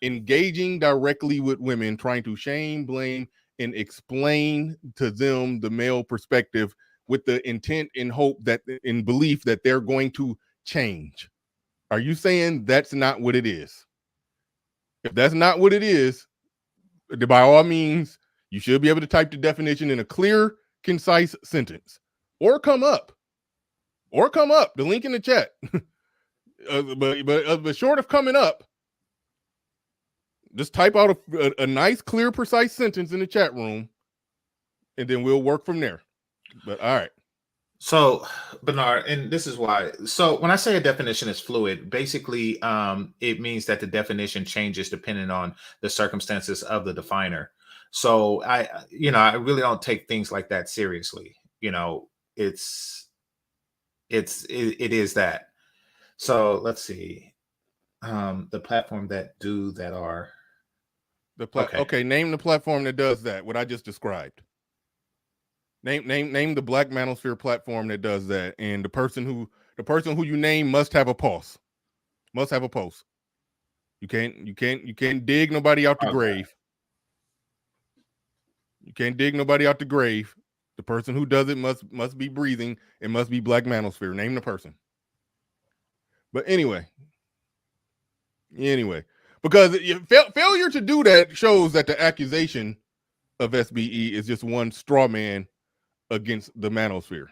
engaging directly with women, trying to shame, blame, and explain to them the male perspective with the intent and hope that, in belief that they're going to change. Are you saying that's not what it is? If that's not what it is, by all means, you should be able to type the definition in a clear, concise sentence, or come up. The link in the chat. But short of coming up, just type out a nice, clear, precise sentence in the chat room, and then we'll work from there. But all right. So, Bernard, and this is why. So when I say a definition is fluid, basically it means that the definition changes depending on the circumstances of the definer. So I really don't take things like that seriously. You know, it is that. So let's see. The platform that do that are. Okay, name the platform that does that, what I just described. Name the Black Manosphere platform that does that, and the person who you name must have a post. You can't dig nobody out the grave. You can't dig nobody out the grave. The person who does it must be breathing. It must be Black Manosphere. Name the person. But anyway, because failure to do that shows that the accusation of SBE is just one straw man against the Manosphere.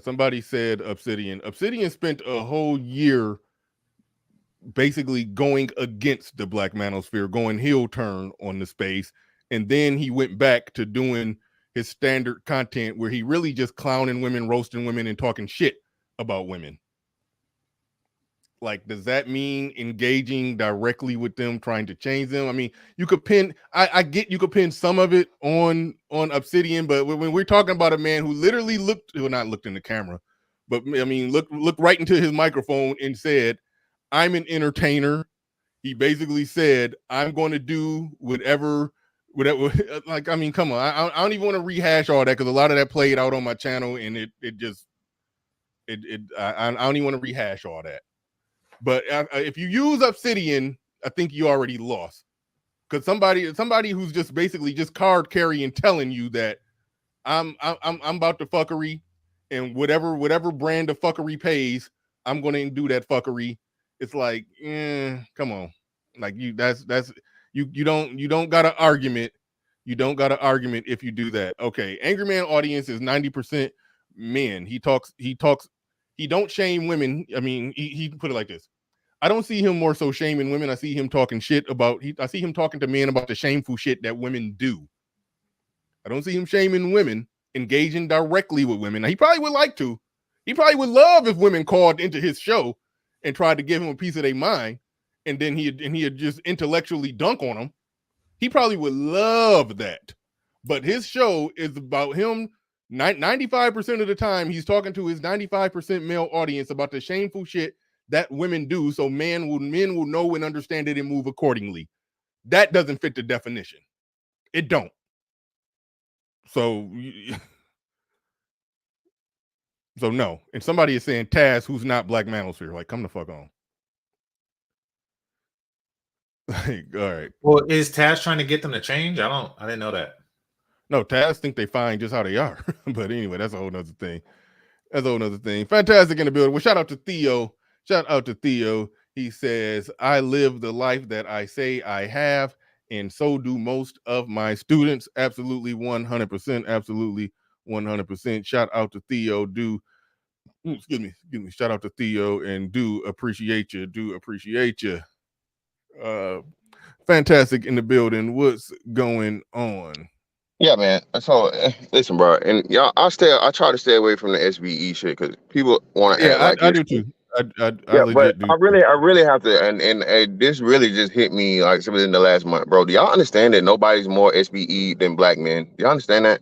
Somebody said Obsidian. Obsidian spent a whole year basically going against the Black Manosphere, going heel turn on the space, and then he went back to doing his standard content where he really just clowning women, roasting women, and talking shit about women. Like, does that mean engaging directly with them, trying to change them? I mean, you could pin, I get you could pin some of it on Obsidian, but when we're talking about a man who literally not looked in the camera, but I mean, looked right into his microphone and said, I'm an entertainer. He basically said, I'm going to do whatever, like, I mean, come on. I don't even want to rehash all that because a lot of that played out on my channel, and I don't even want to rehash all that. But if you use Obsidian, I think you already lost, because somebody who's just basically just card carrying, telling you that I'm about to fuckery, and whatever brand of fuckery pays, I'm going to do that fuckery. It's like, come on, like you don't got an argument. You don't got an argument if you do that. Okay, Angry Man audience is 90% men. He don't shame women. I mean, he put it like this. I don't see him more so shaming women. I see him talking shit about, I see him talking to men about the shameful shit that women do. I don't see him shaming women, engaging directly with women. Now, he probably would like to. He probably would love if women called into his show and tried to give him a piece of their mind, and then he'd just intellectually dunk on them. He probably would love that. But his show is about him. 95% of the time, he's talking to his 95% male audience about the shameful shit that women do, so men will know and understand it and move accordingly. That doesn't fit the definition. It don't. So no. And somebody is saying Taz, who's not Black Manosphere. Like, come the fuck on. Like, all right. Well, is Taz trying to get them to change? I didn't know that. No, Taz think they fine just how they are. But anyway, that's a whole nother thing. That's a whole nother thing. Fantastic in the building. Well, shout out to Theo. Shout out to Theo. He says, I live the life that I say I have, and so do most of my students. Absolutely 100%. Absolutely 100%. Shout out to Theo. Excuse me. Shout out to Theo, and do appreciate you. Fantastic in the building. What's going on? Yeah, man. So listen, bro, and y'all, I try to stay away from the SBE shit because people want to act like I do too. I yeah, but legit do. I really have to, and this really just hit me like within the last month, bro. Do y'all understand that nobody's more SBE than black men? Do y'all understand that?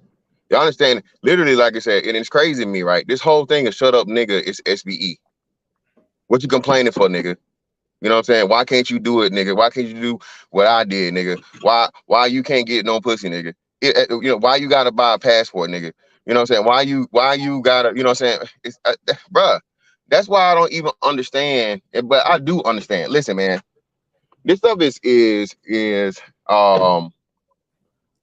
Y'all understand? Literally, like I said, and it's crazy to me, right? This whole thing is shut up, nigga. It's SBE. What you complaining for, nigga? You know what I'm saying? Why can't you do it, nigga? Why can't you do what I did, nigga? Why you can't get no pussy, nigga? Why you gotta buy a passport, nigga? You know what I'm saying? Why you gotta, you know what I'm saying? It's bruh. That's why I don't even understand. But I do understand. Listen, man, this stuff is the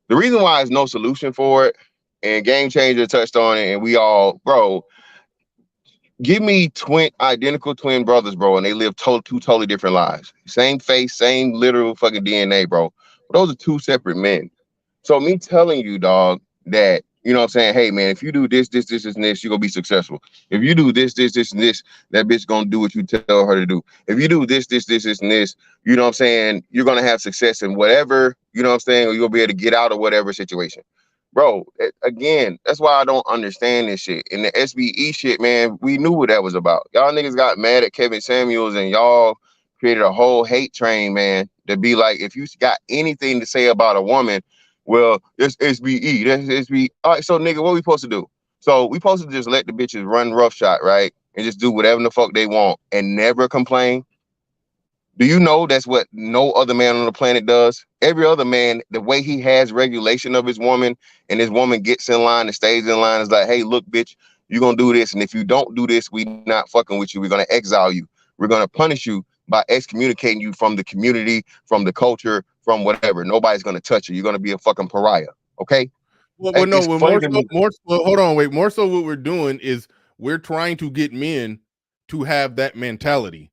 reason why there's no solution for it, and Game Changer touched on it, and we all, bro. Give me identical twin brothers, bro, and they live two totally different lives. Same face, same literal fucking DNA, bro. But those are two separate men. So me telling you, dog, that, you know what I'm saying, hey, man, if you do this, and this, you're going to be successful. If you do this, and this, that bitch going to do what you tell her to do. If you do this, and this, you know what I'm saying, you're going to have success in whatever, you know what I'm saying, or you'll be able to get out of whatever situation. Bro, again, that's why I don't understand this shit. And the SBE shit, man, we knew what that was about. Y'all niggas got mad at Kevin Samuels, and y'all created a whole hate train, man, to be like, if you got anything to say about a woman, well, it's SBE. That's SBE. All right, so nigga, what we supposed to do? So we supposed to just let the bitches run roughshod, right? And just do whatever the fuck they want and never complain? Do you know that's what no other man on the planet does? Every other man, the way he has regulation of his woman, and his woman gets in line and stays in line, is like, hey, look, bitch, you're going to do this. And if you don't do this, we not fucking with you. We're going to exile you. We're going to punish you by excommunicating you from the community, from the culture, from whatever. Nobody's going to touch you. You're going to be a fucking pariah. Okay? Well, hold on, wait. More so what we're doing is we're trying to get men to have that mentality.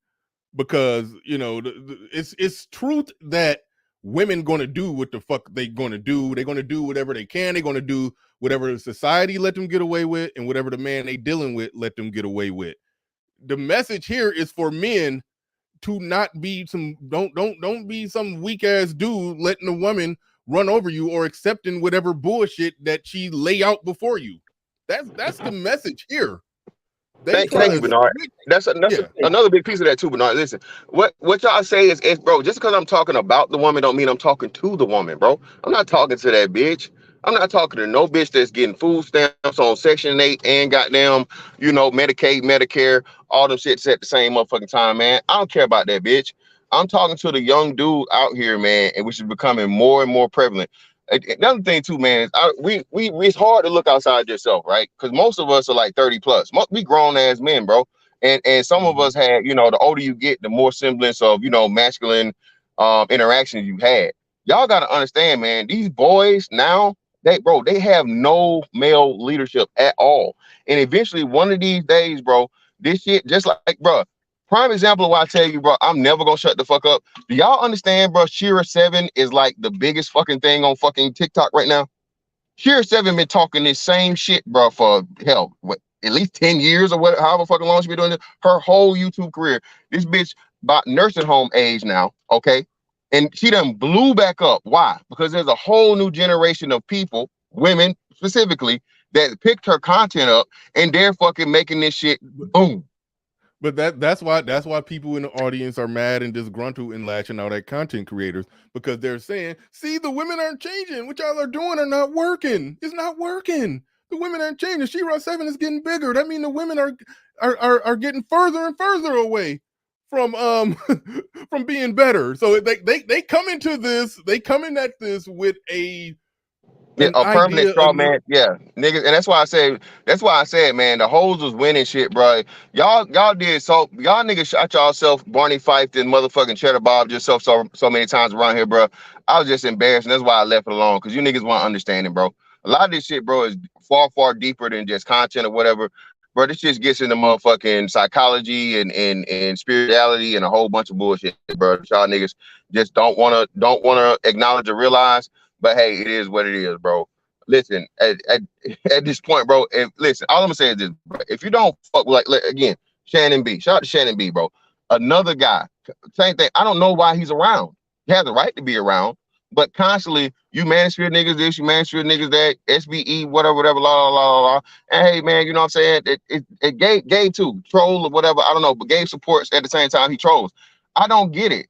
Because, you know, it's truth that women going to do what the fuck they going to do. They're going to do whatever they can. They're going to do whatever society let them get away with, and whatever the man they dealing with let them get away with. The message here is for men to not be don't be some weak ass dude letting a woman run over you or accepting whatever bullshit that she lay out before you. That's the message here. Thank you, Bernard. That's another big piece of that too, Bernard. Listen, what y'all say is, bro, just because I'm talking about the woman don't mean I'm talking to the woman, bro. I'm not talking to that bitch. I'm not talking to no bitch that's getting food stamps on Section 8 and goddamn, you know, Medicaid, Medicare, all them shits at the same motherfucking time, man. I don't care about that bitch. I'm talking to the young dude out here, man, and which is becoming more and more prevalent. Another thing too, man, is it's hard to look outside yourself, right? Because most of us are like 30 plus. We grown ass men, bro. And some of us had, you know, the older you get, the more semblance of, you know, masculine interactions you had. Y'all got to understand, man, these boys now, they have no male leadership at all. And eventually one of these days, bro, this shit, just like, bro, prime example of why I tell you, bro, I'm never gonna shut the fuck up. Do y'all understand, bro? Shira 7 is like the biggest fucking thing on fucking TikTok right now. Shira 7 been talking this same shit, bro, for hell, what, at least 10 years or what, however fucking long she been doing this, her whole YouTube career. This bitch about nursing home age now, okay? And she done blew back up. Why? Because there's a whole new generation of people, women specifically, that picked her content up and they're fucking making this shit boom. But that's why people in the audience are mad and disgruntled and lashing out at content creators, because they're saying, see, the women aren't changing. What y'all are doing are not working. It's not working. The women aren't changing. She-Ra 7 is getting bigger. That means the women are getting further and further away from from being better. So they come into this, they come in at this with a Yeah, an a permanent idea straw of man. Yeah, niggas, and that's why I said, man, the hoes was winning shit, bro. Y'all did so. Y'all niggas shot y'allself, Barney Fife and motherfucking Cheddar Bob yourself so many times around here, bro. I was just embarrassed, and that's why I left it alone, because you niggas weren't understanding, bro. A lot of this shit, bro, is far deeper than just content or whatever, bro. This just gets into motherfucking psychology and spirituality and a whole bunch of bullshit, bro. Y'all niggas just don't wanna acknowledge or realize. But hey, it is what it is, bro. Listen, at this point, bro. Listen, all I'm gonna say is this, bro. If you don't fuck with, like again, Shannon B. Shout out to Shannon B, bro. Another guy, same thing. I don't know why he's around. He has the right to be around, but constantly you Manosphere niggas this, you Manosphere niggas that, SBE, whatever, la la la la. And hey, man, you know what I'm saying? It gay too, troll or whatever. I don't know, but gay supports at the same time he trolls. I don't get it.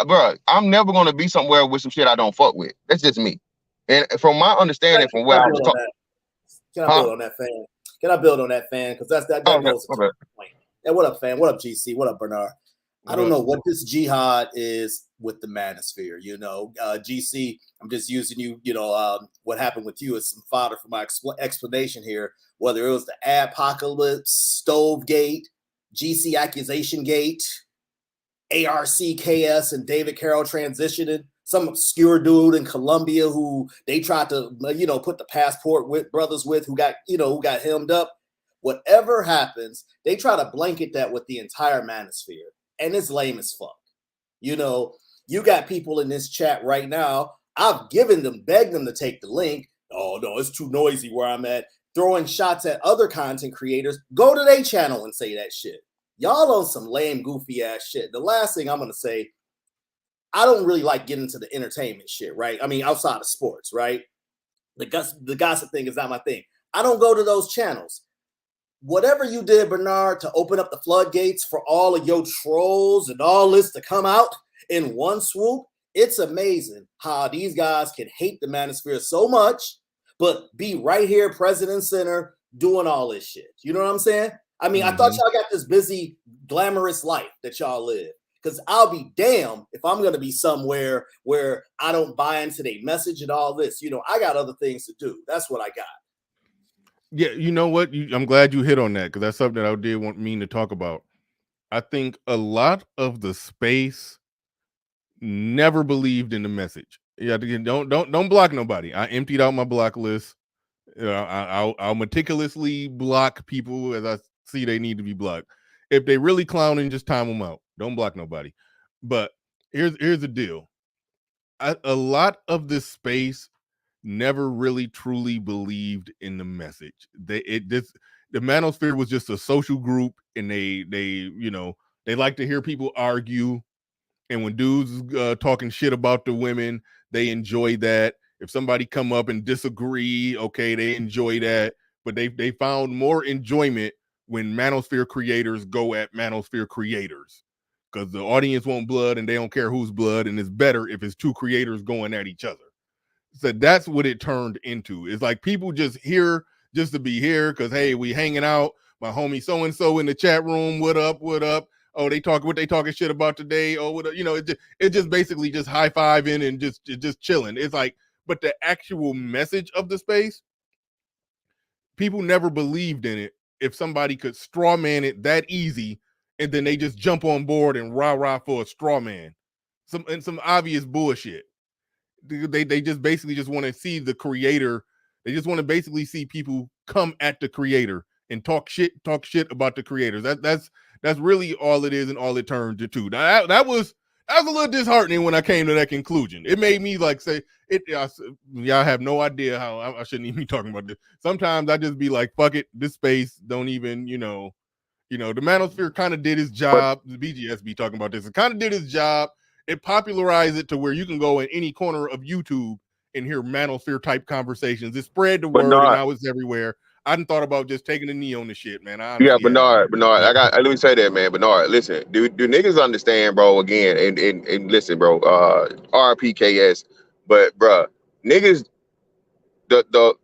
Bro, I'm never gonna be somewhere with some shit I don't fuck with. That's just me. And from my understanding, from where I was talking, can I build on that, fan? Can I build on that, fan? Because that goes to the point. And what up, fan? What up, GC? What up, Bernard? I don't know what this jihad is with the Manosphere. You know, GC, I'm just using you. You know, what happened with you is some fodder for my explanation here. Whether it was the Apocalypse, Stove Gate, GC Accusation Gate, ARCKS and David Carroll transitioning, some obscure dude in Colombia who they tried to, put the passport with brothers with who got hemmed up. Whatever happens, they try to blanket that with the entire Manosphere. And it's lame as fuck. You know, you got people in this chat right now. I've begged them to take the link. Oh no, it's too noisy where I'm at. Throwing shots at other content creators. Go to their channel and say that shit. Y'all on some lame, goofy ass shit. The last thing I'm going to say, I don't really like getting into the entertainment shit, right? I mean, outside of sports, right? The gossip thing is not my thing. I don't go to those channels. Whatever you did, Bernard, to open up the floodgates for all of your trolls and all this to come out in one swoop, it's amazing how these guys can hate the Manosphere so much, but be right here, President Center, doing all this shit. You know what I'm saying? I mean, I thought y'all got this busy, glamorous life that y'all live. Because I'll be damned if I'm going to be somewhere where I don't buy into their message and all this. You know, I got other things to do. That's what I got. Yeah, you know what? I'm glad you hit on that, because that's something that I did mean to talk about. I think a lot of the space never believed in the message. Yeah, don't block nobody. I emptied out my block list. I'll meticulously block people as I see they need to be blocked. If they really clowning, just time them out. Don't block nobody. But here's the deal. A lot of this space never really truly believed in the message. The Manosphere was just a social group, and they like to hear people argue. And when dudes talking shit about the women, they enjoy that. If somebody come up and disagree, okay, they enjoy that. But they found more enjoyment when Manosphere creators go at Manosphere creators, because the audience want blood and they don't care whose blood, and it's better if it's two creators going at each other. So that's what it turned into. It's like people just here just to be here because, hey, we hanging out. My homie so-and-so in the chat room. What up? What up? Oh, they talking shit about today. Oh, what, it just basically just high-fiving and just chilling. It's like, but the actual message of the space, people never believed in it. If somebody could straw man it that easy, and then they just jump on board and rah for a straw man, some obvious bullshit. They just basically just want to see the creator. They just want to basically see people come at the creator and talk shit about the creators. That's really all it is and all it turned into. That was a little disheartening when I came to that conclusion. It made me like say it. Y'all have no idea how I shouldn't even be talking about this. Sometimes I just be like, fuck it, this space don't even, the Manosphere kind of did his job. The BGS be talking about this. It kind of did his job. It popularized it to where you can go in any corner of YouTube and hear Manosphere type conversations. It spread the word, and now it's everywhere. I hadn't thought about just taking a knee on the shit, man. Bernard, let me say that, man. Bernard, listen, do niggas understand, bro? Again, and listen, bro. RPKS, but bro, niggas, the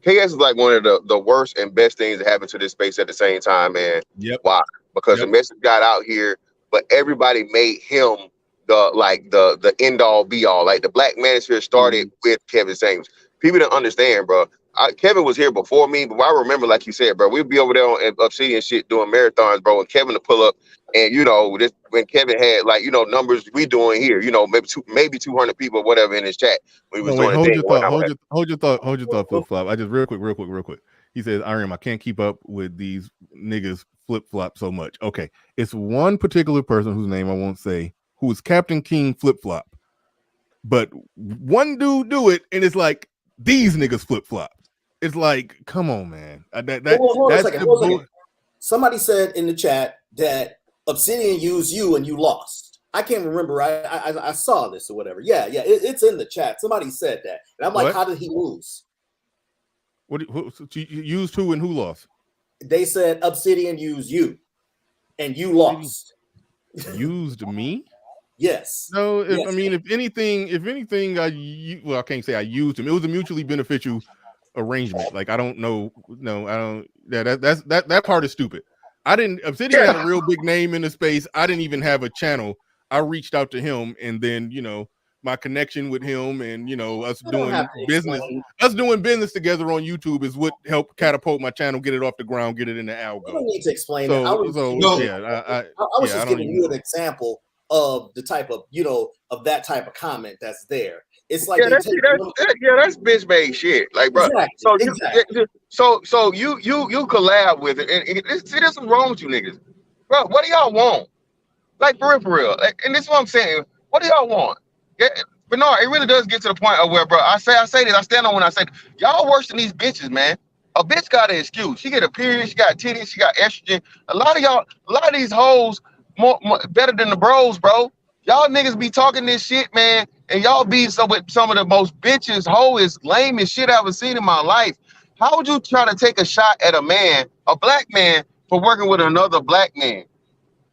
KS is like one of the worst and best things that happened to this space at the same time, man. Yep. Why? Because the message got out here, but everybody made him the end all be all. Like the Black Manosphere started with Kevin Samuels. people didn't understand, bro. Kevin was here before me, but I remember, like you said, bro, we'd be over there on Obsidian shit doing marathons, bro, and Kevin to pull up, and this when Kevin had like numbers we doing here, maybe 200 people or whatever in his chat when he was No, wait, doing hold the your thing. thought. Hold your thought, flip flop. I just real quick. He says, I can't keep up with these niggas flip flop so much. Okay, it's one particular person whose name I won't say, who is Captain King flip flop, but one dude do it, and it's like these niggas flip flop. It's like, come on, man. Hold on a second. Somebody said in the chat that Obsidian used you and you lost. I can't remember. I saw this or whatever. Yeah, it's in the chat. Somebody said that, and I'm like, what? How did he lose? Who used who and who lost? They said Obsidian used you, and you lost. Used me? Yes. No, yes. I mean, if anything, I can't say I used him. It was a mutually beneficial arrangement. Like, I don't know. No, I don't. Yeah, that part is stupid. Obsidian had a real big name in the space. I didn't even have a channel. I reached out to him, and then my connection with him, and us doing business together on YouTube is what helped catapult my channel, get it off the ground, get it in the algo. I don't need to explain that. I was just giving you an example of the type of of that type of comment that's there. It's like that's bitch made shit, like, bro. Exactly. So you collab with it, and see, this is wrong with you niggas, bro. What do y'all want? Like, for real. Like, and this is what I'm saying. What do y'all want? Yeah, but no, it really does get to the point of where, bro, I say this, I stand on when I say y'all worse than these bitches, man. A bitch got an excuse. She get a period, she got titties, she got estrogen. A lot of these hoes more better than the bros, bro. Y'all niggas be talking this shit, man, and y'all be with some of the most bitches, hoest, lamest shit I've ever seen in my life. How would you try to take a shot at a man, a black man, for working with another black man?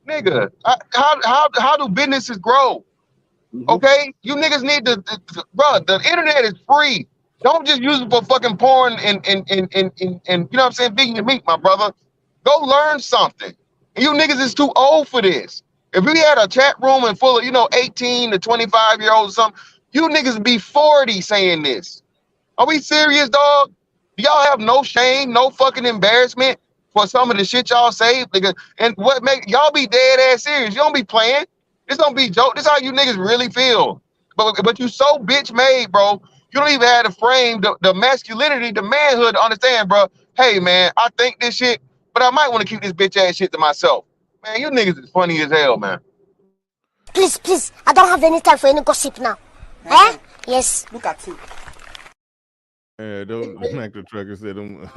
Nigga, how do businesses grow? Okay, you niggas need bro. The internet is free. Don't just use it for fucking porn and you know what I'm saying, vegan meat, my brother. Go learn something. And you niggas is too old for this. If we had a chat room and full of 18 to 25-year-olds or something, you niggas be 40 saying this. Are we serious, dog? Do y'all have no shame, no fucking embarrassment for some of the shit y'all say? Nigga, and what make y'all be dead ass serious? You don't be playing. This don't be joke. This how you niggas really feel. But you so bitch made, bro. You don't even have the frame, the masculinity, the manhood to understand, bro. Hey, man, I think this shit, but I might want to keep this bitch ass shit to myself. Man, you niggas is funny as hell, man. Please, I don't have any time for any gossip now. Eh? Yes. Look at you. Don't make the trucker say them.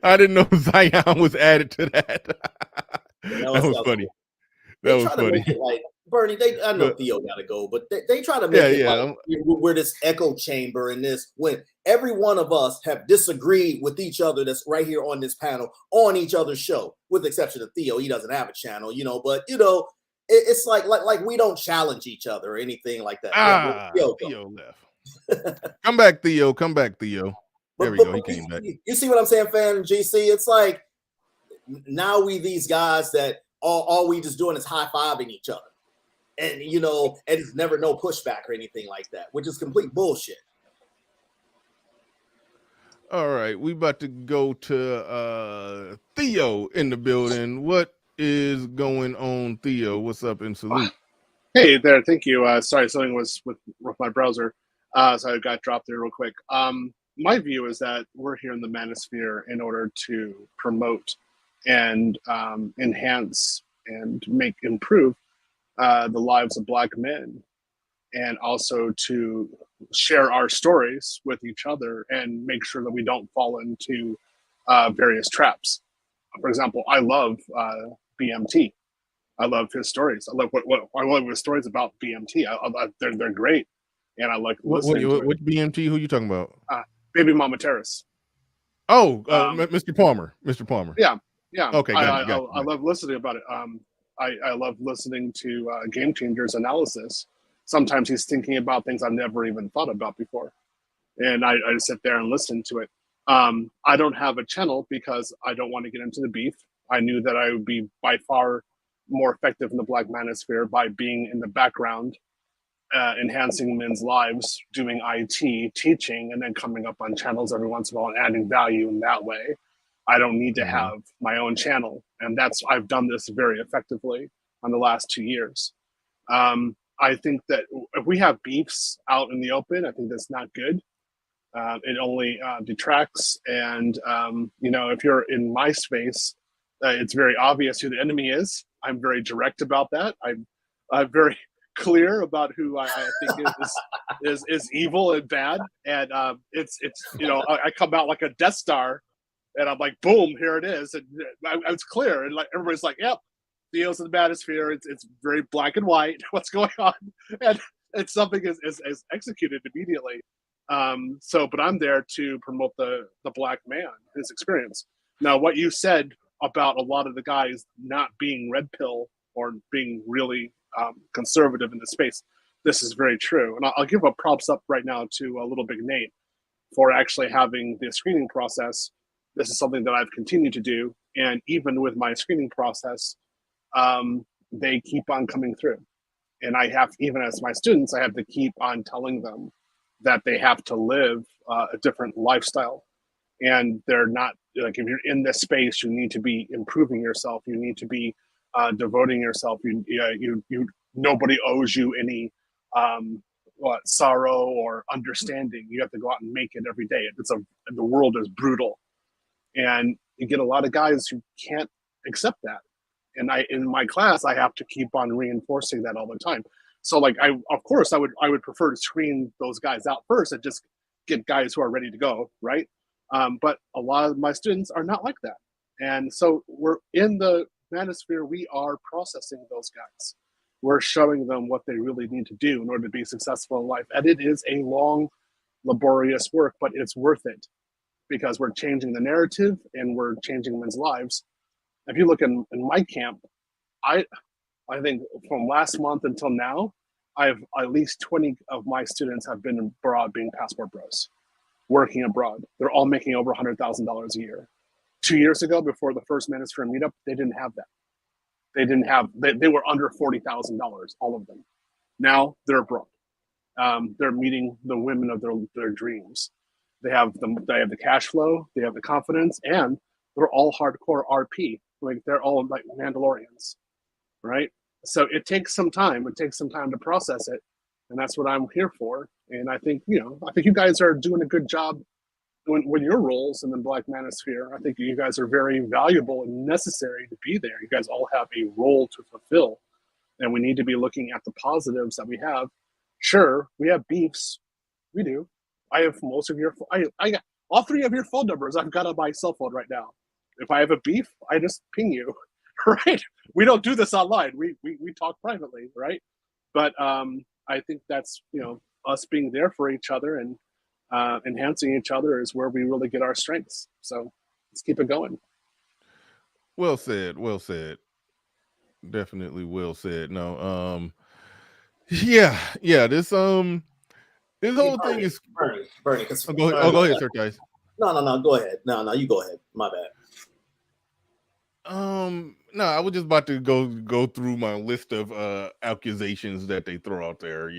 I didn't know Zion was added to that. That was funny. That was funny. Like, Bernie, I know Theo gotta go, but they try to make it like we're this echo chamber in this, when every one of us have disagreed with each other that's right here on this panel, on each other's show, with the exception of Theo. He doesn't have a channel, but it's like we don't challenge each other or anything like that. Theo left. Come back, Theo. There we go. He came back. You see what I'm saying, fan GC? It's like now these guys that all we just doing is high-fiving each other. And and it's never no pushback or anything like that, which is complete bullshit. All right, we about to go to Theo in the building. What is going on, Theo? What's up, and salute? Hey there, thank you. Sorry, something was with my browser, so I got dropped there real quick. My view is that we're here in the Manosphere in order to promote and enhance and improve the lives of Black men, and also to share our stories with each other and make sure that we don't fall into various traps. For example, I love BMT. I love his stories. I love his stories about BMT. They're great, and I like listening to it. Which BMT? Who you talking about? Baby Mama Terrace. Oh, Mr. Palmer. Mr. Palmer. Yeah. Okay, got it. I love listening about it. I love listening to Game Changers analysis. Sometimes he's thinking about things I've never even thought about before, and I just sit there and listen to it. I don't have a channel because I don't want to get into the beef. I knew that I would be by far more effective in the Black Manosphere by being in the background, enhancing men's lives, doing IT, teaching, and then coming up on channels every once in a while and adding value in that way. I don't need to have my own channel. And I've done this very effectively on the last 2 years. I think that if we have beefs out in the open, I think that's not good. It only detracts. And, if you're in my space, it's very obvious who the enemy is. I'm very direct about that. I'm very clear about who I think is evil and bad. And it's I come out like a Death Star, and I'm like, boom, here it is. And it's clear. And like everybody's like, yep, Theo's in the Manosphere. It's very black and white. What's going on? And something is executed immediately. But I'm there to promote the black man, his experience. Now, what you said about a lot of the guys not being red pill or being really conservative in the space, this is very true. And I'll give a props up right now to Little Big Nate for actually having the screening process. This is something that I've continued to do. And even with my screening process, they keep on coming through. And I have, even as my students, I have to keep on telling them that they have to live a different lifestyle. And they're not, like, if you're in this space, you need to be improving yourself. You need to be devoting yourself. Nobody owes you any sorrow or understanding. You have to go out and make it every day. The world is brutal. And you get a lot of guys who can't accept that. And in my class, I have to keep on reinforcing that all the time. So, like, I would prefer to screen those guys out first and just get guys who are ready to go, right? But a lot of my students are not like that. And so we're in the Manosphere, we are processing those guys. We're showing them what they really need to do in order to be successful in life. And it is a long, laborious work, but it's worth it because we're changing the narrative and we're changing men's lives. If you look in my camp, I think from last month until now, I've at least 20 of my students have been abroad being passport bros, working abroad. They're all making over $100,000 a year. 2 years ago, before the first Manosphere meetup, they didn't have that. They were under $40,000, all of them. Now they're abroad. They're meeting the women of their dreams. They have the cash flow, they have the confidence, and they're all hardcore RP. Like, they're all like Mandalorians, right? So it takes some time. It takes some time to process it, and that's what I'm here for. And I think you guys are doing a good job with your roles in the Black Manosphere. I think you guys are very valuable and necessary to be there. You guys all have a role to fulfill, and we need to be looking at the positives that we have. Sure, we have beefs. We do. I have most of your. I got all 3 of your phone numbers. I've got on my cell phone right now. If I have a beef, I just ping you, right? We don't do this online. We talk privately, right? But I think that's us being there for each other and enhancing each other is where we really get our strengths. So let's keep it going. Well said. Well said. Definitely well said. No, yeah. This whole thing is Bernie. Go ahead, Sir Tice. No. Go ahead. No, you go ahead. My bad. No, I was just about to go through my list of accusations that they throw out there.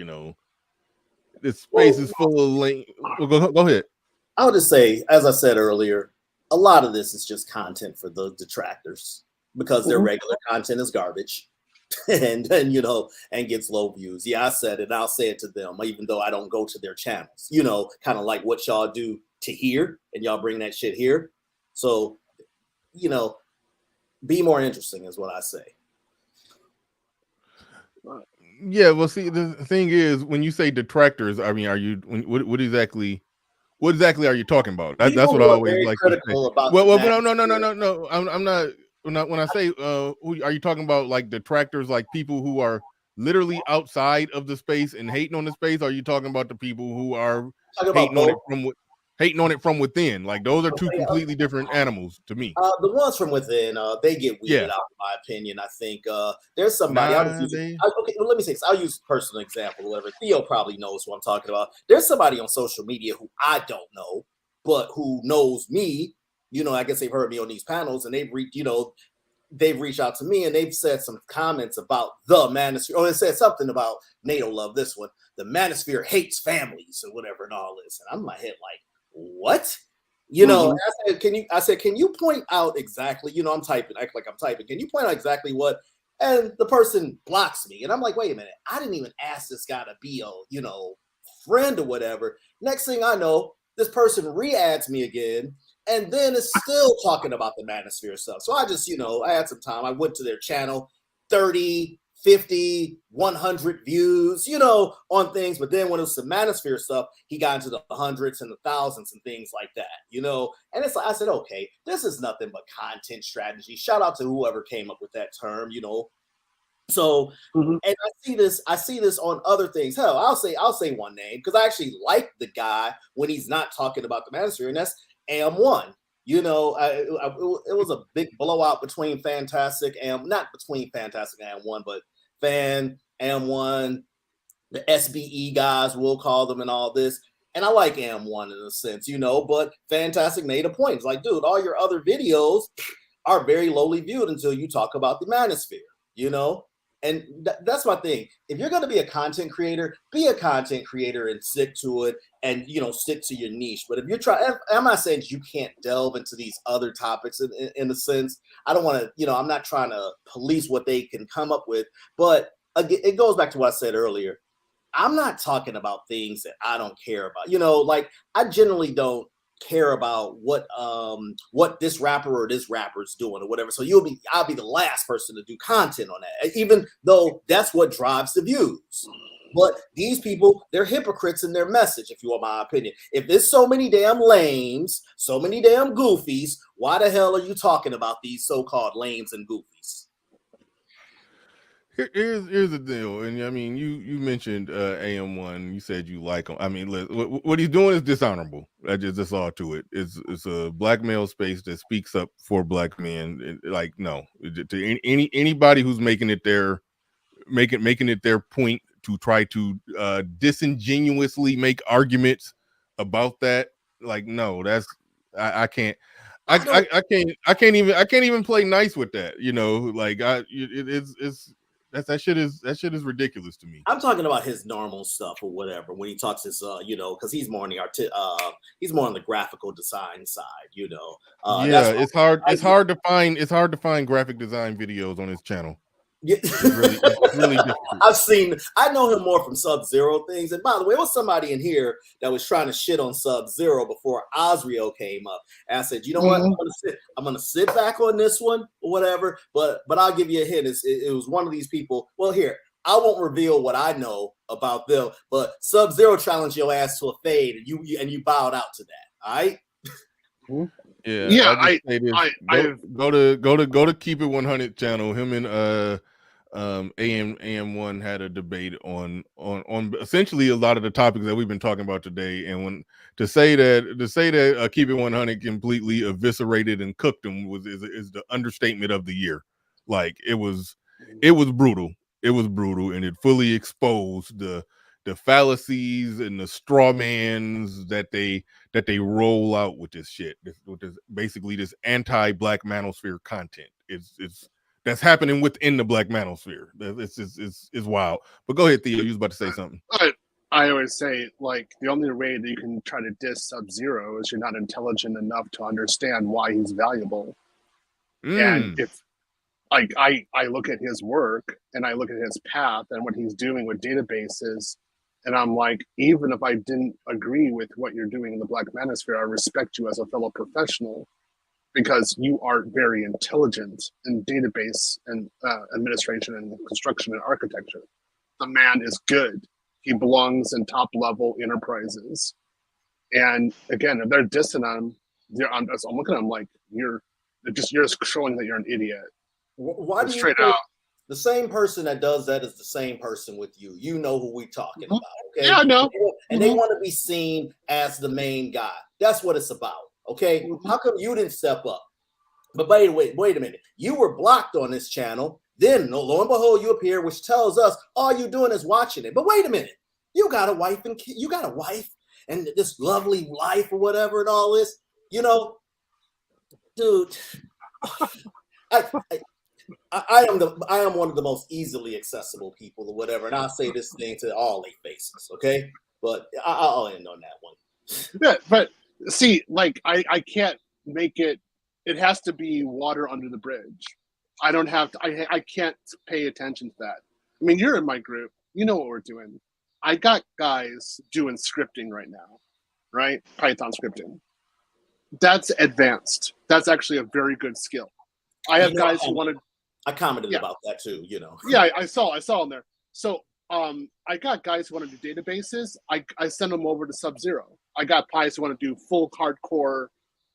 This space is full of link. Well, go ahead. I'll just say, as I said earlier, a lot of this is just content for the detractors because their regular content is garbage and gets low views. Yeah, I said it. I'll say it to them, even though I don't go to their channels. Kind of like what y'all do to here, and y'all bring that shit here. So, be more interesting is what I say. Yeah, well, see, the thing is, when you say detractors, I mean, what exactly are you talking about? That's what I always like to say. Well, no. I'm not. When I say, who are you talking about? Like detractors, like people who are literally outside of the space and hating on the space? Or are you talking about the people who are hating on it from within? Like, those are two completely different animals to me. The ones from within, they get weeded out, in my opinion. I think there's somebody. Let me say this. I'll use a personal example. Whatever. Theo probably knows who I'm talking about. There's somebody on social media who I don't know, but who knows me. You know, I guess they've heard me on these panels, and they've reached out to me, and they've said some comments about the Manosphere. Or they said something about NATO love this one. The Manosphere hates families or whatever and all this. And I'm in my head like, what? You know, I said, can you point out exactly, you know, I'm typing, act like I'm typing. Can you point out exactly what? And the person blocks me. And I'm like, wait a minute. I didn't even ask this guy to be a, you know, friend or whatever. Next thing I know, this person re-adds me again. And then it's still talking about the Manosphere stuff. So I just, you know, I had some time. I went to their channel, 30, 50, 100 views, you know, on things. But then when it was the Manosphere stuff, he got into the hundreds and the thousands and things like that, you know. And it's like, I said, okay, this is nothing but content strategy. Shout out to whoever came up with that term, you know. So, and I see this on other things. Hell, I'll say one name because I actually like the guy when he's not talking about the Manosphere, and that's AM1. You know, it was a big blowout between Fantastic and not between Fantastic and AM1, but Fan, AM1, the SBE guys, we'll call them, and all this. And I like AM1 in a sense, you know, but Fantastic made a point. It's like, dude, all your other videos are very lowly viewed until you talk about the Manosphere, you know. And that's my thing. If you're going to be a content creator, be a content creator and stick to it and, you know, stick to your niche. But if you're trying, I'm not saying you can't delve into these other topics in a sense. I don't want to, you know, I'm not trying to police what they can come up with. But again, it goes back to what I said earlier. I'm not talking about things that I don't care about. You know, like I generally don't care about what this rapper or this rapper's doing or whatever. So I'll be the last person to do content on that, even though that's what drives the views. But these people, they're hypocrites in their message, if you want my opinion. If there's so many damn lames, so many damn goofies, why the hell are you talking about these so-called lames and goofies? Here's the deal, and I mean, you mentioned AM1. You said you like him. I mean, what he's doing is dishonorable. That's all to it. It's a black male space that speaks up for black men. Like, no, to anybody who's making it their point to try to disingenuously make arguments about that. Like, no, that's I can't. I can't even play nice with that. You know, like that shit is ridiculous to me. I'm talking about his normal stuff or whatever when he talks his you know, because he's more on the he's more on the graphical design side, you know. Yeah, it's hard to find graphic design videos on his channel. Yeah. It's really difficult. I know him more from Sub-Zero things. And by the way, it was somebody in here that was trying to shit on Sub-Zero before Osrio came up. And I said, you know what? I'm gonna sit back on this one or whatever. But I'll give you a hint. It was one of these people. Well, here, I won't reveal what I know about them, but Sub-Zero challenged your ass to a fade, and you bowed out to that. All right. Yeah. Go to Keep It 100 channel. Him and AM1 had a debate on essentially a lot of the topics that we've been talking about today. And when to say that Keep It 100 completely eviscerated and cooked him is the understatement of the year. Like it was brutal. It was brutal, and it fully exposed the fallacies and the straw mans that they roll out with this shit, with this basically this anti-black manosphere content. It's that's happening within the black manosphere. It's wild. But go ahead, Theo. You was about to say something. I always say, like, the only way that you can try to diss Sub-Zero is you're not intelligent enough to understand why he's valuable. And if I look at his work and I look at his path and what he's doing with databases, and I'm like, even if I didn't agree with what you're doing in the black manosphere, I respect you as a fellow professional because you are very intelligent in database and administration and construction and architecture. The man is good. He belongs in top level enterprises. And again, if they're dissing him, I'm looking at him like you're just showing that you're an idiot. Why do you straight think out? The same person that does that is the same person with you? You know who we're talking about, okay? Yeah, I know. And they want to be seen as the main guy. That's what it's about, okay? How come you didn't step up? But wait a minute. You were blocked on this channel. Then, lo and behold, you appear, which tells us all you're doing is watching it. But wait a minute. You got a wife and this lovely life or whatever and all this, you know, dude, I am one of the most easily accessible people or whatever, and I'll say this thing to all their faces, okay? But I'll end on that one. Yeah, but see, like I can't make it. It has to be water under the bridge. I don't have to. I can't pay attention to that. I mean, you're in my group. You know what we're doing. I got guys doing scripting right now, right? Python scripting. That's advanced. That's actually a very good skill. I have guys who wanted. I commented about that too. You know. Yeah, I saw in there. So I got guys who want to do databases. I send them over to Sub-Zero. I got guys who want to do full hardcore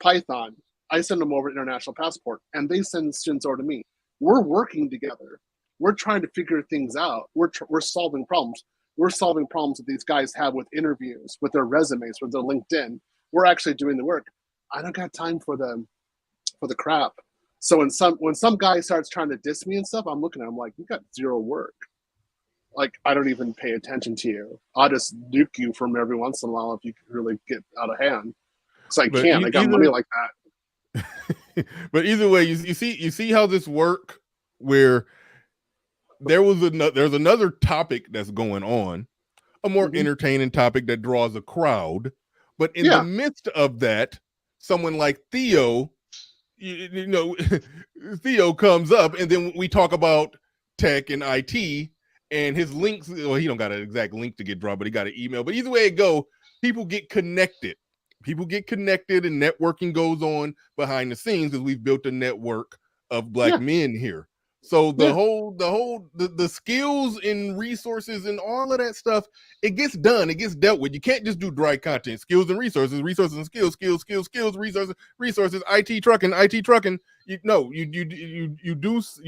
Python. I send them over to International Passport, and they send students over to me. We're working together. We're trying to figure things out. We're solving problems. We're solving problems that these guys have with interviews, with their resumes, with their LinkedIn. We're actually doing the work. I don't got time for the crap. So when some guy starts trying to diss me and stuff, I'm looking at him like, you got zero work. Like, I don't even pay attention to you. I'll just nuke you from every once in a while if you really get out of hand. So I can't. I got money like that. But either way, you see how this work, where there's another topic that's going on, a more entertaining topic that draws a crowd. But in the midst of that, someone like Theo, you know, Theo comes up, and then we talk about tech and IT. And his links, well, he don't got an exact link to get dropped, but he got an email. But either way it go, people get connected. People get connected, and networking goes on behind the scenes, because we've built a network of black men here. So the skills and resources and all of that stuff, it gets done. It gets dealt with. You can't just do dry content. Skills and resources and skills, resources, IT trucking. You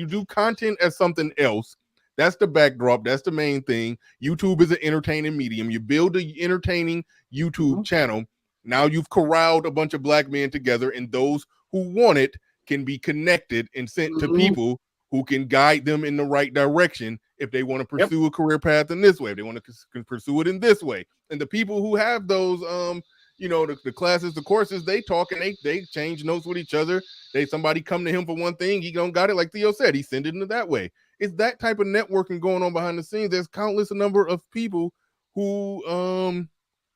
do content as something else. That's the backdrop. That's the main thing. YouTube is an entertaining medium. You build an entertaining YouTube channel. Now you've corralled a bunch of black men together, and those who want it can be connected and sent to people who can guide them in the right direction if they want to pursue a career path in this way, if they want to pursue it in this way. And the people who have those, the classes, the courses, they talk and they exchange notes with each other. Somebody come to him for one thing, he don't got it, like Theo said, he send it in that way. It's that type of networking going on behind the scenes. There's countless number of people who,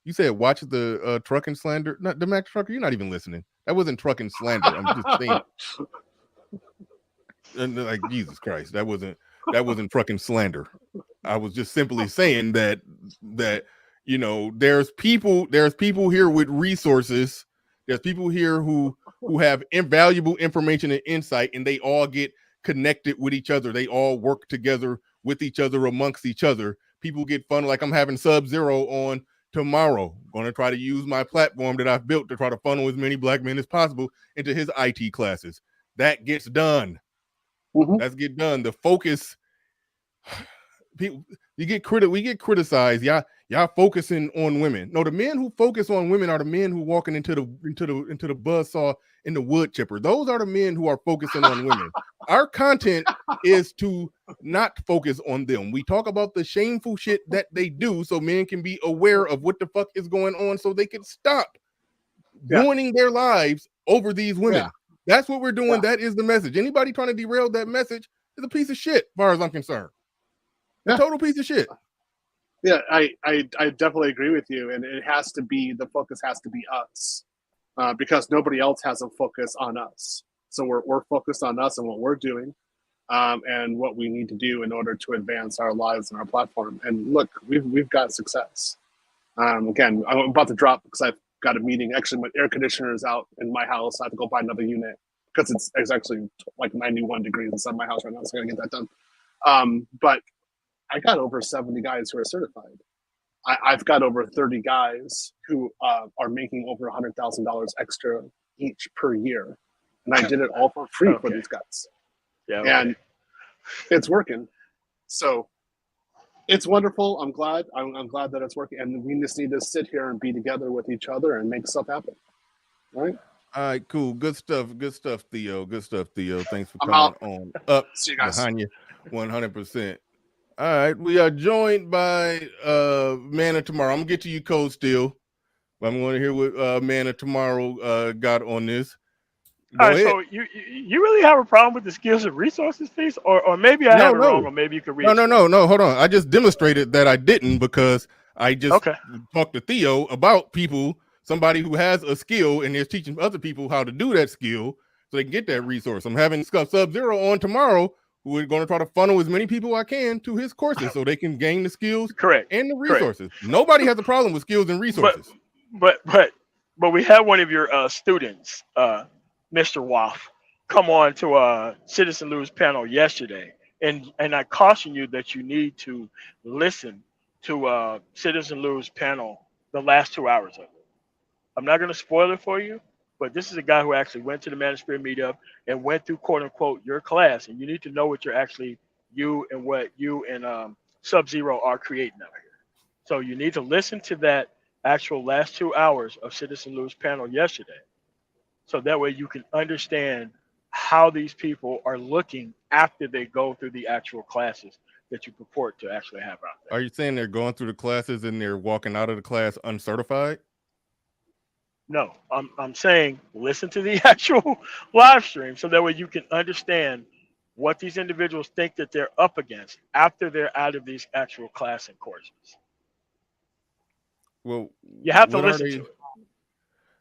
you said watch the trucking slander. Not the Max Trucker. You're not even listening. That wasn't trucking slander. I'm just saying. And like, Jesus Christ, that wasn't trucking slander. I was just simply saying that there's people here with resources. There's people here who have invaluable information and insight, and they all get connected with each other. They all work together with each other, amongst each other. People get fun. Like, I'm having Sub-Zero on tomorrow. Going to try to use my platform that I've built to try to funnel as many black men as possible into his IT classes. That gets done. That's get done. The focus, people, we get criticized. Y'all focusing on women. No, the men who focus on women are the men who walking into the buzzsaw in the wood chipper. Those are the men who are focusing on women. Our content is to not focus on them. We talk about the shameful shit that they do, so men can be aware of what the fuck is going on, so they can stop ruining their lives over these women. That's what we're doing. That is the message. Anybody trying to derail that message is a piece of shit, as far as I'm concerned. A total piece of shit. Yeah, I definitely agree with you, and it has to be, the focus has to be us, because nobody else has a focus on us. So we're focused on us and what we're doing, and what we need to do in order to advance our lives and our platform. And look, we've got success. Again, I'm about to drop because I've got a meeting. Actually, my air conditioner is out in my house. I have to go buy another unit because it's actually like 91 degrees inside my house right now, so I gotta get that done. But I got over 70 guys who are certified. I've got over 30 guys who are making over $100,000 extra each per year, and I did it all for free for these guys. And it's working. So it's wonderful. I'm glad. I'm glad that it's working, and we just need to sit here and be together with each other and make stuff happen. All right. All right, cool. Good stuff, Theo. Good stuff, Theo. Thanks for coming on up. See you guys. Behind you, 100%. All right, we are joined by Man of Tomorrow. I'm gonna get to you, Code Steel. I'm going to hear what Man of Tomorrow got on this. All right, so you really have a problem with the skills and resources piece, or maybe I have it wrong, or maybe you could read. No. Hold on. I just demonstrated that I didn't because I just talked to Theo about somebody who has a skill and is teaching other people how to do that skill so they can get that resource. I'm having Sub-Zero on tomorrow, who is going to try to funnel as many people I can to his courses so they can gain the skills and the resources. Nobody has a problem with skills and resources. But we had one of your students, Mr. Waff, come on to Citizen Lou's panel yesterday, and I caution you that you need to listen to Citizen Lou's panel the last 2 hours of it. I'm not going to spoil it for you, but this is a guy who actually went to the Manosphere meetup and went through quote unquote your class, and you need to know what you and Sub-Zero are creating out here. So you need to listen to that actual last 2 hours of Citizen Lou's panel yesterday. So that way you can understand how these people are looking after they go through the actual classes that you purport to actually have out there. Are you saying they're going through the classes and they're walking out of the class uncertified? No, I'm saying listen to the actual live stream so that way you can understand what these individuals think that they're up against after they're out of these actual class and courses. Well, you have to listen to it.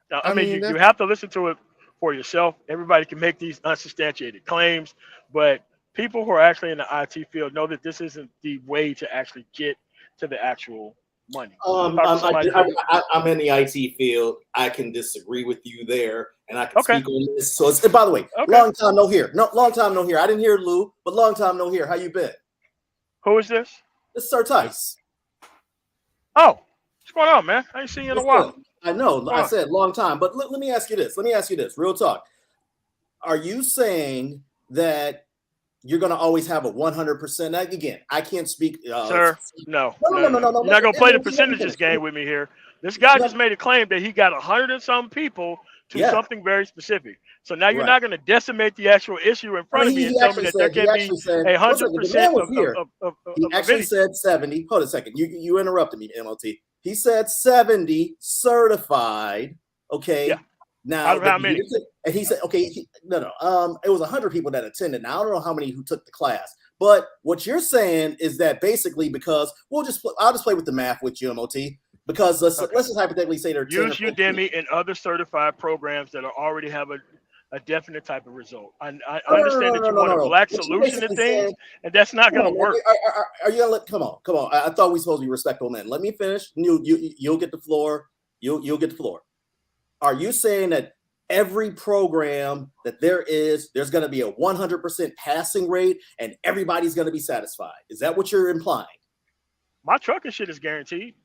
Now, I mean you have to listen to it for yourself. Everybody can make these unsubstantiated claims, but people who are actually in the IT field know that this isn't the way to actually get to the actual money. I'm in the IT field. I can disagree with you there, and I can speak on this. So, by the way, long time no hear. Long time no hear. I didn't hear Lou, but long time no hear. How you been? Who is this? This is Sir Tice. Oh, what's going on, man? I ain't seen you in a while. I know. I said long time, but let me ask you this. Real talk. Are you saying that you're going to always have a 100%? Again, I can't speak. Sir, no. You're not going to play the percentages game with me here. This guy just made a claim that he got 100 and some people to something very specific. So now you're not going to decimate the actual issue in front of me and tell me that there can be 100% of he actually said 70. Hold a second. You interrupted me, MOT. He said 70 certified. Okay. Yeah. Now, out of how many? And he said, okay, it was 100 people that attended. Now, I don't know how many who took the class, but what you're saying is that basically because I'll just play with the math with you, MOT, because let's just hypothetically say they're use Udemy and other certified programs that already have a definite type of result. I understand that you want a black solution to things, and that's not going to work. Are you gonna come on? I thought we were supposed to be respectful men. Let me finish. You'll get the floor. You'll get the floor. Are you saying that every program that there's going to be a 100% passing rate and everybody's going to be satisfied? Is that what you're implying? My trucking shit is guaranteed.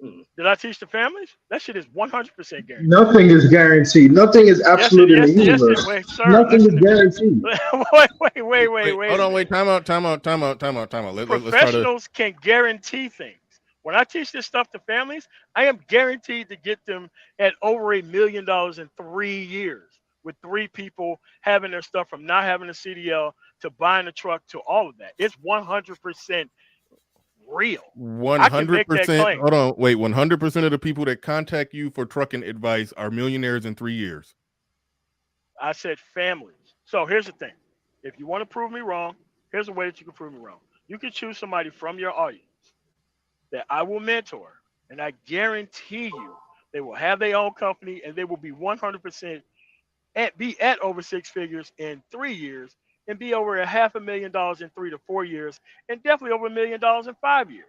Did I teach the families? That shit is 100% guaranteed. Nothing is guaranteed. Nothing is absolute in the universe. Nothing is guaranteed. Wait. Hold on, wait. Time out. Professionals can guarantee things. When I teach this stuff to families, I am guaranteed to get them at over $1 million in 3 years, with 3 people having their stuff from not having a CDL to buying a truck to all of that. It's 100% real. 100%. Hold on, wait. 100% of the people that contact you for trucking advice are millionaires in 3 years. I said families. So here's the thing. If you want to prove me wrong, here's a way that you can prove me wrong. You can choose somebody from your audience that I will mentor, and I guarantee you they will have their own company and they will be 100% at over 6 figures in 3 years and be over $500,000 in 3 to 4 years and definitely over $1 million in 5 years.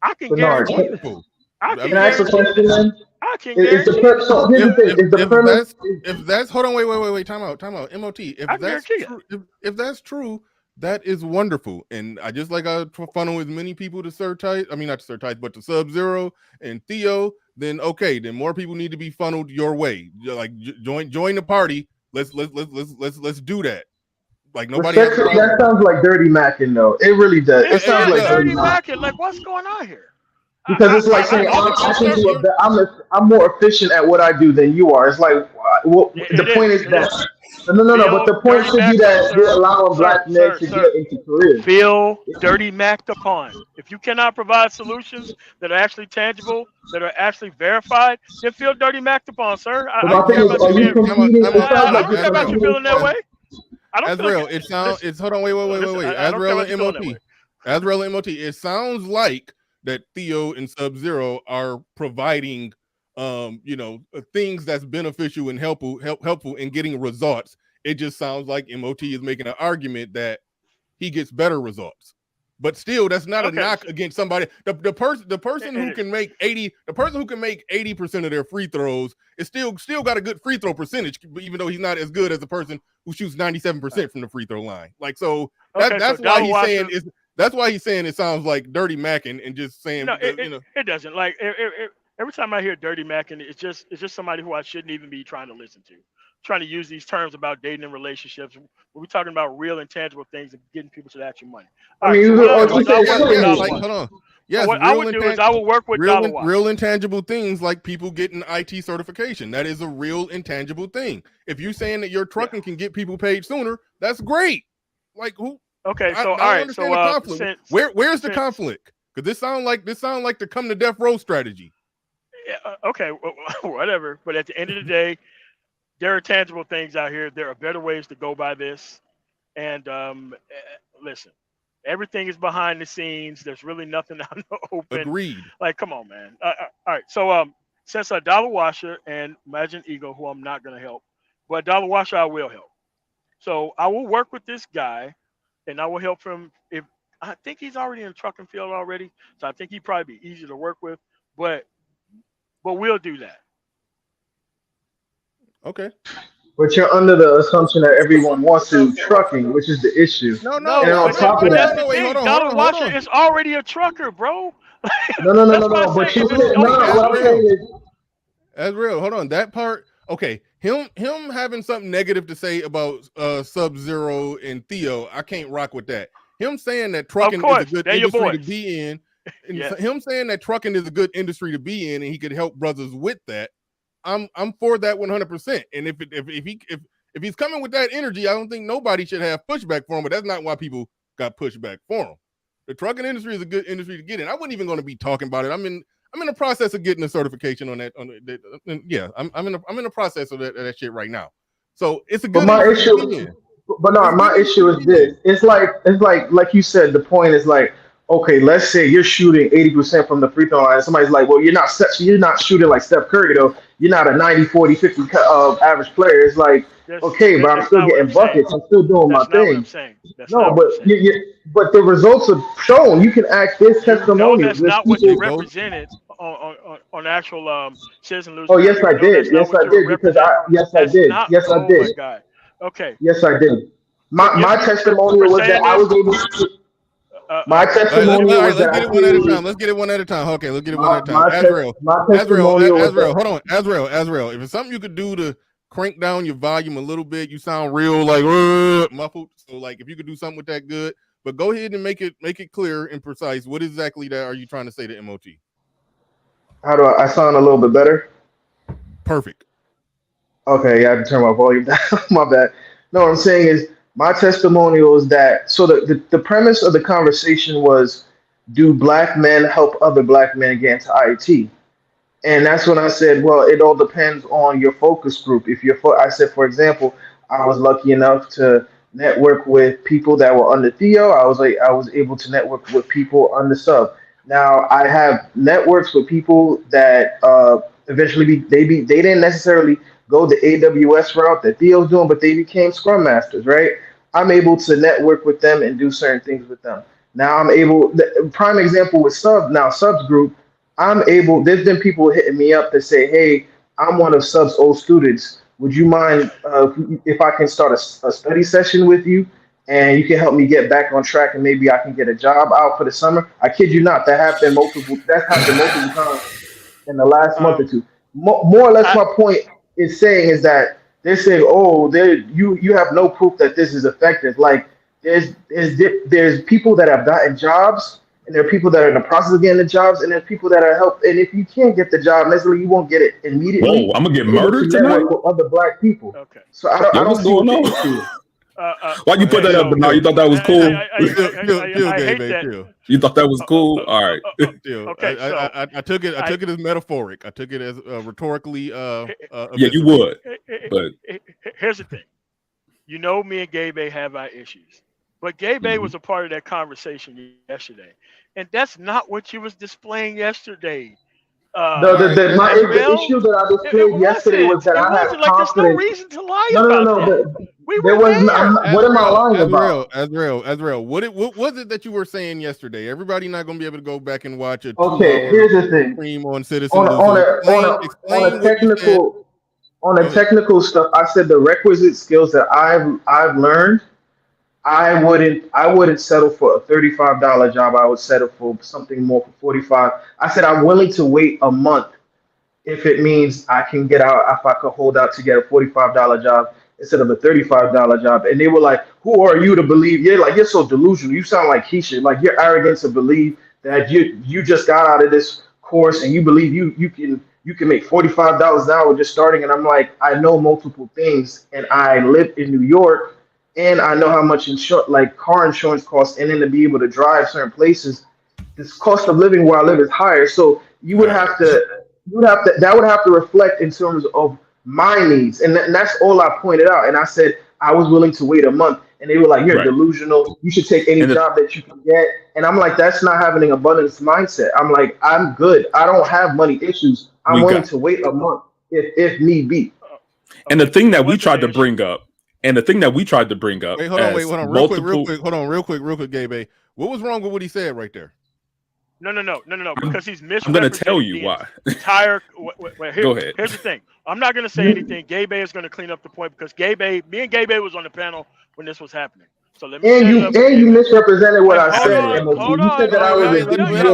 I can guarantee that. Can I ask a question, man? I can guarantee if that's hold on, wait, time out. MOT. If that's true, that is wonderful, and I just like I funnel as many people to Sir Tice. I mean, not to Sir Tice, but to Sub-Zero and Theo. Then then more people need to be funneled your way. Like join the party. Let's do that. Like nobody. That sounds like dirty macking, though. It really does. It sounds like dirty macking. Like what's going on here? Because it's like saying I'm more efficient at what I do than you are. It's like the point is that No. But the point dirty should be macked up, that they're sir. allowing black men to Sir. get into careers. Feel dirty macked upon. If you cannot provide solutions that are actually tangible, that are actually verified, then feel dirty macked upon, sir. But I my don't thing care is, about are you you being. competing? It sounds I like don't you're care about you feeling that competing. way. I don't feel Azrael, like it sounds. listen, It's hold on, wait. listen, I don't care Azrael about you and feeling that way. MOT. Azrael and MOT. It sounds like that Theo and Sub-Zero are providing, things that's beneficial and helpful in getting results. It just sounds like MOT is making an argument that he gets better results. But still, that's not a knock against somebody. The person who can make 80% of their free throws is still got a good free throw percentage, even though he's not as good as the person who shoots 97% from the free throw line. Like, so that's why he's saying is that's why he's saying it sounds like dirty macking and just saying it doesn't. Like every time I hear dirty macking, it's just somebody who I shouldn't even be trying to listen to. Trying to use these terms about dating and relationships. We're talking about real and tangible things and getting people to actual money. All right, so what I would do is I will work with Dollar Watch. Real intangible things like people getting IT certification. That is a real intangible thing. If you're saying that your trucking can get people paid sooner, that's great. Like who? Okay, so all right, so the conflict. Where's the conflict? Because this sound like the come to death row strategy. Yeah, okay, whatever. But at the end of the day, there are tangible things out here. There are better ways to go by this. And listen, everything is behind the scenes. There's really nothing out in the open. Agreed. Like, come on, man. All right. So since a Dollar Washer and Imagine Ego, who I'm not going to help, but Dollar Washer I will help. So I will work with this guy, and I will help him. If I think he's already in the trucking field already, so I think he'd probably be easy to work with. But we'll do that. Okay. But you're under the assumption that everyone wants to do trucking, which is the issue. No. And on top of that, Dollar Washer is already a trucker, bro. No. But you said what I'm saying is, that's real. Hold on, that part. Okay, him having something negative to say about Sub-Zero and Theo, I can't rock with that. Him saying that trucking is a good industry to be in, and him saying that trucking is a good industry to be in, and he could help brothers with that. I'm for that 100%. And if he's coming with that energy, I don't think nobody should have pushback for him. But that's not why people got pushback for him. The trucking industry is a good industry to get in. I wasn't even going to be talking about it. I'm in the process of getting a certification on that. I'm in the process of that shit right now. So it's a good. But my issue is this. It's like you said. The point is like, okay, let's say you're shooting 80% from the free throw line. Somebody's like, well, you're not shooting like Steph Curry though. You're not a 90, 40, 50 average player. It's like, okay, but I'm still getting buckets. I'm still doing my thing. No, but the results are shown. You can act this testimony. No, that's not what you represented on actual Citizen Lose. Oh, yes, I did. Yes, I did. Because I did. Yes, I did. Oh my God. Okay. Yes, I did. My testimonial was that I was able to. My testimonial was that let's get it one at a time. Let's get it one at a time. Okay, let's get it one at a time. Azrael, hold on. Azrael. If it's something you could do to crank down your volume a little bit, you sound real like muffled. So like if you could do something with that, good. But go ahead and make it clear and precise. What exactly that are you trying to say to MOT? How do I sound a little bit better? Perfect. Okay, yeah, I have to turn my volume down. My bad. No, what I'm saying is my testimonial is that so the premise of the conversation was, do black men help other black men get into IT? And that's when I said, well, it all depends on your focus group. I said, for example, I was lucky enough to network with people that were under Theo. I was able to network with people under Sub. Now I have networks with people that eventually they didn't necessarily go the AWS route that Theo's doing, but they became Scrum Masters, right? I'm able to network with them and do certain things with them. Now the prime example with Sub's group, there's been people hitting me up that say, hey, I'm one of Sub's old students. Would you mind if I can start a study session with you and you can help me get back on track and maybe I can get a job out for the summer? I kid you not, that's happened multiple times in the last month or two. More or less my point is saying is that they're saying, oh, you have no proof that this is effective. Like there's people that have gotten jobs and there are people that are in the process of getting the jobs, and there's people that are helped. And if you can't get the job, necessarily you won't get it immediately. Whoa, I'm gonna get You're able murdered to tonight? network with other Black people. Okay. So I Yo, don't what's see what going the on? issue is. Why'd you put that up, Bernard? You thought that was cool? I hate that. You thought that was cool? All right. Okay, so I took it as metaphoric. I took it as rhetorically. Yeah, you would. But here's the thing. You know, me and Gabe have our issues, but Gabe was a part of that conversation yesterday, and that's not what you was displaying yesterday. The issue that I displayed yesterday was that I had confidence. There's no reason to lie No. about that. There was not. What am I lying about? Azrael, what was it that you were saying yesterday? Everybody not going to be able to go back and watch it. Okay, here's the thing. Stream on Citizen. On a technical stuff, I said the requisite skills that I've learned. I wouldn't settle for a $35 job. I would settle for something more for $45. I said I'm willing to wait a month if it means I can get out, if I could hold out to get a $45 job instead of a $35 job. And they were like, "Who are you to believe?" You're so delusional. You sound like Keisha. Like, you're arrogant to believe that you just got out of this course and you believe you can make $45 an hour just starting. And I'm like, I know multiple things, and I live in New York. And I know how much car insurance costs, and then to be able to drive certain places, this cost of living where I live is higher. So that would have to reflect in terms of my needs, and that's all I pointed out. And I said I was willing to wait a month, and they were like, "You're delusional. You should take any job that you can get." And I'm like, "That's not having an abundance mindset." I'm like, "I'm good. I don't have money issues. I'm willing to wait a month if need be." And the thing that we tried to bring up. And the thing that we tried to bring up. Wait, hold on, real quick, Gabe. What was wrong with what he said right there? No. Because he's misrepresenting. I'm going to tell you why. Go ahead. Here's the thing. I'm not going to say anything. Gabe is going to clean up the point because me and Gabe was on the panel when this was happening. So let me. And you misrepresented what I said. Hold you said that I was. Wait a minute.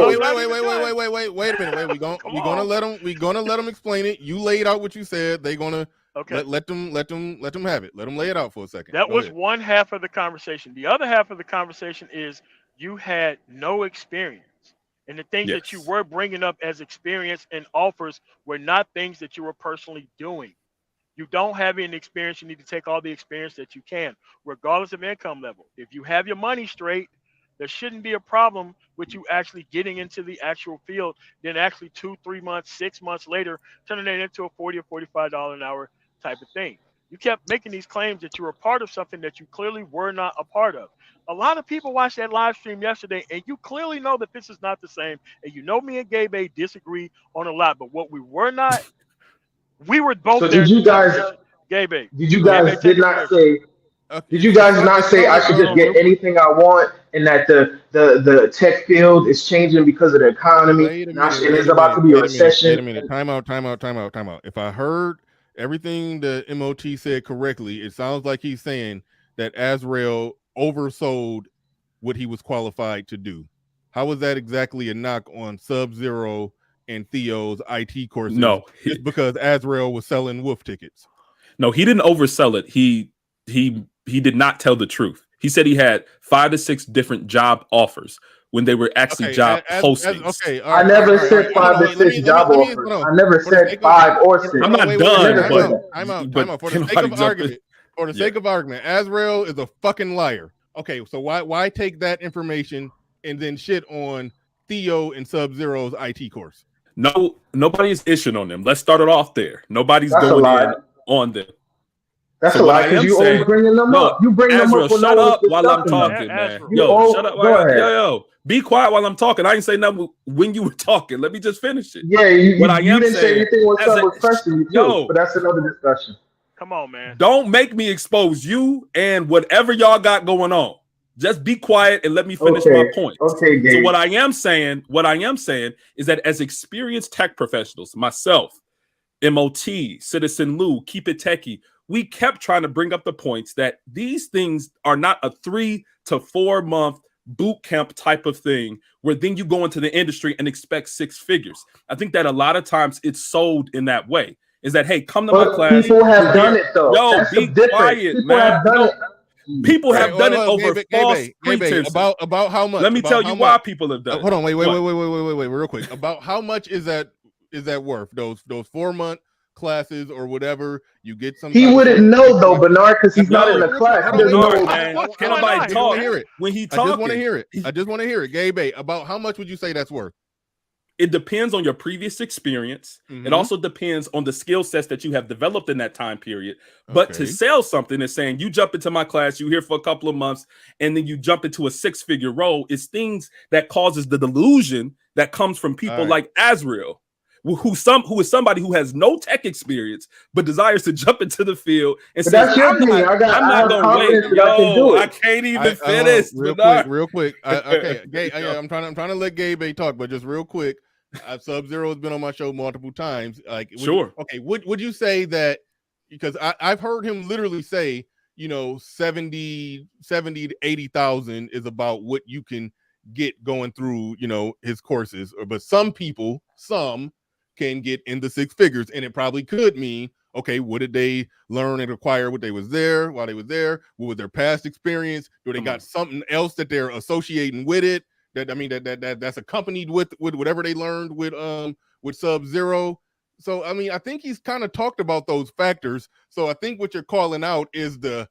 We're gonna let them explain it. You laid out what you said. They're gonna. Okay. Let them have it. Let them lay it out for a second. That was one half of the conversation. The other half of the conversation is you had no experience. And the things that you were bringing up as experience and offers were not things that you were personally doing. You don't have any experience. You need to take all the experience that you can, regardless of income level. If you have your money straight, there shouldn't be a problem with you actually getting into the actual field, then actually 2, 3 months, 6 months later, turning it into a $40 or $45 an hour type of thing. You kept making these claims that you were a part of something that you clearly were not a part of. A lot of people watched that live stream yesterday, and you clearly know that this is not the same. And you know me and Gabe disagree on a lot, but what we were not, we were both so there. Did you guys not say I should just get anything I want, and that the tech field is changing because of the economy, and there's about to be a recession? Wait a minute. Time out. If I heard everything the MOT said correctly, it sounds like he's saying that Azrael oversold what he was qualified to do. How was that exactly a knock on Sub-Zero and Theo's IT courses? No, just because Azrael was selling wolf tickets. No, he didn't oversell it. He did not tell the truth. He said he had 5 to 6 different job offers when they were actually job postings. I never said 5 to 6 job offers. I never said 5 or 6. I'm not done. Time out. For the sake of argument, Azrael is a fucking liar. Okay, so why take that information and then shit on Theo and Sub-Zero's IT course? No, nobody's issuing on them. Let's start it off there. Nobody's going in on them. That's a lie, because you always bringing them up. You bring them up. Shut up while I'm talking, man. Shut up. Yo, be quiet while I'm talking. I didn't say nothing when you were talking. Let me just finish it. Yeah, you didn't say anything when someone was pressing you, too, but that's another discussion. Come on, man. Don't make me expose you and whatever y'all got going on. Just be quiet and let me finish my point. Okay, Gabe. So what I am saying is that as experienced tech professionals, myself, MOT, Citizen Lou, Keep It Techie, we kept trying to bring up the points that these things are not a 3 to 4 month boot camp type of thing where then you go into the industry and expect 6 figures. I think that a lot of times it's sold in that way. Is that, hey, come to my class. People have done it, though. Yo, be quiet, man. People have done it Well, over false pretenses. About how much? Let me About tell how you much? why people have done it. Hold on, wait, What? real quick. About how much is that worth? Those 4-month classes or whatever you get. Some He wouldn't know though, Bernard, because he's not in the class. He doesn't Bernard, know. man. What's Can going nobody on? I just want talk? to hear it. When he I just want to talking, hear it. I just want to hear it. Gabe, about how much would you say that's worth? it depends on your previous experience. It also depends on the skill sets that you have developed in that time period. But to sell something is saying you jump into my class, you here for a couple of months, and then you jump into a 6-figure role. It's things that causes the delusion that comes from people like Azrael, who is somebody who has no tech experience but desires to jump into the field and says, I'm not gonna wait. Yo, I can't even finish. Real quick. Okay, Gabe, I'm trying to let Gabe talk, but just real quick. Sub-Zero has been on my show multiple times. Would you say that, because I've heard him literally say, 70 to 80,000 is about what you can get going through, his courses, but some can get in the 6 figures, and it probably could mean, okay, what did they learn and acquire while they was there? What was their past experience? Do they got something else that they're associating with it? That's accompanied with whatever they learned with Sub-Zero. So I think he's kind of talked about those factors. So I think what you're calling out is the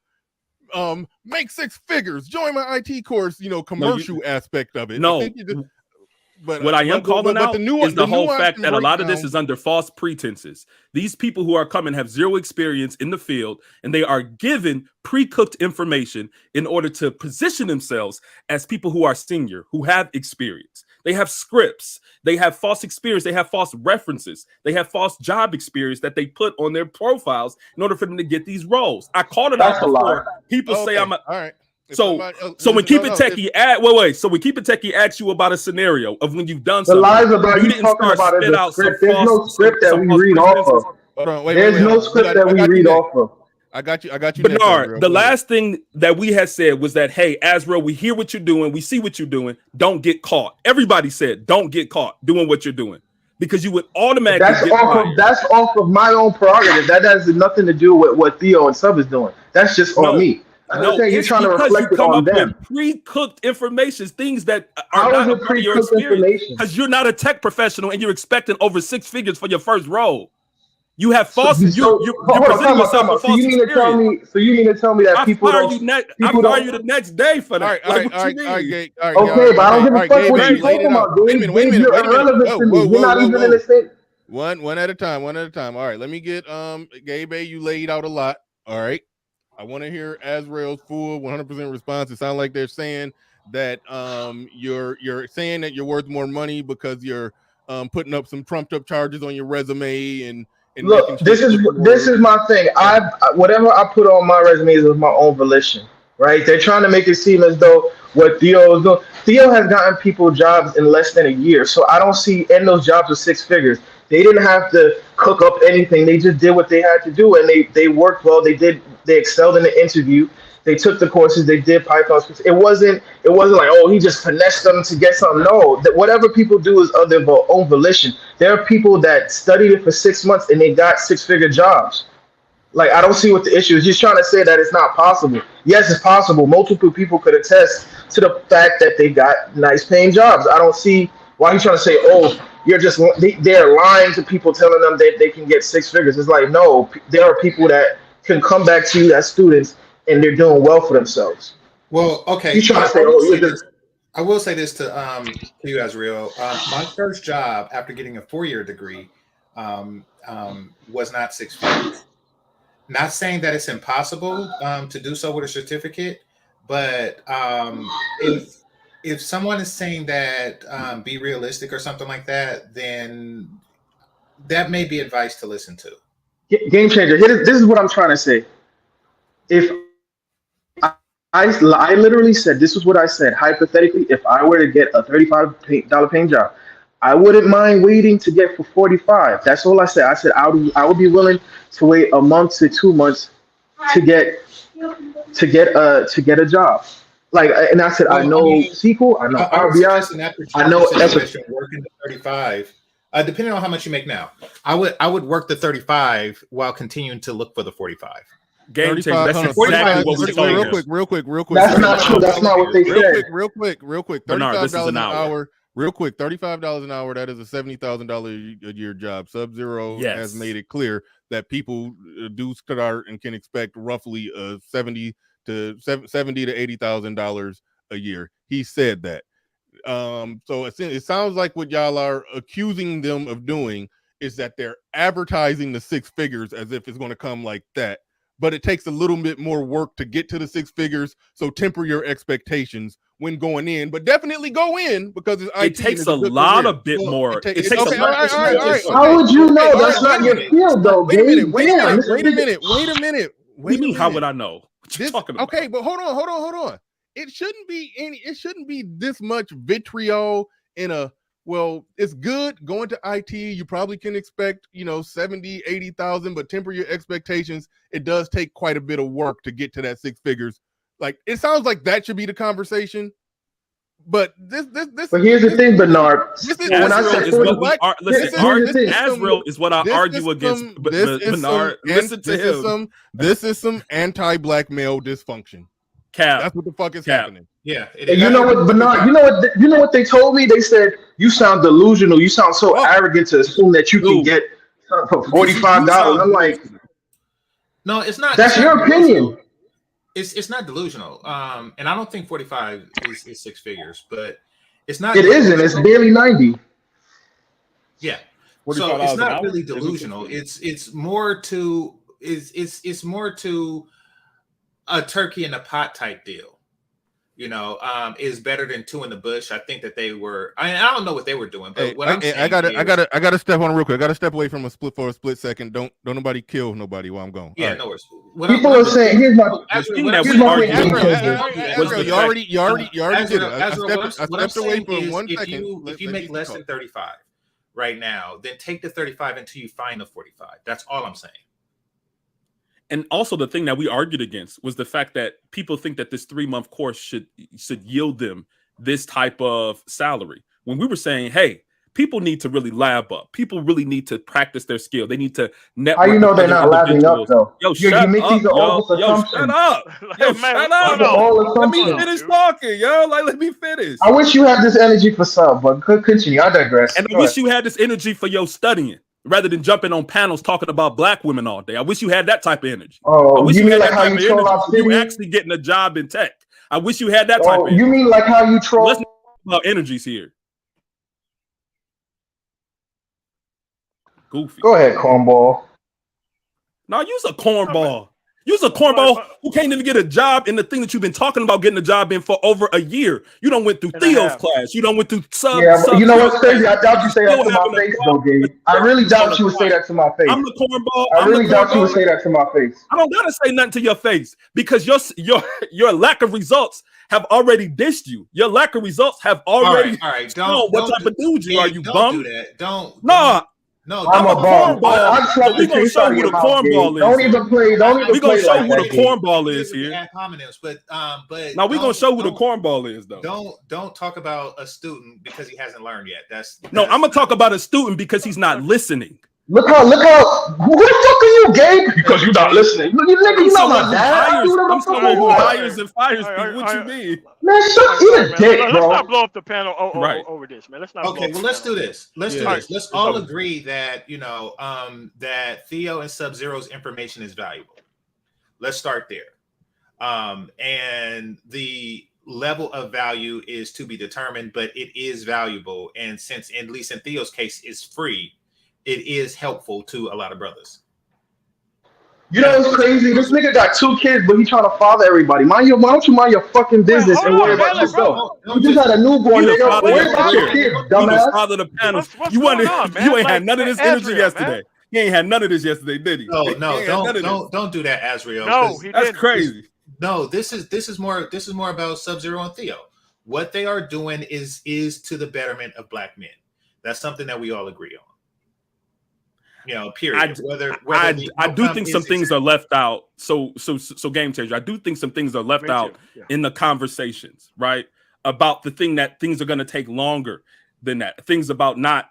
make 6 figures, join my IT course, commercial aspect of it. No. But what I am calling out is the whole fact that a lot of this down. is under false pretenses. These people who are coming have zero experience in the field, and they are given pre-cooked information in order to position themselves as people who are senior, who have experience. They have scripts. They have false experience. They have false references. They have false job experience that they put on their profiles in order for them to get these roles. I called it out before. People say I'm a... All right. So when Keep It Techie So when Keep It Techie asks you about a scenario of when you've done something, the lies about you talking about is a script. There's no script that we read off of. There's no script that we read off of. I got you. Bernard, the last thing that we had said was that, hey, Azrael, we hear what you're doing. We see what you're doing. Don't get caught. Everybody said, don't get caught doing what you're doing, because you would automatically that's off of my own prerogative. That has nothing to do with what Theo and Sub is doing. That's just on me. You're trying to reflect it on them. Pre-cooked information, things that are not a part of your experience, because you're not a tech professional and you're expecting over 6 figures for your first role. You have false. You're presenting yourself with false experience. So you mean to tell me that people I fire you the next day for that? Okay, but I don't give a fuck what you're talking about. Wait a minute. You're irrelevant to me. You're not even in the same. One at a time. All right, let me get Gabe. You laid out a lot. All right. I want to hear Azrael's full 100% response. It sounds like they're saying that you're saying that you're worth more money because you're putting up some trumped up charges on your resume and look. This is my thing. Whatever I put on my resume is of my own volition, right? They're trying to make it seem as though what Theo is doing. Theo has gotten people jobs in less than a year, so I don't see in those jobs with 6 figures. They didn't have to cook up anything. They just did what they had to do, and they worked well. They excelled in the interview. They took the courses. They did Python. It wasn't like, oh, he just finessed them to get something. No, whatever people do is of their own volition. There are people that studied it for 6 months and they got 6-figure jobs. Like, I don't see what the issue is. Just trying to say that it's not possible. Yes, it's possible. Multiple people could attest to the fact that they got nice paying jobs. I don't see why he's trying to say, oh, they're lying to people, telling them that they can get 6 figures. It's like, no, there are people that can come back to you as students and they're doing well for themselves. Well, okay. He's trying to say, I will say this to you, Azrael. My first job after getting a 4-year degree was not 6 figures. Not saying that it's impossible to do so with a certificate, but if someone is saying that be realistic or something like that, then that may be advice to listen to. Game changer. This is what I'm trying to say. If I literally said, this is what I said, hypothetically, if I were to get a $35 paying job, I wouldn't mind waiting to get for 45. That's all I said. I said I would be willing to wait a month to 2 months to get a job. Like, and I said, I know SQL, I know Power BI, I know working to 35. Depending on how much you make now, I would work the 35 while continuing to look for the 45. Game changer. 35. That's Hold on. exactly what we 35. told Real you. quick. That's not true. That's not what they said. Real quick. Bernard, this is $35 an hour. Real quick. $35 an hour. That is a $70,000 a year job. Sub-Zero has made it clear that people do start and can expect roughly $70,000 to $80,000 a year. He said that. So it sounds like what y'all are accusing them of doing is that they're advertising the six figures as if it's going to come like that. But it takes a little bit more work to get to the six figures. So temper your expectations when going in, but definitely go in because it's IT. It takes a lot of bit more. It takes a lot. How would you know? That's not your field, though. Wait a minute. What do you mean? How would I know? What you talking about? Okay, but hold on. It shouldn't be this much vitriol in a, well, it's good going to IT. You probably can expect, 70, 80,000, but temper your expectations. It does take quite a bit of work to get to that six figures. Like, it sounds like that should be the conversation. But this. But here's the thing, Bernard. Azrael is what I argue against. Bernard, listen to him. This is some anti-black male dysfunction. Cap. That's what the fuck is happening. Yeah. And you know what, Bernard? You know what they told me? They said you sound delusional. You sound so arrogant to assume that you can get for $45. I'm like, no, it's not. That's your opinion. It's not delusional. And I don't think 45 is six figures, but it's not. It isn't. It's barely 90. Yeah. So it's not really delusional. It's more to a turkey in a pot type deal. Is better than two in the bush. I think that they were. I don't know what they were doing, but what I'm saying, I gotta step on real quick. I gotta step away from for a split second. Don't nobody kill nobody while I'm gone. Yeah, no worries. People are saying, here's my you already did it. I stepped away for 1 second. If you make less than 35 right now, then take the 35 until you find the 45. That's all I'm saying. And also the thing that we argued against was the fact that people think that this 3-month course should yield them this type of salary. When we were saying, hey, people need to really lab up. People really need to practice their skill. They need to network. How you know they're not labbing up, though? Yo, shut up. Yo, shut up. Yo, shut up. Let me finish talking, yo. Let me finish. I wish you had this energy for sub, but continue. I digress. And I wish you had this energy for your studying, rather than jumping on panels talking about black women all day. I wish you had that type of energy. Oh, I wish you you mean had like that how type you of troll energy. our You city? actually getting a job in tech. I wish you had that type of energy. You mean like how you troll? Let's not talk about energies here. Goofy. Go ahead, cornball. No, use a cornball. Use a cornball who can't even get a job in the thing that you've been talking about getting a job in for over a year. You don't went through Theo's class. You don't went through sub. Yeah, but you know what's crazy? I doubt you say that to my face, though, Gabe. I really doubt you would say that to my face. I'm the cornball. I really doubt you would say that to my face. I don't gotta say nothing to your face because your lack of results have already dissed you. Your lack of results have already. All right. Don't what type of dude you are? You bum. Do that. Don't. No, I'm a bum. We're gonna show who the cornball is. Don't even play. We're gonna show who the cornball is here. But now we're gonna show who the cornball is, though. Don't talk about a student because he hasn't learned yet. No, I'm gonna talk about a student because he's not listening. Look how. Who the fuck are you, Gabe? Because you're not listening. You know my dad. I'm someone who hires and fires people. What you mean? Man, shut your dick, bro. Let's not blow up the panel over this, man. Let's not. Okay, well, let's do this. Let's do this. Let's all agree that that Theo and Sub-Zero's information is valuable. Let's start there. And the level of value is to be determined, but it is valuable. And since, at least in Theo's case, is free, it is helpful to a lot of brothers. You know what's crazy? This nigga got 2 kids, but he trying to father everybody. Why don't you mind your fucking business and worry about yourself? You just had a newborn, nigga. Worry about your kids, dumbass. Father the panels. You ain't had none of this energy yesterday. He ain't had none of this yesterday, did he? No, don't do that, Azrael. No, that's crazy. No, this is more about Sub-Zero and Theo. What they are doing is to the betterment of black men. That's something that we all agree on. Period. I do think some things are left out. So game changer. I do think some things are left out in the conversations, right? About the thing that things are going to take longer than that. Things about not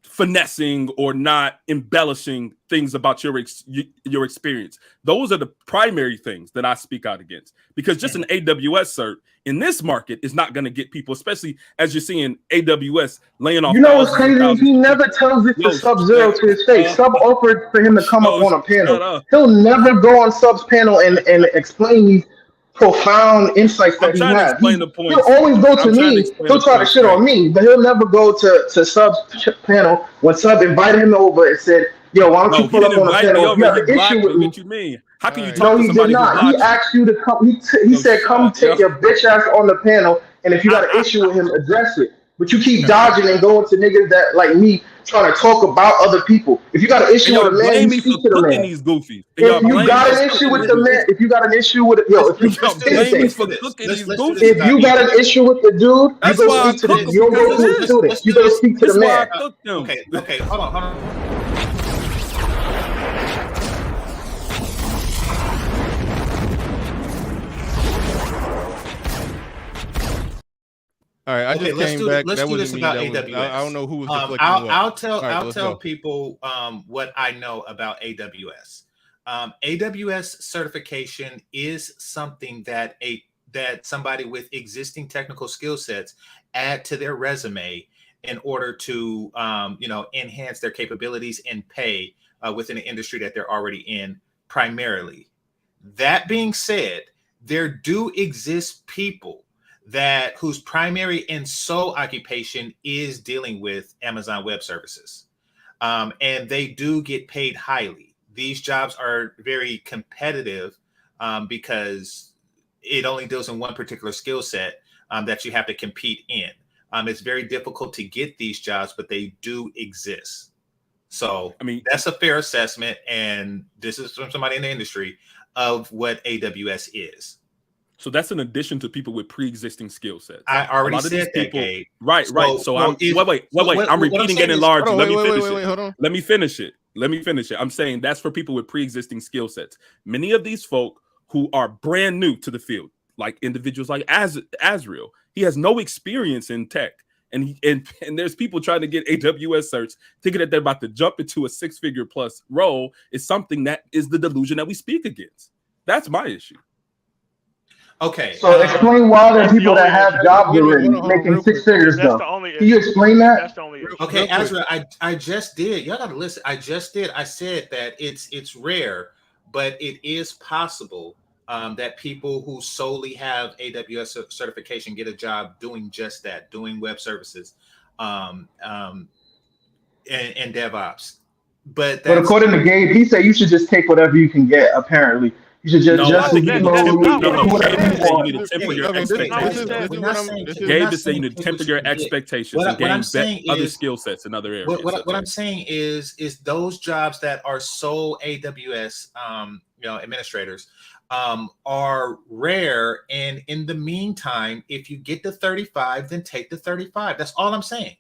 finessing or not embellishing things about your experience. Those are the primary things that I speak out against, because just an AWS cert in this market is not going to get people, especially as you're seeing AWS laying off. You know what's crazy? He never tells it to Sub-Zero to his face. Sub offered for him to come up on a panel. He'll never go on Sub's panel and explain these profound insights that he has. He'll always go to me. He'll try to shit on me, but he'll never go to Sub's panel when Sub invited him over and said, "Yo, why don't you pull up on a panel? If you have an issue with me." What you mean? How can you talk No, to he somebody did not. He asked you to come. He said, "Come take your bitch ass on the panel, and if you got an issue with him, address it." But you keep dodging and going to niggas that like me trying to talk about other people. If you got an issue with a man, you speak to the man. These goofies. If you got an issue with the man, if you got an issue with if you got an issue with the dude, you go speak to the you go to the student. You go speak to the man. Okay, hold on. All right, I just came back. Let's that do this wasn't about me. AWS. I don't know who was deflecting what. I'll tell people what I know about AWS. AWS certification is something that somebody with existing technical skill sets add to their resume in order to enhance their capabilities and pay within the industry that they're already in primarily. That being said, there do exist people whose primary and sole occupation is dealing with Amazon Web Services. And they do get paid highly. These jobs are very competitive because it only deals in one particular skill set that you have to compete in. It's very difficult to get these jobs, but they do exist. So I mean, that's a fair assessment. And this is from somebody in the industry of what AWS is. So that's in addition to people with pre-existing skill sets. I already said that, Gabe. Right. So I'm wait. I'm repeating it in large. Let me finish it. I'm saying that's for people with pre-existing skill sets. Many of these folk who are brand new to the field, like individuals like Azrael, he has no experience in tech. And there's people trying to get AWS certs, thinking that they're about to jump into a 6-figure plus role is something that is the delusion that we speak against. That's my issue. Okay. So explain why there are people that have jobs already making 6 figures though. Can you explain that? Okay, Azra, I just did. Y'all gotta listen. I just did. I said that it's rare, but it is possible that people who solely have AWS certification get a job doing just that, doing web services and DevOps. But according to Gabe, he said you should just take whatever you can get. Apparently, you should just Gabe is saying you need to temper your expectations and gain other skill sets in other areas. What I'm saying is those jobs that are sole AWS administrators are rare, and in the meantime, if you get the 35, then take the 35. That's all I'm saying.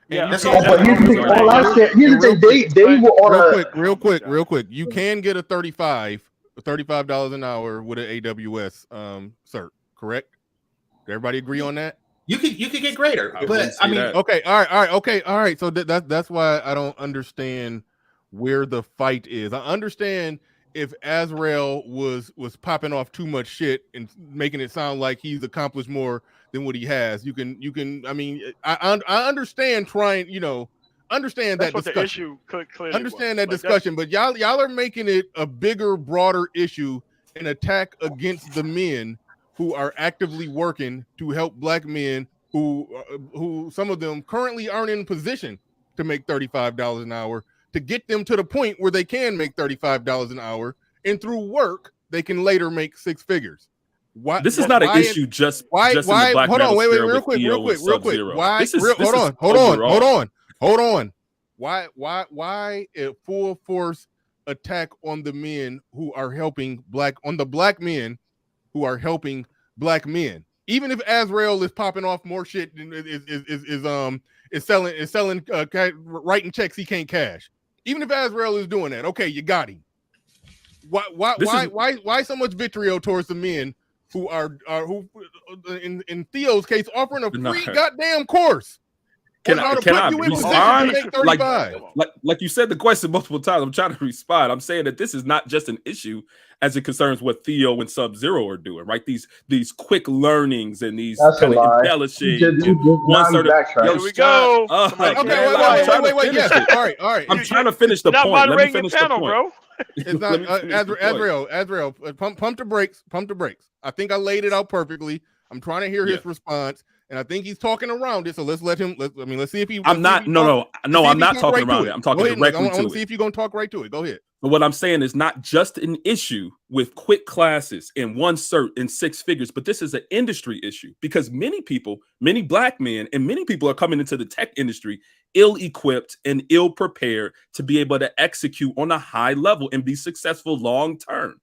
Yeah, that's all. But here's the thing. They were on real quick. You can get a $35 an hour with an AWS cert, correct? Did everybody agree on that? You could get greater, but I mean, okay, all right. So that's why I don't understand where the fight is. I understand if Azrael was popping off too much shit and making it sound like he's accomplished more than what he has. You can. I mean, I understand trying. Understand that's that discussion. Understand that discussion, but y'all are making it a bigger, broader issue, an attack against the men who are actively working to help black men who some of them currently aren't in position to make $35 an hour, to get them to the point where they can make $35 an hour, and through work they can later make 6 figers. Why, this is not an issue just in the black hold on, wait, real quick. Hold on. Why a full force attack on the men who are helping black men who are helping black men? Even if Azrael is popping off more shit and is selling writing checks he can't cash. Even if Azrael is doing that, okay, you got him. Why so much vitriol towards the men who are in Theo's case offering a free goddamn course? Can I respond? Make 35. Like you said the question multiple times. I'm trying to respond. I'm saying that this is not just an issue as it concerns what Theo and Sub-Zero are doing, right? These quick learnings and these kind of embellishing. Here we go. Wait. Yes. All right. I'm trying to finish the point. Let me finish the point. Bro. It's not Azrael. Pump the brakes. I think I laid it out perfectly. I'm trying to hear his response, and I think he's talking around it. So let's let him. Let's see if he. I'm not talking around it. I'm talking directly to it. I want to see if you're gonna talk right to it. Go ahead. But what I'm saying is not just an issue with quick classes and one cert in 6 figures, but this is an industry issue because many people, many black men, and many people are coming into the tech industry ill-equipped and ill-prepared to be able to execute on a high level and be successful long-term.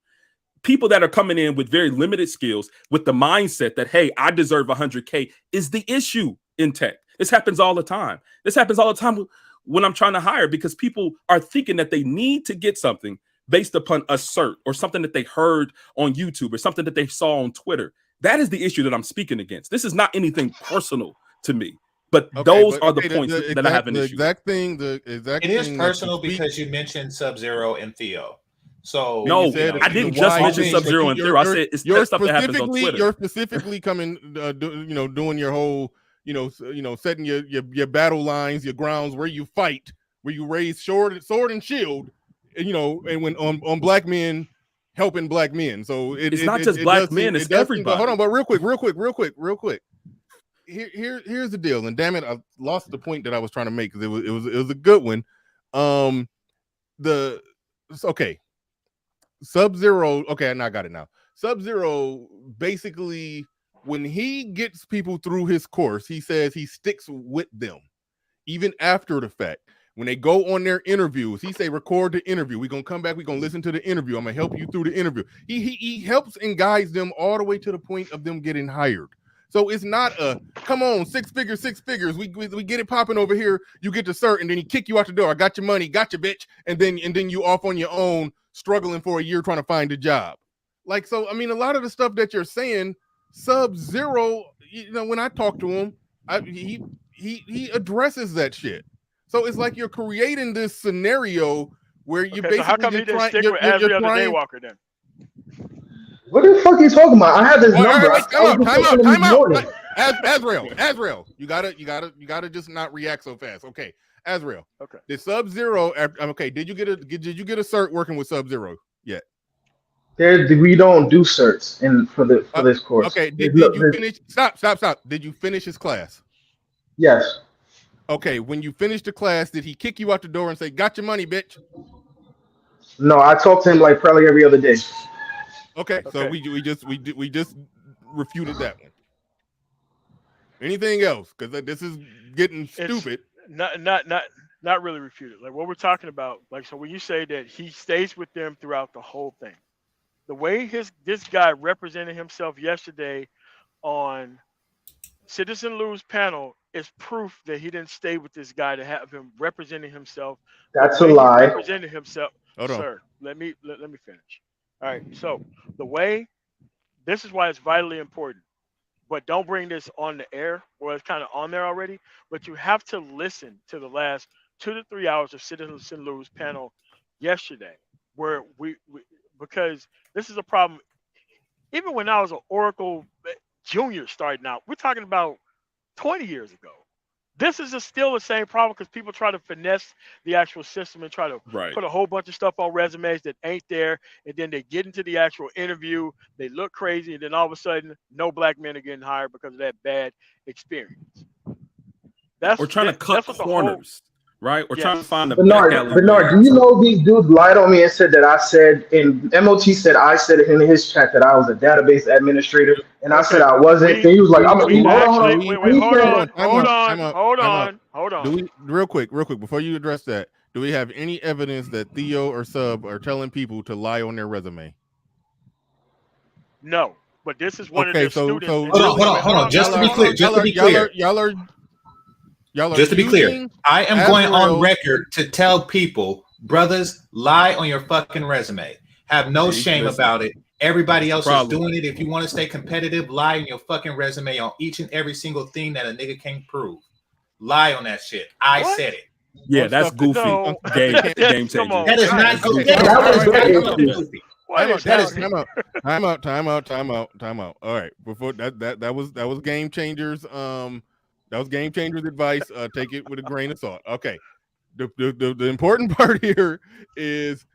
People that are coming in with very limited skills with the mindset that, hey, I deserve 100K is the issue in tech. This happens all the time. When I'm trying to hire, because people are thinking that they need to get something based upon a cert or something that they heard on YouTube or something that they saw on Twitter. That is the issue that I'm speaking against. This is not anything personal to me, but those are the points that I have an issue. It is personal because you mentioned Sub-Zero and Theo. So no, I didn't just mention Sub-Zero and Theo. I said it's stuff that happens on Twitter. You're specifically coming, doing your whole. Setting your battle lines, your grounds where you fight, where you raise sword and shield, and when on black men helping black men. So it's not just black men; it's everybody. Hold on, but real quick. Here's the deal, and damn it, I lost the point that I was trying to make because it was a good one. Sub-Zero. Okay, I got it now. Sub-Zero basically. When he gets people through his course, he says he sticks with them, even after the fact. When they go on their interviews, he say, record the interview. We're going to come back. We're going to listen to the interview. I'm going to help you through the interview. He helps and guides them all the way to the point of them getting hired. So it's not come on, 6 figures. We get it popping over here. You get the cert, and then he kick you out the door. I got your money, got your bitch. And then you off on your own, struggling for a year trying to find a job. So, I mean, a lot of the stuff that you're saying, Sub-Zero, when I talk to him, he addresses that shit. So it's like you're creating this scenario where you basically. So how come he didn't stick with Azrael the Daywalker then? What the fuck are you talking about? I have his number. Time out. Azrael, you gotta just not react so fast. Okay, Azrael. Okay. Did Sub-Zero? Okay. Did you get a cert working with Sub-Zero yet? We don't do certs for this course. Okay, did you finish? Stop. Did you finish his class? Yes. Okay, when you finished the class, did he kick you out the door and say, "Got your money, bitch"? No, I talk to him like probably every other day. Okay. So we just refuted that one. Anything else? Because this is getting stupid. Not really refuted. Like what we're talking about. Like so, when you say that he stays with them throughout the whole thing. The way this guy represented himself yesterday on Citizen Lou's panel is proof that he didn't stay with this guy to have him representing himself. That's a lie. Represented himself. Sir, let me finish. All right. So this is why it's vitally important. But don't bring this on the air, or it's kind of on there already. But you have to listen to the last 2 to 3 hours of Citizen Lou's panel yesterday, where we because this is a problem. Even when I was an Oracle junior starting out, we're talking about 20 years ago. This is still the same problem because people try to finesse the actual system and try to put a whole bunch of stuff on resumes that ain't there. And then they get into the actual interview. They look crazy. And then all of a sudden, no black men are getting hired because of that bad experience. We're trying to cut corners. Right? We're trying to find the Bernard, do you know these dudes lied on me and said that I said, and MOT said I said it in his chat that I was a database administrator, and I said I wasn't. And he was like, hold on. Real quick, before you address that, do we have any evidence that Theo or Sub are telling people to lie on their resume? No, but this is one of their students. Hold on. Just to be clear. Just to be clear, I am going on record to tell people, brothers, lie on your fucking resume. Have no shame about it. Everybody else is doing it. If you want to stay competitive, lie on your fucking resume on each and every single thing that a nigga can't prove. lie on that shit. I What? said it. Yeah, On that's stuff that- goofy. No, Game that's- game come changer. on, That is guys. not goofy. Okay, That was That is very not goofy. goofy. What is That is happening? time out. All right, before that was game changers. That was game changers advice. Take it with a grain of salt. Okay, the important part here is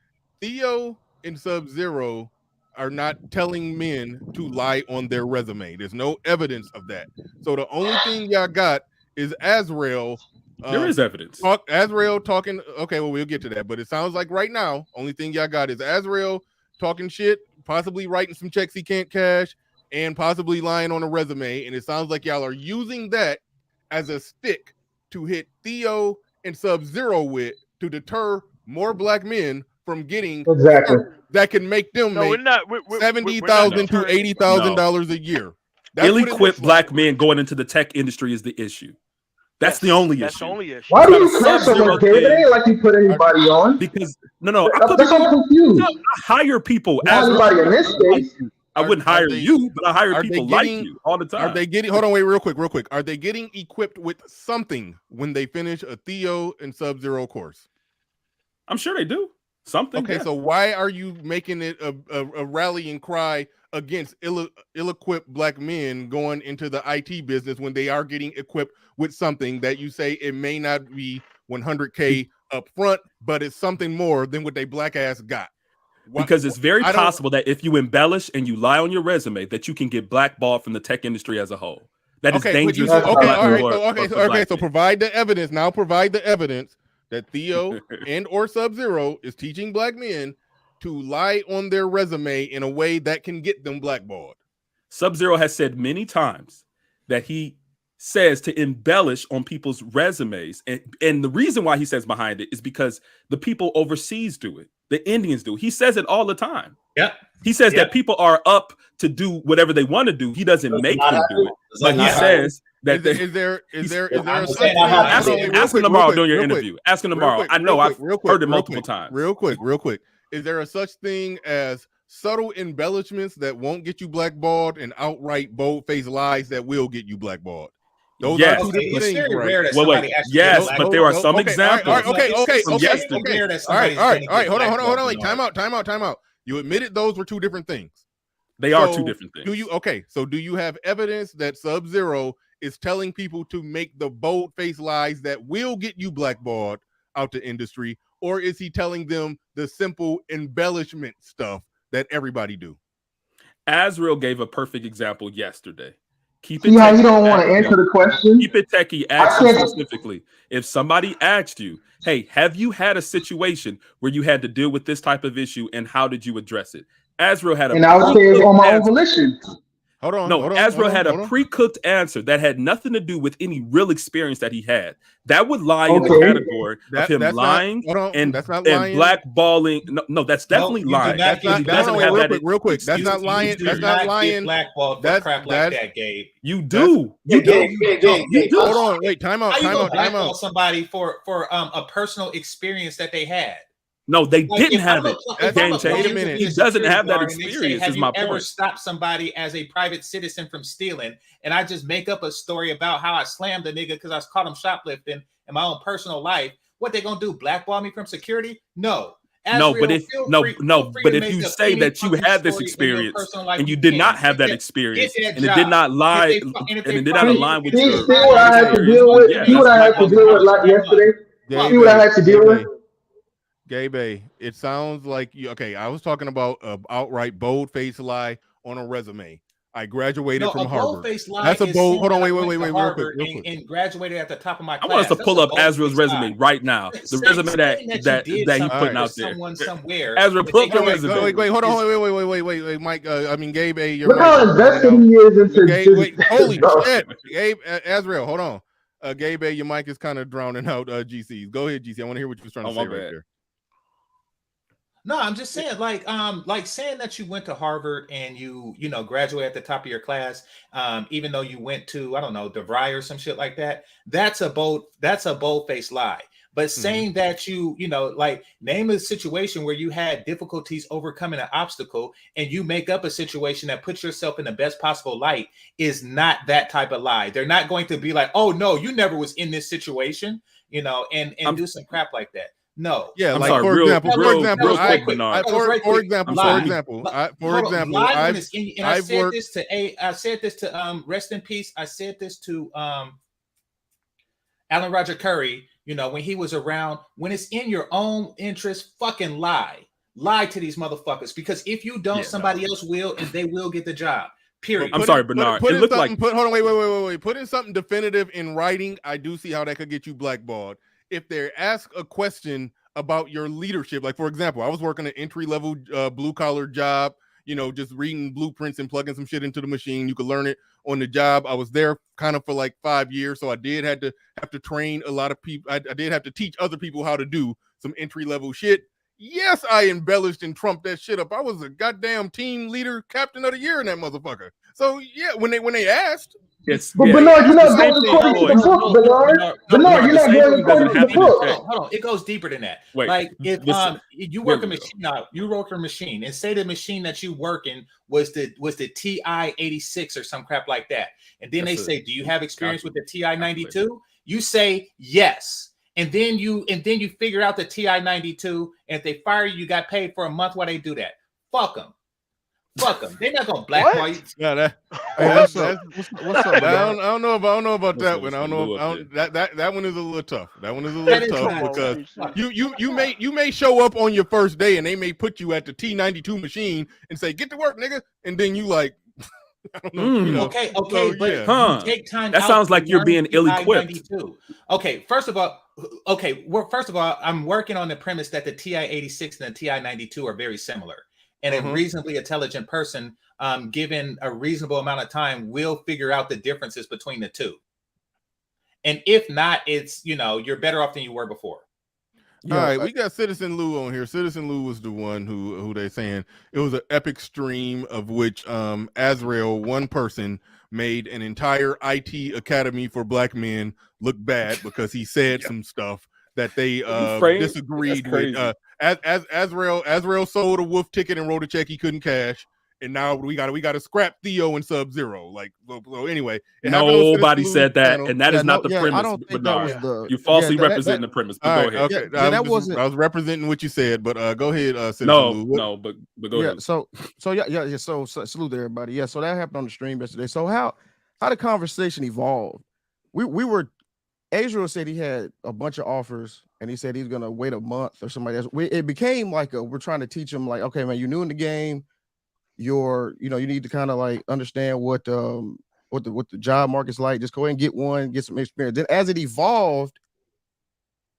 Theo and Sub-Zero are not telling men to lie on their resume. There's no evidence of that. So the only thing y'all got is Azrael. There is evidence. Azrael talking. Okay, well, we'll get to that. But it sounds like right now, only thing y'all got is Azrael talking shit, possibly writing some checks he can't cash, and possibly lying on a resume. And it sounds like y'all are using that as a stick to hit Theo and Sub-Zero with to deter more black men from getting Exactly. that can make them No, we're make not. $70,000 to $80,000 a year. That's what it Ill-equipped looks black like. men going into the tech industry is the issue. That's the only That's issue. the only issue. Why do It's you not a care so Sub-Zero much, David? It thing. ain't like you put anybody on. Because no, I put That's why I'm confused. I hire people. Not anybody in this case. I wouldn't hire you, but I hire people like you all the time. Are they getting? Hold on, wait, real quick. Are they getting equipped with something when they finish a Theo and Sub-Zero course? I'm sure they do something. Okay, yeah. so why are you making it a rallying cry against ill-equipped black men going into the IT business when they are getting equipped with something that you say it may not be 100K up front, but it's something more than what they black ass got? Because it's very possible that if you embellish and you lie on your resume, that you can get blackballed from the tech industry as a whole. That is dangerous. So provide the evidence. Now provide the evidence that Theo and or Sub-Zero is teaching black men to lie on their resume in a way that can get them blackballed. Sub-Zero has said many times that he says to embellish on people's resumes. And the reason why he says behind it is because the people overseas do it. The Indians do. He says it all the time. Yeah. He says that people are up to do whatever they want to do. He doesn't make them do it. But he says that is there ask him tomorrow during your interview. Ask him tomorrow. I know I've heard it multiple times. Real quick. Is there a such thing as subtle embellishments that won't get you blackballed and outright bold-faced lies that will get you blackballed? Those are two different things, right? Yes, but there are some examples. Okay. All right. Hold on. Wait, time out. You admitted those were two different things. They are two different things. Do you have evidence that Sub-Zero is telling people to make the bold-faced lies that will get you blackballed out the industry, or is he telling them the simple embellishment stuff that everybody do? Azrael gave a perfect example yesterday. See how you don't want to answer the question? Keep it techie. Ask you specifically. If somebody asked you, hey, have you had a situation where you had to deal with this type of issue and how did you address it? Azrael had a and I would say it's on my own volition. Azrael had a pre-cooked answer that had nothing to do with any real experience that he had. That would lie in the category of him lying and blackballing. No, that's definitely lying. Real quick. That's not lying. That's not lying. Blackballed for crap like that, Gabe. You do. Hold on. Wait. Time out. Somebody for a personal experience that they had. No, they didn't have it. Game changer. He doesn't have that experience. Is my point. Ever stopped somebody as a private citizen from stealing? And I just make up a story about how I slammed a nigga because I caught him shoplifting in my own personal life. What they gonna do? Blackball me from security? No. But if you say that you had this experience and you did not have that experience and it did not lie and it did not align with your see what I had to deal with. See what I had to deal with like yesterday. See what I had to deal with. Gabe, it sounds like you. Okay, I was talking about an outright bold-faced lie on a resume. I graduated from Harvard. That's a bold. Hold on, wait, real quick. And graduated at the top of my class. I want us to pull up Azrael's resume right now. The resume that he's putting out there. Someone somewhere. Azrael, pull up your resume. Wait, hold on, wait, Mike. Gabe, you're look how invested he is into. Wait, holy shit, Gabe, Azrael, hold on. Gabe, your mic is kind of drowning out. GCs, go ahead, GC. I want to hear what you was trying to say right there. No, I'm just saying, like saying that you went to Harvard and you graduate at the top of your class, even though you went to, I don't know, DeVry or some shit like that. That's a bold-faced lie. But saying that you know, like name a situation where you had difficulties overcoming an obstacle and you make up a situation that puts yourself in the best possible light is not that type of lie. They're not going to be like, oh no, you never was in this situation, you know, and do some crap like that. No. Yeah, I'm like sorry, for example, I said this to rest in peace. I said this to Alan Roger Curry, you know, when he was around, when it's in your own interest, fucking lie to these motherfuckers, because if you don't, somebody else will, and they will get the job. Period. I'm sorry, Bernard. Put it looked like hold on, wait. Put in something definitive in writing. I do see how that could get you blackballed. If they ask a question about your leadership, like for example, I was working an entry-level blue collar job, you know, just reading blueprints and plugging some shit into the machine. You could learn it on the job. I was there kind of for like 5 years, so I did have to train a lot of people. I did have to teach other people how to do some entry-level shit. Yes, I embellished and trumped that shit up. I was a goddamn team leader, captain of the year in that motherfucker. So yeah, when they asked, but Bernard, you're not going according to the book, Bernard. Bernard, you're not going according to the book. Hold on, it goes deeper than that. Wait, like if you work a machine out, you work a machine, and say the machine that you working was the TI 86 or some crap like that, and then they say, do you have experience with the TI 92? You say yes. And then you figure out the TI 92, and if they fire you, you got paid for a month while they do that. Fuck them. They're not gonna blackball you. Yeah, what's up? I don't know about that one. That one is a little tough. That one is a little tough because you may show up on your first day and they may put you at the T92 machine and say, "Get to work, nigga," and then you like. I don't know, you know. Okay, so, but yeah. you take time. That sounds like you're being ill-equipped. Okay, first of all, I'm working on the premise that the TI 86 and the TI 92 are very similar, and a reasonably intelligent person, given a reasonable amount of time, will figure out the differences between the two. And if not, it's, you know, you're better off than you were before. All right, we got Citizen Lou on here. Citizen Lou was the one who they saying it was an epic stream of which Azrael, one person, made an entire IT academy for black men look bad because he said some stuff that they disagreed with. As Azrael sold a wolf ticket and wrote a check he couldn't cash. And now we got to scrap Theo and Sub-Zero. Like, so anyway, nobody said that, and that is not the premise. I don't think that was the. You falsely representing the premise. But go ahead. Okay, I was representing what you said, but go ahead. But go ahead. So salute to everybody. Yeah, so that happened on the stream yesterday. So how the conversation evolved? We were. Azrael said he had a bunch of offers, and he said he's gonna wait a month or something like that. It became like we're trying to teach him, like, okay, man, you're new in the game. You need to kind of like understand what the job market's like. Just go ahead and get one, get some experience. Then as it evolved,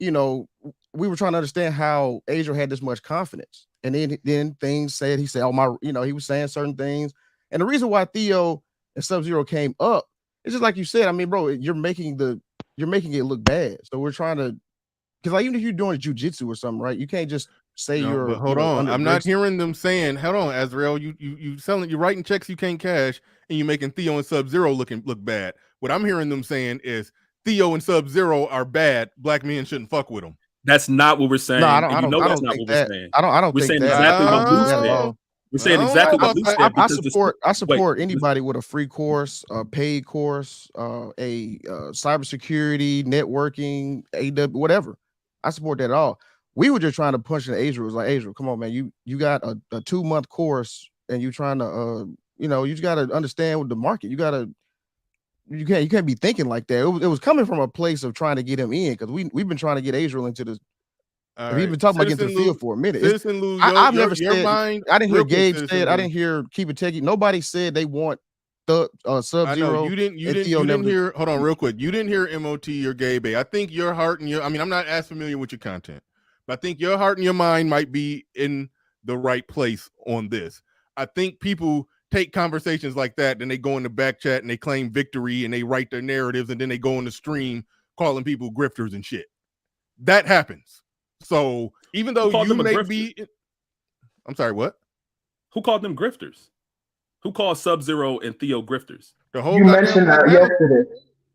you know, we were trying to understand how Azrael had this much confidence. And then things said, he said, he was saying certain things. And the reason why Theo and Sub-Zero came up, it's just like you said, I mean, bro, you're making it look bad. So we're trying to, because like even if you're doing jiu-jitsu or something, right? You can't just say but hold on. I'm not hearing them saying, hold on, Azrael, you're writing checks you can't cash and you're making Theo and Sub-Zero look bad. What I'm hearing them saying is Theo and Sub-Zero are bad. Black men shouldn't fuck with them. That's not what we're saying. No, I don't think we're saying. I don't we're think saying that. Exactly what Blue said. We're saying exactly what Blue said. I support anybody with a free course, a paid course, a cybersecurity, networking, AW, whatever. I support that at all. We were just trying to punch in Azrael. It was like, Azrael, come on, man. You got a 2-month course and you trying to you just got to understand with the market. You can't be thinking like that. It was coming from a place of trying to get him in, because we've been trying to get Azrael into this. We've been talking about getting to the field for a minute. I've never said. I didn't hear Gabe said. I didn't hear Keep It Techie. Nobody said they want the Sub-Zero. You didn't hear. Hold on, real quick. You didn't hear MOT or Gabe. I think your heart and I'm not as familiar with your content, but I think your heart and your mind might be in the right place on this. I think people take conversations like that, then they go in the back chat and they claim victory and they write their narratives, and then they go on the stream calling people grifters and shit. That happens. So even though you may be, I'm sorry, what? Who called them grifters? Who called Sub-Zero and Theo grifters? You mentioned that yesterday.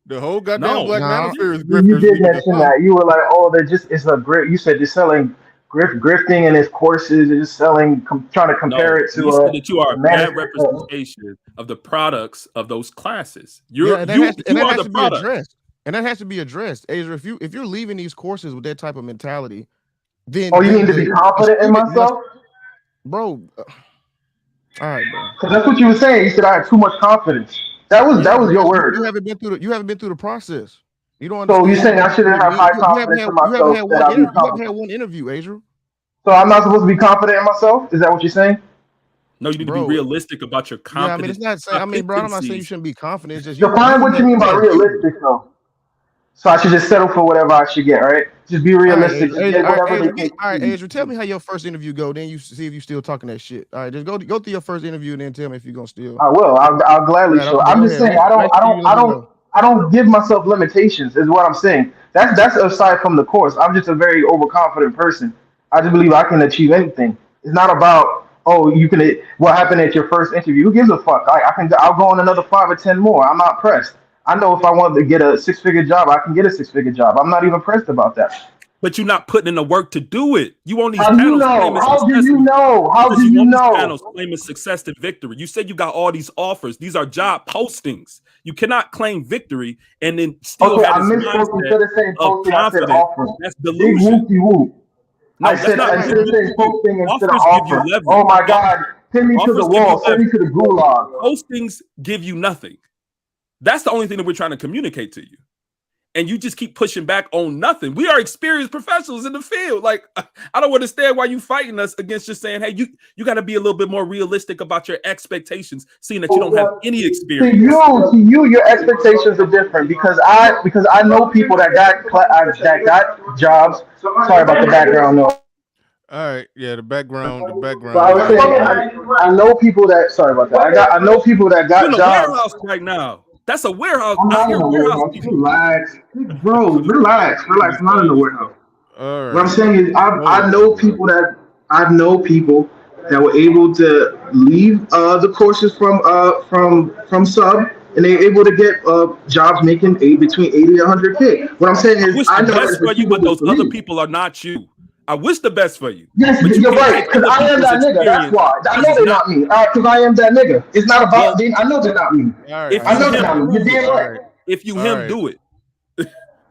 The whole goddamn No, Black nah, Manosphere is You grifters. did leaving the mention song. that. You were like, oh, they're just, it's a great, you said they're selling grifting and his courses, they're just selling, trying to compare no. it to You said that you are the a bad Manosphere. representation of the products of those classes. yeah, and that has to, and You that are has the to be product. addressed. And that has to be addressed. Asia, if you're leaving these courses with that type of mentality, then Oh, you then need to be the confident in student must, myself? bro. All right, bro. Because that's what you were saying. You said I had too much confidence. That was Yeah, your because word. you haven't been through the process. You don't So you're understand saying I shouldn't have high confidence in you haven't myself had that one I'll be interview. You haven't had confident. one interview, Adriel. So I'm not supposed to be confident in myself? Is that what you're saying? No, you need to be Bro. realistic about your Yeah, I mean, it's not saying. I mean, bro, I'm not saying you competencies. shouldn't be confident. It's just Define what you mean by had labels. realistic, though. So I should just settle for whatever I should get, right? Just be All right, realistic. Adriel. Just get All right, whatever they Adriel. think. All right, Adriel. Tell me how your first interview go. Then you see if you still talking that shit. All right, just go through your first interview and then tell me if you're gonna still. I will. I'll gladly All right, show. okay, I'm go just ahead. saying. I don't give myself limitations. Is what I'm saying. That's aside from the course. I'm just a very overconfident person. I just believe I can achieve anything. It's not about you can. What happened at your first interview? Who gives a fuck? I'll go on another 5 or 10 more. I'm not pressed. I know if I want to get a 6-figure job, I can get a 6-figure job. I'm not even pressed about that. But you're not putting in the work to do it. You on these How do you panels know? claiming How do success you know? How because do you you on these know? panels claiming success and victory. You said you got all these offers. These are job postings. You cannot claim victory and then still Okay, have I this misspoke. mindset Instead of saying of posting, I said confidence. offer. That's Big delusion. whoopty whoop. No, that's not Instead of good saying for you. posting instead of Offers give you offer. leverage. Oh my God. Send me to the Offers give you wall. Send me to the leverage. gulag. Postings give you nothing. That's the only thing that we're trying to communicate to you. And you just keep pushing back on nothing. We are experienced professionals in the field. Like, I don't understand why you fighting us against just saying, hey, you got to be a little bit more realistic about your expectations, seeing that you don't have any experience. To you, your expectations are different because I know people that got jobs. Sorry about the background noise. All right, yeah, the background. But I was saying, I know people that. Sorry about that. I know people that You're in got a jobs. warehouse right now. That's a warehouse. I'm I not in hear the warehouse warehouse. people. Relax, bro. Relax. I'm not in the warehouse. All right. What I'm saying is, I know people that were able to leave the courses from sub, and they're able to get jobs making between 80 and 100K. What I'm saying I is, wish I the know best that's for you, but achievable those for other me. people are not you. I wish the best for you. Yes, But you you're can't right. take Because other I am people's that nigga. That's experience why. I know as they're not. not me. Because I am that nigga. It's not about. Well, I know they're not me. All if I you know they're him, not me. You're prove it. damn right. If you All him, right. do it.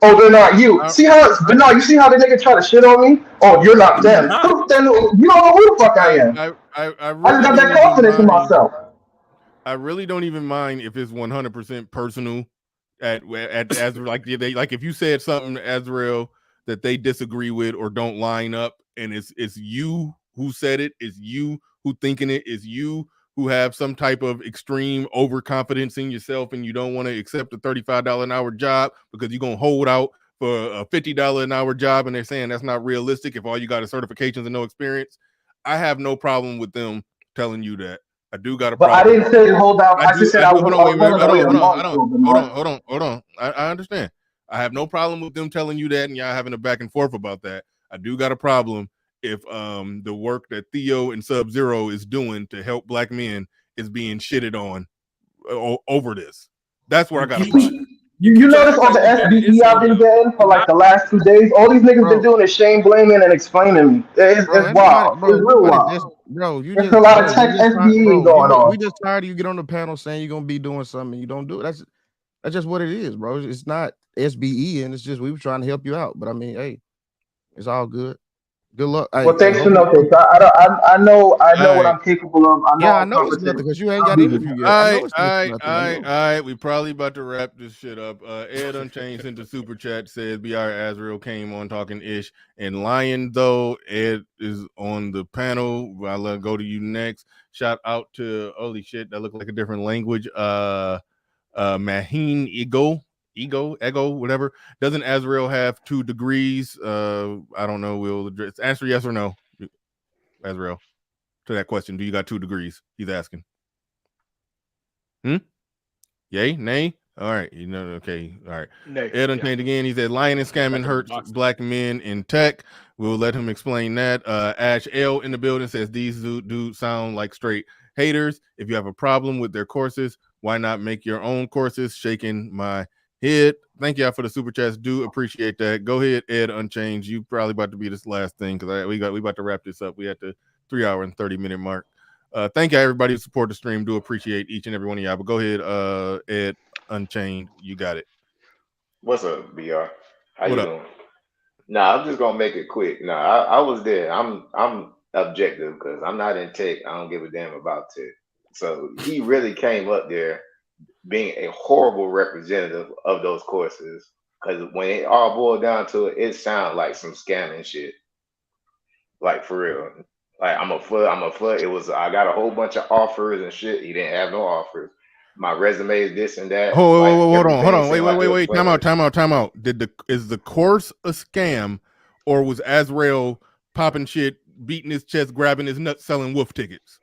Oh, they're not you. See how? But no, you see how the nigga try to shit on me? Oh, you're not them. Then you don't know who the fuck I am. I I really just got don't that even confidence in mind. myself. I really don't even mind if it's 100% personal. At as like if you said something, Azrael, that they disagree with or don't line up, and it's you who said it, it's you who thinking it, it's you who have some type of extreme overconfidence in yourself, and you don't want to accept a $35 an hour job because you're gonna hold out for a $50 an hour job, and they're saying that's not realistic if all you got is certifications and no experience. I have no problem with them telling you that. I do got a But problem. I didn't say hold out. I just said I was Hold on, wait, willing to wait a month. hold on. I understand. I have no problem with them telling you that and y'all having a back and forth about that. I do got a problem if the work that Theo and Sub-Zero is doing to help black men is being shitted on over this. That's where I got a problem. You notice all the SBE I've been getting for like the last 2 days? All these niggas been doing is shame blaming and explaining me. It's wild. It's real wild. There's a lot of tech SBE going on. We just tired of you get on the panel saying you're gonna be doing something and you don't do it. That's just what it is, bro. It's not SBE, and it's just we were trying to help you out. But I mean, hey, it's all good. Good luck. Well, thanks for nothing. I know what I'm capable of. I know it's nothing because you ain't got an interview yet. I know it's nothing. All right. We probably about to wrap this shit up. Ed Unchained sent a super chat, says BR Azrael came on talking ish. And Lion, though, Ed is on the panel. I'll go to you next. Shout out to, holy shit, that looked like a different language. Maheen Ego, whatever. Doesn't Azrael have 2 degrees? I don't know. We'll address. Answer yes or no, Azrael, to that question. Do you got 2 degrees? He's asking. Yay? Nay? All right. Okay. All right. Ed Unchained again. He said lying and scamming hurts black men in tech. We'll let him explain that. Ash L in the building says these dudes sound like straight haters. If you have a problem with their courses, why not make your own courses? Shaking my hit. Thank y'all for the super chats. Do appreciate that. Go ahead, Ed Unchanged. You probably about to be this last thing because we about to wrap this up. We at the 3 hour and 30-minute mark. Thank you everybody who support the stream. Do appreciate each and every one of y'all. But go ahead, Ed Unchained. You got it. What's up, BR? How What you up? doing? Nah, I'm just gonna make it quick. Nah, I was there. I'm objective because I'm not in tech. I don't give a damn about tech. So he really came up there being a horrible representative of those courses. Because when it all boiled down to it, it sounded like some scamming shit. Like for real. Like I'm a flood. It was I got a whole bunch of offers and shit. He didn't have no offers. My resume is this and that. Hold on. Everything Wait. Time out. Is the course a scam, or was Azrael popping shit, beating his chest, grabbing his nuts, selling wolf tickets?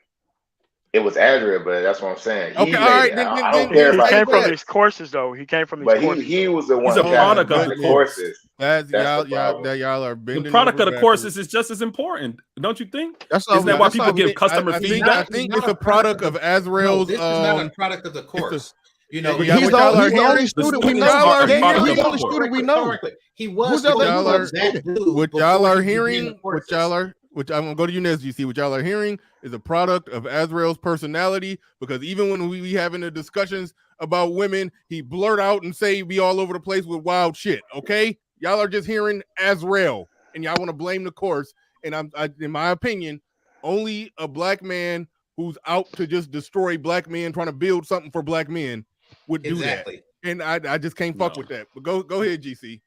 It was Azrael, but that's what I'm saying. Okay, all right. I don't care about he came from these courses, though. He came from these courses. He was the one. He's a product of the courses. That's y'all are bending. The product of the backwards. courses is just as important, don't you think? Isn't that why people give customer feedback? I think it's a product of Azrael's. This is not a product of the course. You know, he's the only student we know. He's the only student we know. He was. What y'all are hearing, which I'm gonna go to you next, GC. What y'all are hearing is a product of Azrael's personality, because even when we having the discussions about women, he blurt out and say be all over the place with wild shit. Okay, y'all are just hearing Azrael, and y'all want to blame the course. And I, in my opinion, only a black man who's out to just destroy black men, trying to build something for black men, would do that. And I just can't fuck with that. But go ahead, GC.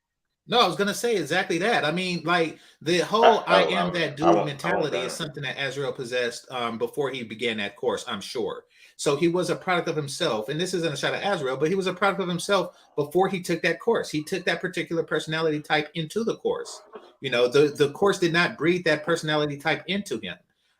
No, I was gonna say exactly that. I mean, like the whole "I am that dude" mentality is something that Azrael possessed before he began that course, I'm sure. So he was a product of himself, and this isn't a shot at Azrael, but he was a product of himself before he took that course. He took that particular personality type into the course. You know, the course did not breed that personality type into him.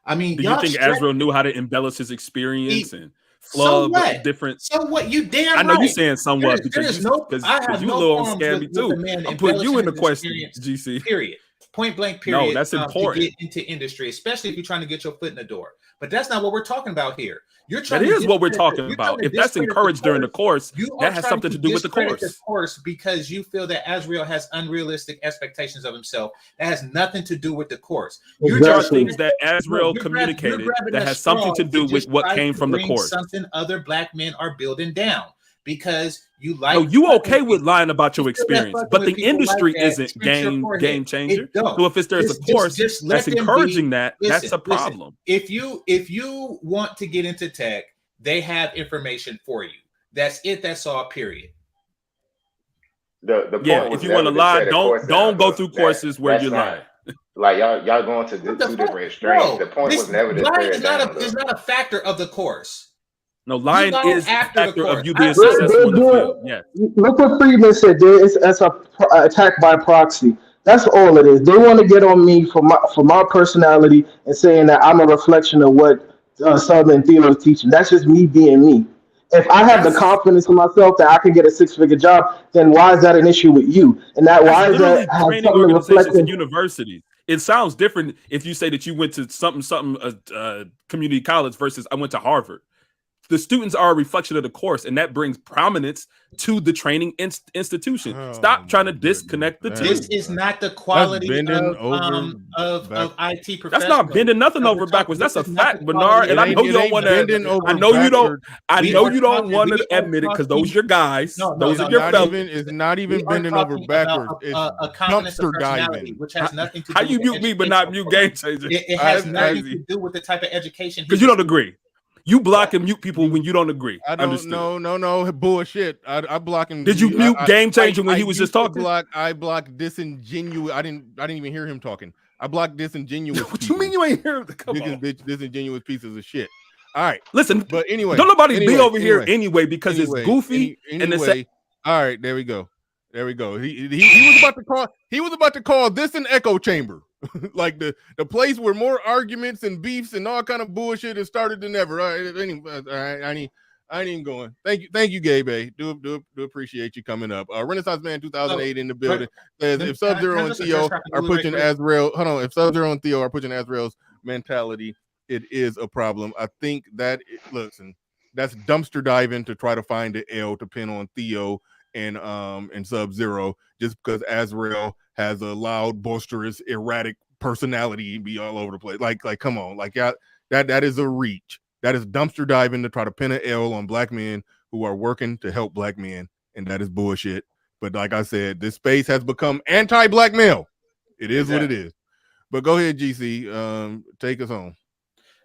I mean, do you think Azrael knew how to embellish his experience and flub different? So what? You damn I know right. you're saying somewhat because you a little scammy too. I'm putting you in the question, GC. Period. Point blank. Period. No, that's important. To get into industry, especially if you're trying to get your foot in the door. But that's not what we're talking about here. You're trying. That is what we're talking about. If that's encouraged during the course, that has something to do with the course. Because you feel that Azrael has unrealistic expectations of himself. That has nothing to do with the course. There are things that Azrael communicated that has something to do with what came from the course. Something other black men are building down. Because you like, no, you okay with lying about your experience, but the industry isn't game changer. So if there's a course that's encouraging that, that's a problem. If you want to get into tech, they have information for you. That's it. That's all. Period. The point if you want to lie, don't go through courses where you lie. Like y'all going to two different extremes. The point was never to lying is not a factor of the course. No, lying is a factor of you being successful in the field. Yes. Look what Friedman said. It's a attack by proxy. That's all it is. They want to get on me for my personality and saying that I'm a reflection of what Southern and Theo is teaching. That's just me being me. If I have the confidence in myself that I can get a 6-figure job, then why is that an issue with you? And why is that training organizations and universities? It sounds different if you say that you went to community college versus I went to Harvard. The students are a reflection of the course, and that brings prominence to the training institution. Stop trying to disconnect the two. This is not the quality of IT professionals. That's not bending nothing over backwards. That's a fact, Bernard. And I know you don't want to. I know you don't. I know you don't want to admit it because those are your guys. Those are your fellas. It's not even bending over backwards. It's dumpster diving. Which has nothing to do. How you mute me but not mute Game Changer? It has nothing to do with the type of education. Because you don't agree. You block and mute people when you don't agree. I don't. No bullshit. I block him. Did you mute Game Changer when he was just talking? I blocked disingenuous. I didn't even hear him talking. I blocked disingenuous. What you mean you ain't hear him? Come on, disingenuous pieces of shit. All right, listen. But anyway, don't nobody be over here anyway because it's goofy. And all right, there we go. He was about to call. He was about to call this an echo chamber. Like the place where more arguments and beefs and all kind of bullshit has started than ever. All right, I ain't even going. Thank you, Gabe. Do appreciate you coming up. Renaissance Man 2008 in the building says if Sub-Zero and Theo are pushing Azrael, if Sub-Zero and Theo are pushing Azrael's mentality, it is a problem. I think that listen, that's dumpster diving to try to find an L to pin on Theo and Sub-Zero, just because Azrael has a loud, boisterous, erratic personality and be all over the place. Like come on, like yeah, that is a reach. That is dumpster diving to try to pin an L on black men who are working to help black men, and that is bullshit. But like I said, this space has become anti-black male. It is what it is. But go ahead, GC. Take us home.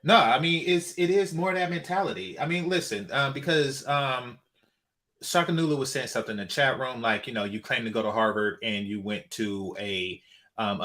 No, I mean it is more that mentality. I mean, listen, because Shakanula was saying something in the chat room, like, you know, you claim to go to Harvard and you went to a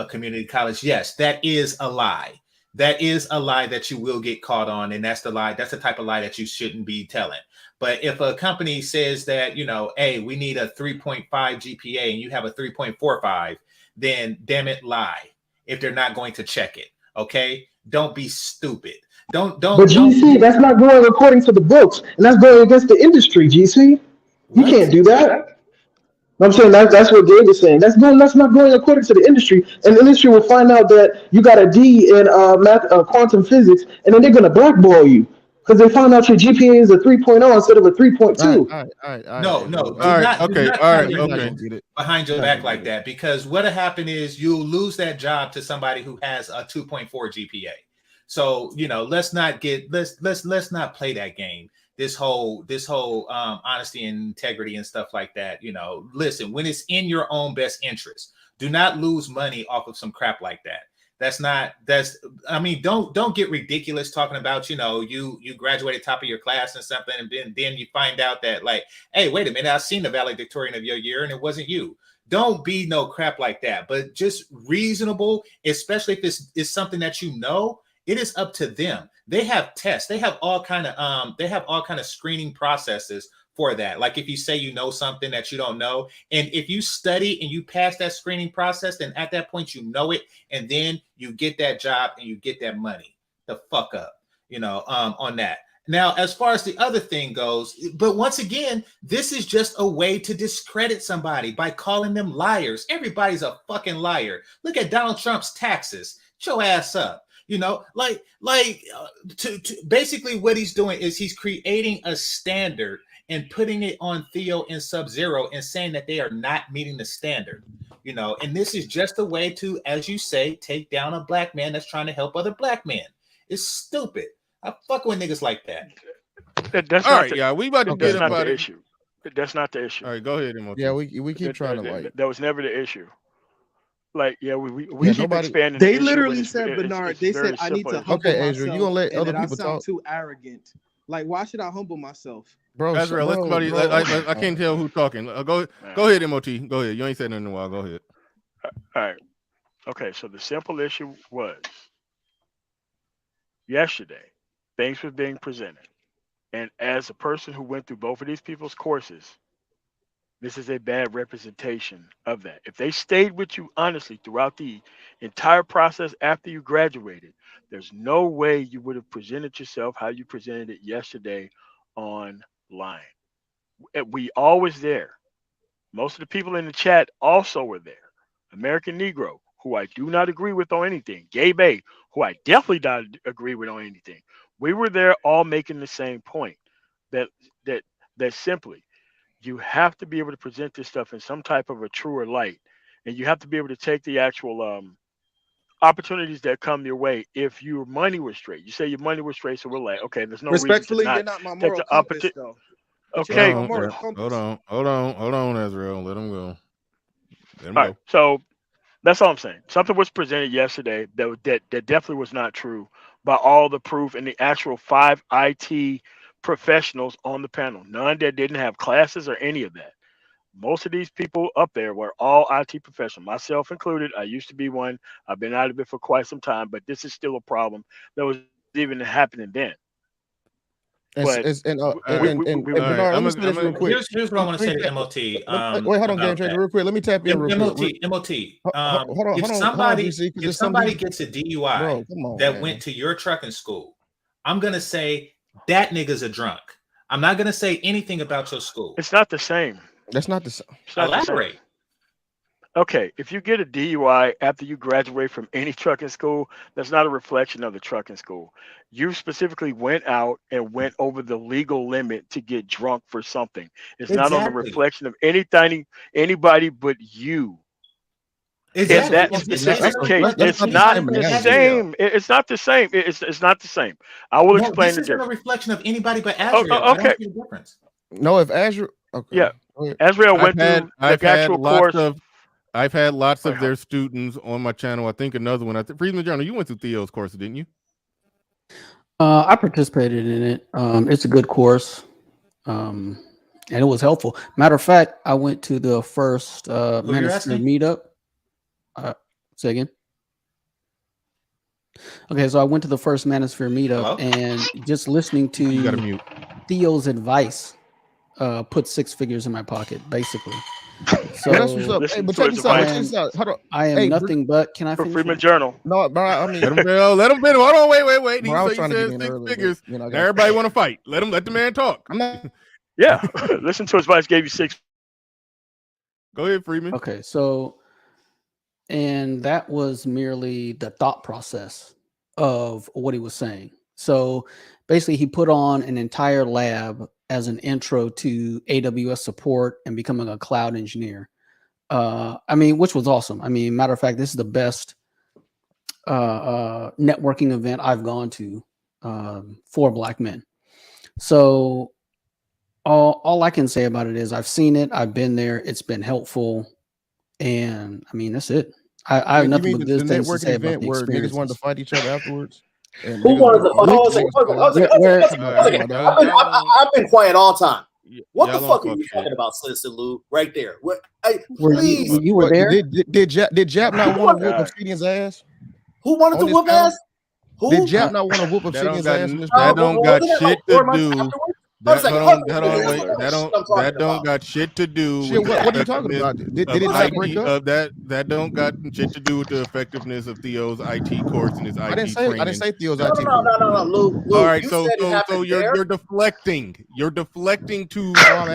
community college. Yes, that is a lie. That is a lie that you will get caught on, and that's the lie. That's the type of lie that you shouldn't be telling. But if a company says that, you know, hey, we need a 3.5 GPA and you have a 3.45, then damn it, lie. If they're not going to check it, okay? Don't be stupid. Don't. But GC, that's not going according to the books, and that's going against the industry. GC, you can't do that. I'm saying that's what Gabe is saying. That's not going according to the industry, and the industry will find out that you got a D in quantum physics, and then they're going to blackball you because they found out your GPA is a 3.0 instead of a 3.2. No, do not behind your back like that, because what'll happen is you'll lose that job to somebody who has a 2.4 GPA. So, you know, let's not play that game. This whole honesty and integrity and stuff like that. You know, listen, when it's in your own best interest, do not lose money off of some crap like that. I mean, don't get ridiculous talking about, you know, you graduated top of your class and something, and then you find out that, like, hey, wait a minute, I've seen the valedictorian of your year and it wasn't you. Don't be no crap like that, but just reasonable, especially if it's something that you know. It is up to them. They have tests. They have all kind of screening processes for that. Like if you say you know something that you don't know, and if you study and you pass that screening process, then at that point you know it, and then you get that job and you get that money. The fuck up, you know, on that. Now, as far as the other thing goes, but once again, this is just a way to discredit somebody by calling them liars. Everybody's a fucking liar. Look at Donald Trump's taxes. Show ass up. You know, basically what he's doing is he's creating a standard and putting it on Theo and Sub-Zero and saying that they are not meeting the standard, you know, and this is just a way to, as you say, take down a black man that's trying to help other black men. It's stupid. I fuck with niggas like that. That's all right, yeah, we about to get about the issue. That's not the issue. All right, go ahead, MOT. Yeah, we keep trying to like. That was never the issue. Like, yeah, we keep expanding. They literally said, Bernard, they said I need to humble myself. Adrian, you gonna let other people talk? Too arrogant. Like, why should I humble myself? Bro, Azrael, let somebody. I can't tell who's talking. Go ahead, MOT. Go ahead. You ain't said nothing in a while. Go ahead. All right. Okay, so the simple issue was yesterday, things were being presented. And as a person who went through both of these people's courses, this is a bad representation of that. If they stayed with you honestly throughout the entire process after you graduated, there's no way you would have presented yourself how you presented it yesterday online. We always there. Most of the people in the chat also were there. American Negro, who I do not agree with on anything. Gabe A, who I definitely don't agree with on anything. We were there all making the same point that simply, you have to be able to present this stuff in some type of a truer light, and you have to be able to take the actual opportunities that come your way. If your money was straight, you say your money was straight, so we're like, okay, there's no respectfully, reason to you're not my moral compass, though. Okay, hold on, Azrael, let him go. All right, so that's all I'm saying. Something was presented yesterday that definitely was not true by all the proof and the actual 5 IT professionals on the panel. None that didn't have classes or any of that. Most of these people up there were all IT professionals, myself included. I used to be one. I've been out of it for quite some time, but this is still a problem that was even happening then. Bernard, let me say this real quick. Here's what I want to say to MOT. Wait, hold on, Game Changer, real quick. Let me tap in real quick. MOT. If somebody gets a DUI that went to your trucking school, I'm gonna say that nigga's a drunk. I'm not gonna say anything about your school. It's not the same. That's not the same. Elaborate. Okay, if you get a DUI after you graduate from any trucking school, that's not a reflection of the trucking school. You specifically went out and went over the legal limit to get drunk for something. It's not on the Exactly. reflection of anybody but you. Exactly. In that And this specific isn't a case, reflection it's of not anybody the but Azrael. same. It's not the same. It's not the same. I will No, explain this the isn't a difference. reflection of anybody but Oh, Azrael. I okay. don't see the difference. No, if Azure, okay, Yeah. go ahead. Azrael went through I've the had actual lots course. I've had lots Wait, of their students on my channel. I think another one. Freedom Journal, you went through Theo's course, didn't you? I participated in it. It's a good course, and it was helpful. Matter of fact, I went to the first Manosphere meetup. Say again. Okay, so I went to the first Manosphere meetup, and just listening You gotta to mute. Theo's advice put 6 figures in my pocket, basically. So Yeah, that's what's up. Hey, but check this out. Check this out. Hold on. I am Hey, nothing but. Can I For finish? Freeman Journal. No, bro. I mean, Let him go. Let him finish. Hold on. Wait. Bro, I was He trying to said get in 6 early, but, figures. you know, I Now got- everybody want to fight. Let the man talk. I'm not. Yeah. Listen to his advice. Gave you 6. Go ahead, Freeman. Okay, so, and that was merely the thought process of what he was saying. So basically, he put on an entire lab as an intro to AWS support and becoming a cloud engineer. I mean, which was awesome. I mean, matter of fact, this is the best networking event I've gone to for Black men. So all I can say about it is I've seen it, I've been there, it's been helpful, and I mean that's it. I have nothing but good things to say about the where niggas wanted to experience. fight each other afterwards. And Who niggas wanted were- to? Hold on a second. I've been quiet all time. What the fuck are you talking about, Citizen Lou? Right there. What? Hey, please. You were there? Did Jap not want to whoop Obsidian's ass? Who wanted to whoop ass? Who? Did Jap not want to whoop That don't Obsidian's got, ass in this that battle? don't got Wasn't that shit like to 4 months do. afterwards? That, Hold on a hold second. on, wait. That don't got shit to do. Shit, with what the are you talking about? effectiveness Did it of not break IT up? that don't got shit to do with the effectiveness of Theo's IT course and his IT I didn't training. say Theo's No, IT no, course. no, Lou. All right, You so said it happened you're there. you're deflecting. You're deflecting to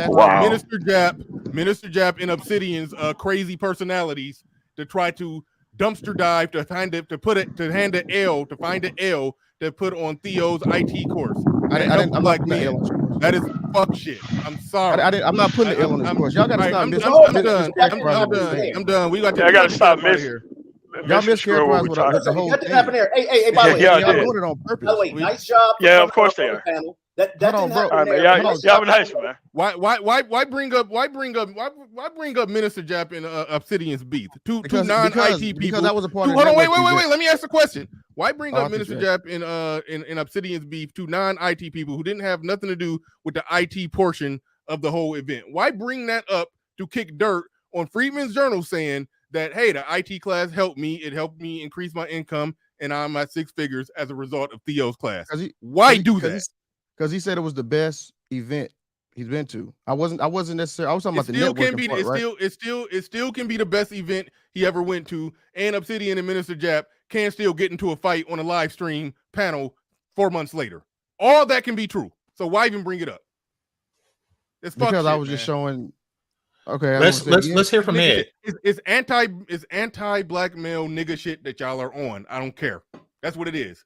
Wow. Minister Jap and Obsidian's crazy personalities to try to dumpster dive to find it to find an L to put on Theo's IT course. I'm not Black putting the L men. on his course. That is fuck shit. I'm sorry. I'm not putting the L on his course. Y'all gotta stop I'm mischaracterizing. done. We got to Yeah, I gotta stop. out of here. Y'all mischaracterize what the whole That thing. didn't happen there. Hey, by the way, Yeah, y'all did. doing it on purpose. by the way, nice job. for Yeah, coming of course on they the are. panel. That Hold on, didn't bro. happen All right, man. there. Y'all Nice job. have a nice one, man. Why bring up Minister Jap and Obsidian's beef? Two non-IT people. Because that was a part of Hold on, wait. networking. Let me ask the question. Why bring Oh, up Minister Jap and Obsidian's beef? Two non-IT people who didn't have nothing to do with the IT portion of the whole event. Why bring that up to kick dirt on Freedman's Journal saying that, hey, the IT class helped me. It helped me increase my income, and I'm at 6 figures as a result of Theo's class. Why do that? Because he said it was the best event he's been to. I wasn't necessarily. I was talking about the networking part, right? It still can be the best event he ever went to, and Obsidian and Minister Jap can still get into a fight on a live stream panel 4 months later. All that can be true. So why even bring it up? It's Because I was just showing. Okay, let's hear from Ed. It's anti-black male nigga shit that y'all are on. I don't care. That's what it is.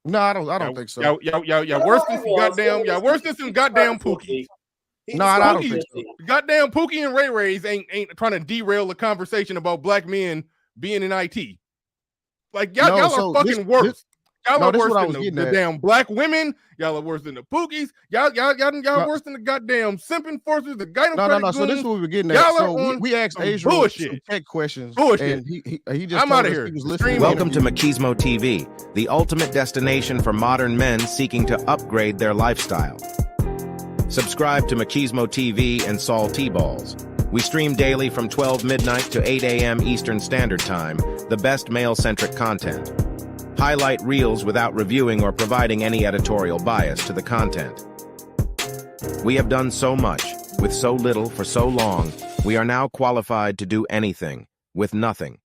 No, I don't think so. Y'all worse than some goddamn Pookie. No, I don't think so. Goddamn Pookie and Ray Rays ain't trying to derail the conversation about black men being in IT. Like y'all are fucking worse. Y'all are worse than the damn black women. Y'all are worse than the Pookies. Y'all worse than the goddamn simping forces. The No. So this is what we're getting at. So we asked Adrian some tech questions. Bullshit. And he just I'm told out of us here. he was listening. Welcome to Machismo TV, the ultimate destination for modern men seeking to upgrade their lifestyle. Subscribe to Machismo TV and Saul T-Balls. We stream daily from 12 midnight to 8 a.m. Eastern Standard Time, the best male-centric content. Highlight reels without reviewing or providing any editorial bias to the content. We have done so much, with so little for so long, we are now qualified to do anything, with nothing.